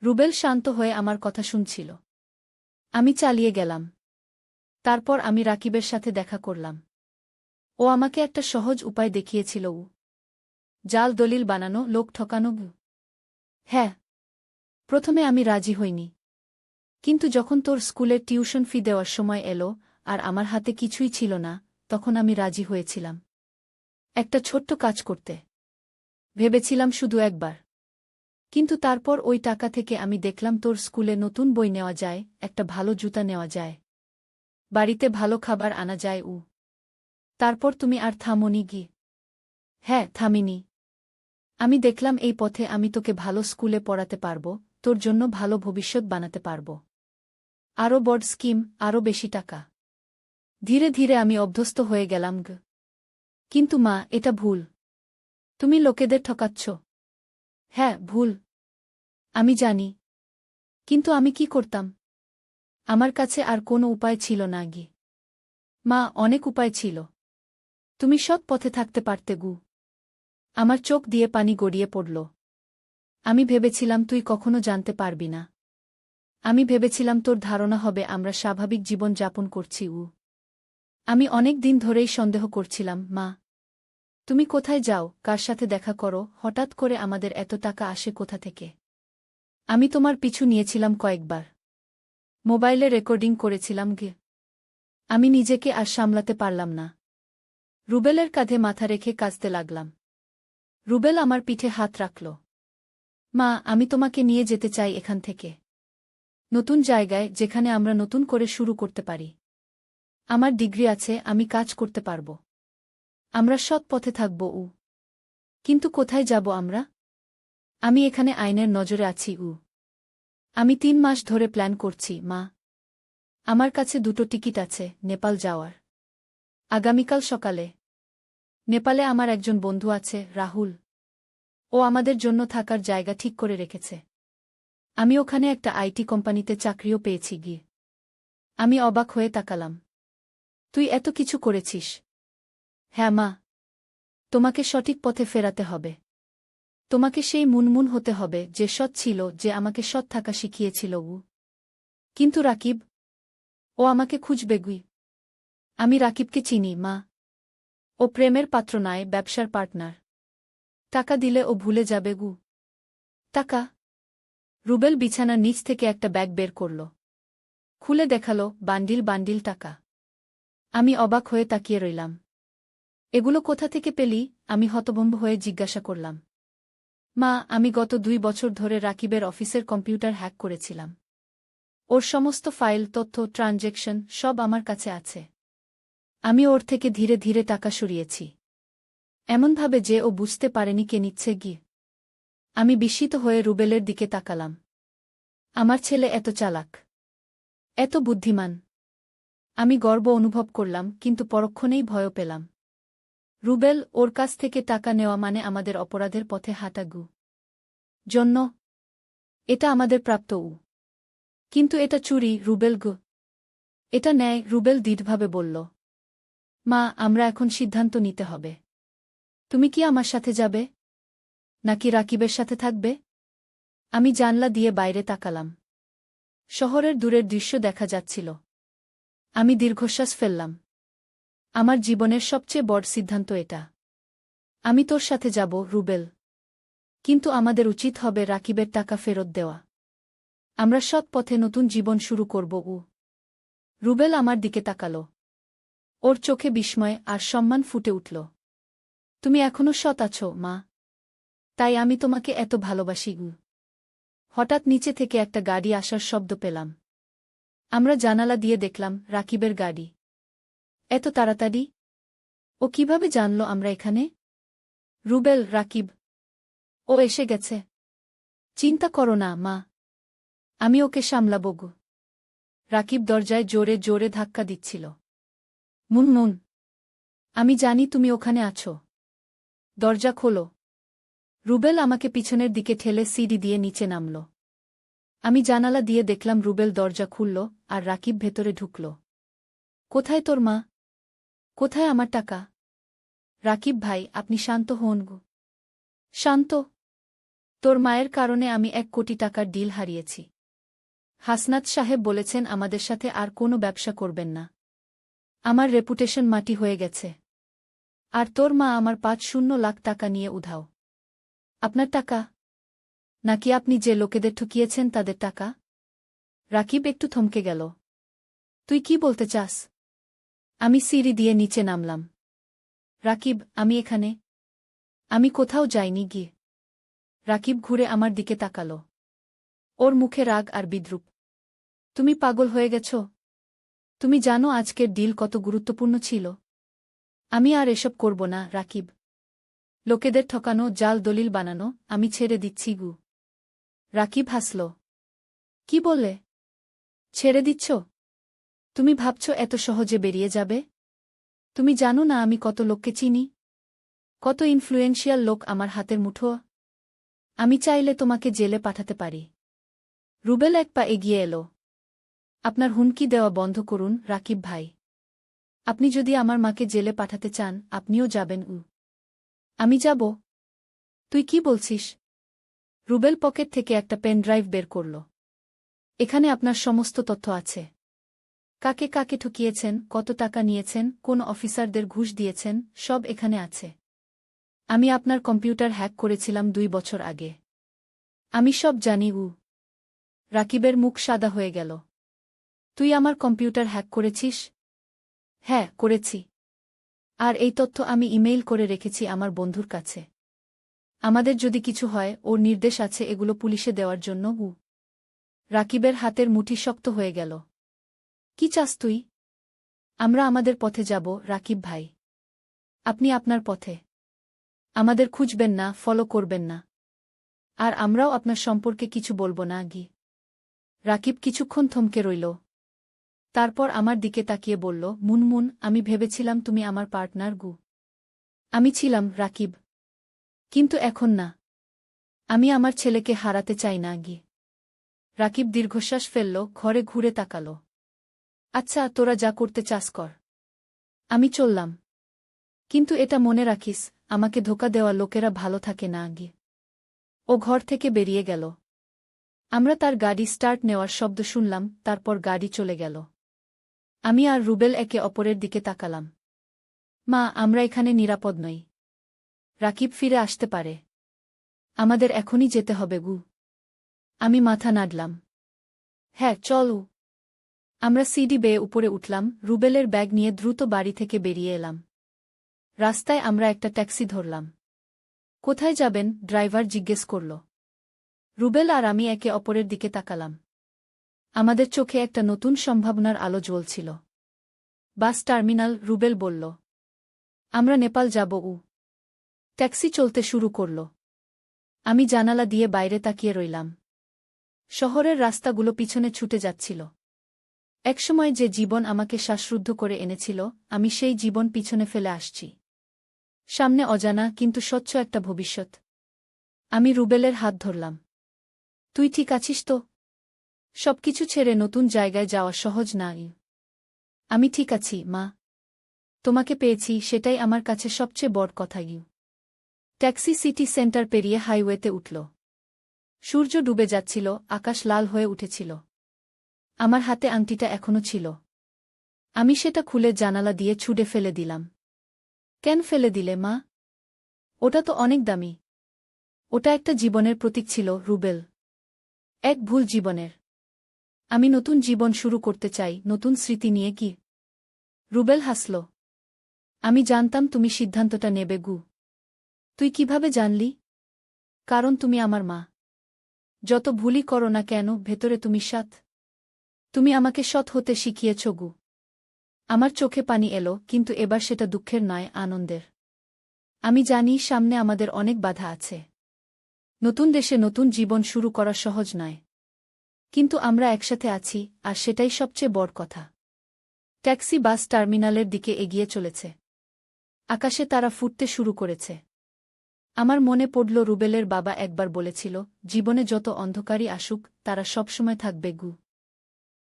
রুবেল শান্ত হয়ে আমার কথা শুনছিল। আমি চালিয়ে গেলাম। তারপর আমি রাকিবের সাথে দেখা করলাম। ও আমাকে একটা সহজ উপায় দেখিয়েছিল। জাল দলিল বানানো, লোক ঠকানো। হ্যাঁ, প্রথমে আমি রাজি হইনি। কিন্তু যখন তোর স্কুলের টিউশন ফি দেওয়ার সময় এলো আর আমার হাতে কিছুই ছিল না, তখন আমি রাজি হয়েছিলাম। একটা ছোট্ট কাজ করতে ভেবেছিলাম শুধু একবার। কিন্তু তারপর ওই টাকা থেকে আমি দেখলাম তোর স্কুলে নতুন বই নেওয়া যায়, একটা ভালো জুতা নেওয়া যায়, বাড়িতে ভালো খাবার আনা যায়। তারপর তুমি আর থামোনি গি? হ্যাঁ, থামিনি। আমি দেখলাম এই পথে আমি তোকে ভালো স্কুলে পড়াতে পারব, তোর জন্য ভালো ভবিষ্যৎ বানাতে পারব। আরও বড় স্কিম, আরও বেশি টাকা। ধীরে ধীরে আমি অভ্যস্ত হয়ে গেলাম। কিন্তু মা, এটা ভুল। তুমি লোকেদের ঠকাচ্ছ। হ্যাঁ, ভুল। আমি জানি। কিন্তু আমি কি করতাম? আমার কাছে আর কোনো উপায় ছিল না গি। মা, অনেক উপায় ছিল। তুমি সৎ পথে থাকতে পারতে গু। আমার চোখ দিয়ে পানি গড়িয়ে পড়ল। আমি ভেবেছিলাম তুই কখনো জানতে পারবি না। আমি ভেবেছিলাম তোর ধারণা হবে আমরা স্বাভাবিক জীবন যাপন করছি। আমি অনেক দিন ধরেই সন্দেহ করছিলাম। মা, তুমি কোথায় যাও, কার সাথে দেখা করো, হঠাৎ করে আমাদের এত টাকা আসে কোথা থেকে? আমি তোমার পিছু নিয়েছিলাম কয়েকবার। মোবাইলে রেকর্ডিং করেছিলাম গে। আমি নিজেকে আর সামলাতে পারলাম না। রুবেলের কাঁধে মাথা রেখে কাঁদতে লাগলাম। রুবেল আমার পিঠে হাত রাখল। মা, আমি তোমাকে নিয়ে যেতে চাই এখান থেকে। নতুন জায়গায়, যেখানে আমরা নতুন করে শুরু করতে পারি। আমার ডিগ্রি আছে, আমি কাজ করতে পারব। আমরা সৎ পথে থাকব। কিন্তু কোথায় যাব আমরা? আমি এখানে আইনের নজরে আছি। আমি 3 মাস ধরে প্ল্যান করছি, মা। আমার কাছে 2টো টিকিট আছে নেপাল যাওয়ার। আগামীকাল সকালে। নেপালে আমার একজন বন্ধু আছে, রাহুল। ও আমাদের জন্য থাকার জায়গা ঠিক করে রেখেছে। আমি ওখানে একটা আইটি কোম্পানিতে চাকরিও পেয়েছি গিয়ে। আমি অবাক হয়ে তাকালাম। তুই এত কিছু করেছিস? হ্যাঁ মা। তোমাকে সঠিক পথে ফেরাতে হবে। তোমাকে সেই মুনমুন হতে হবে যে সৎ ছিল, যে আমাকে সৎ থাকা শিখিয়েছিল। কিন্তু রাকিব? ও আমাকে খুঁজবে গুই। আমি রাকিবকে চিনি, মা। ও প্রেমের পাত্র নয়, ব্যবসার পার্টনার। টাকা দিলে ও ভুলে যাবে। টাকা? রুবেল বিছানার নিচ থেকে একটা ব্যাগ বের করল। খুলে দেখালো বান্ডিল বান্ডিল টাকা। আমি অবাক হয়ে তাকিয়ে রইলাম। এগুলো কোথা থেকে পেলি? আমি হতভম্ব হয়ে জিজ্ঞাসা করলাম। মা, আমি গত 2 বছর ধরে রাকিবের অফিসের কম্পিউটার হ্যাক করেছিলাম। ওর সমস্ত ফাইল, তথ্য, ট্রানজ্যাকশন সব আমার কাছে আছে। আমি ওর থেকে ধীরে ধীরে টাকা সরিয়েছি, এমনভাবে যে ও বুঝতে পারেনি কে নিচ্ছে গিয়ে। আমি বিস্মিত হয়ে রুবেলের দিকে তাকালাম। আমার ছেলে এত চালাক, এত বুদ্ধিমান। আমি গর্ব অনুভব করলাম, কিন্তু পরক্ষণেই ভয়ও পেলাম। রুবেল, ওর কাছ থেকে টাকা নেওয়া মানে আমাদের অপরাধের পথে হাঁটা জন্য। এটা আমাদের প্রাপ্ত। কিন্তু এটা চুরি, রুবেল। এটা ন্যায়, রুবেল দৃঢ়ভাবে বলল। মা, আমরা এখন সিদ্ধান্ত নিতে হবে। তুমি কি আমার সাথে যাবে, নাকি রাকিবের সাথে থাকবে? আমি জানলা দিয়ে বাইরে তাকালাম। শহরের দূরের দৃশ্য দেখা যাচ্ছিল। আমি দীর্ঘশ্বাস ফেললাম। আমার জীবনের সবচেয়ে বড় সিদ্ধান্ত এটা। আমি তোর সাথে যাব, রুবেল। কিন্তু আমাদের উচিত হবে রাকিবের টাকা ফেরত দেওয়া। আমরা সৎ পথে নতুন জীবন শুরু করব। রুবেল আমার দিকে তাকাল। ওর চোখে বিস্ময় আর সম্মান ফুটে উঠল। তুমি এখনো সৎ আছো, মা। তাই আমি তোমাকে এত ভালোবাসি। হঠাৎ নিচে থেকে একটা গাড়ি আসার শব্দ পেলাম। আমরা জানালা দিয়ে দেখলাম রাকিবের গাড়ি। এত তাড়াতাড়ি? ও কিভাবে জানল আমরা এখানে? রুবেল, রাকিব। ও এসে গেছে। চিন্তা করো না, মা। আমি ওকে সামলাব। রাকিব দরজায় জোরে জোরে ধাক্কা দিচ্ছিল। মুনমুন, আমি জানি তুমি ওখানে আছো। দরজা খোলো। রুবেল আমাকে পিছনের দিকে ঠেলে সিঁড়ি দিয়ে নিচে নামল। আমি জানালা দিয়ে দেখলাম রুবেল দরজা খুলল আর রাকিব ভেতরে ঢুকল। কোথায় তোর মা? কোথায় আমার টাকা? রাকিব ভাই, আপনি শান্ত হন। শান্ত? তোর মায়ের কারণে আমি 1 কোটি টাকার ডিল হারিয়েছি। হাসনাত সাহেব বলেছেন আমাদের সাথে আর কোনো ব্যবসা করবেন না। আমার রেপুটেশন মাটি হয়ে গেছে। আর তোর মা আমার 5 লাখ টাকা নিয়ে উধাও। আপনার টাকা? নাকি আপনি যে লোকেদের ঠকিয়েছেন তাদের টাকা? রাকিব একটু থমকে গেল। তুই কি বলতে চাস? আমি সিঁড়ি দিয়ে নিচে নামলাম। রাকিব, আমি এখানে। আমি কোথাও যাইনি গিয়ে। রাকিব ঘুরে আমার দিকে তাকাল। ওর মুখে রাগ আর বিদ্রূপ। তুমি পাগল হয়ে গেছ? তুমি জানো আজকের ডিল কত গুরুত্বপূর্ণ ছিল? আমি আর এসব করব না, রাকিব। লোকেদের ঠকানো, জাল দলিল বানানো আমি ছেড়ে দিচ্ছি। রাকিব হাসল। কি বললে? ছেড়ে দিচ্ছ? তুমি ভাবছ এত সহজে বেরিয়ে যাবে? তুমি জানো না আমি কত লোককে চিনি? কত ইনফ্লুয়েন্সিয়াল লোক আমার হাতের মুঠো। আমি চাইলে তোমাকে জেলে পাঠাতে পারি। রুবেল এক পা এগিয়ে এলো। আপনার হুমকি দেওয়া বন্ধ করুন, রাকিব ভাই। আপনি যদি আমার মাকে জেলে পাঠাতে চান, আপনিও যাবেন। আমি যাব? তুই কি বলছিস? রুবেল পকেট থেকে একটা পেন ড্রাইভ বের করল। এখানে আপনার সমস্ত তথ্য আছে। কাকে কাকে ঠকিয়েছেন, কত টাকা নিয়েছেন, কোন অফিসারদের ঘুষ দিয়েছেন, সব এখানে আছে। আমি আপনার কম্পিউটার হ্যাক করেছিলাম 2 বছর আগে। আমি সব জানি। রাকিবের মুখ সাদা হয়ে গেল। তুই আমার কম্পিউটার হ্যাক করেছিস? হ্যাঁ, করেছি। আর এই তথ্য আমি ইমেইল করে রেখেছি আমার বন্ধুর কাছে। আমাদের যদি কিছু হয়, ওর নির্দেশ আছে এগুলো পুলিশে দেওয়ার জন্য। রাকিবের হাতের মুঠি শক্ত হয়ে গেল। কি চাস তুই? আমরা আমাদের পথে যাব, রাকিব ভাই। আপনি আপনার পথে। আমাদের খুঁজবেন না, ফলো করবেন না। আর আমরাও আপনার সম্পর্কে কিছু বলবো না। রাকিব কিছুক্ষণ থমকে রইল। তারপর আমার দিকে তাকিয়ে বলল, মুনমুন, আমি ভেবেছিলাম তুমি আমার পার্টনার। আমি ছিলাম, রাকিব। কিন্তু এখন না। আমি আমার ছেলেকে হারাতে চাই না। রাকিব দীর্ঘশ্বাস ফেলল, ঘরে ঘুরে তাকাল। আচ্ছা, তোরা যা করতে চাস কর। আমি চললাম। কিন্তু এটা মনে রাখিস, আমাকে ধোঁকা দেওয়া লোকেরা ভালো থাকে না। ও ঘর থেকে বেরিয়ে গেল। আমরা তার গাড়ি স্টার্ট নেওয়ার শব্দ শুনলাম, তারপর গাড়ি চলে গেল। আমি আর রুবেল একে অপরের দিকে তাকালাম। মা, আমরা এখানে নিরাপদ নই। রাকিব ফিরে আসতে পারে। আমাদের এখনই যেতে হবে। আমি মাথা নাড়লাম। হ্যাঁ, চল। আমরা সিঁড়ি বেয়ে উপরে উঠলাম, রুবেলের ব্যাগ নিয়ে দ্রুত বাড়ি থেকে বেরিয়ে এলাম। রাস্তায় আমরা একটা ট্যাক্সি ধরলাম। কোথায় যাবেন? ড্রাইভার জিজ্ঞেস করল। রুবেল আর আমি একে অপরের দিকে তাকালাম। আমাদের চোখে একটা নতুন সম্ভাবনার আলো জ্বলছিল। বাস টার্মিনাল, রুবেল বলল। আমরা নেপাল যাব। ট্যাক্সি চলতে শুরু করল। আমি জানালা দিয়ে বাইরে তাকিয়ে রইলাম। শহরের রাস্তাগুলো পিছনে ছুটে যাচ্ছিল। একসময় যে জীবন আমাকে শ্বাসরুদ্ধ করে এনেছিল, আমি সেই জীবন পিছনে ফেলে আসছি। সামনে অজানা কিন্তু স্বচ্ছ একটা ভবিষ্যৎ। আমি রুবেলের হাত ধরলাম। তুই ঠিক আছিস তো? সবকিছু ছেড়ে নতুন জায়গায় যাওয়া সহজ না। আমি ঠিক আছি, মা। তোমাকে পেয়েছি, সেটাই আমার কাছে সবচেয়ে বড় কথা। ট্যাক্সি সিটি সেন্টার পেরিয়ে হাইওয়েতে উঠল। সূর্য ডুবে যাচ্ছিল, আকাশ লাল হয়ে উঠেছিল। আমার হাতে আংটিটা এখনো ছিল। আমি সেটা খুলে জানালা দিয়ে ছুঁড়ে ফেলে দিলাম। কেন ফেলে দিলে, মা? ওটা তো অনেক দামি। ওটা একটা জীবনের প্রতীক ছিল, রুবেল। এক ভুল জীবনের। আমি নতুন জীবন শুরু করতে চাই, নতুন স্মৃতি নিয়ে। কি? রুবেল হাসল। আমি জানতাম তুমি সিদ্ধান্তটা নেবে। তুই কিভাবে জানলি? কারণ তুমি আমার মা। যত ভুলই করো না কেন, ভেতরে তুমি সৎ। তুমি আমাকে সৎ হতে শিখিয়েছ। আমার চোখে পানি এলো, কিন্তু এবার সেটা দুঃখের নয়, আনন্দের। আমি জানি সামনে আমাদের অনেক বাধা আছে। নতুন দেশে নতুন জীবন শুরু করা সহজ নয়। কিন্তু আমরা একসাথে আছি, আর সেটাই সবচেয়ে বড় কথা। ট্যাক্সি বাস টার্মিনালের দিকে এগিয়ে চলেছে। আকাশে তারা ফুটতে শুরু করেছে। আমার মনে পড়ল রুবেলের বাবা একবার বলেছিল, জীবনে যত অন্ধকারই আসুক, তারা সবসময় থাকবে।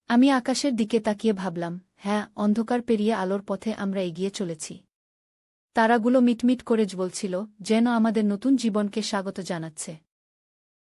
আমি আকাশের দিকে তাকিয়ে ভাবলাম, হ্যাঁ, অন্ধকার পেরিয়ে আলোর পথে আমরা এগিয়ে চলেছি। তারাগুলো মিটমিট করে জ্বলছিল, যেন আমাদের নতুন জীবনকে স্বাগত জানাচ্ছে।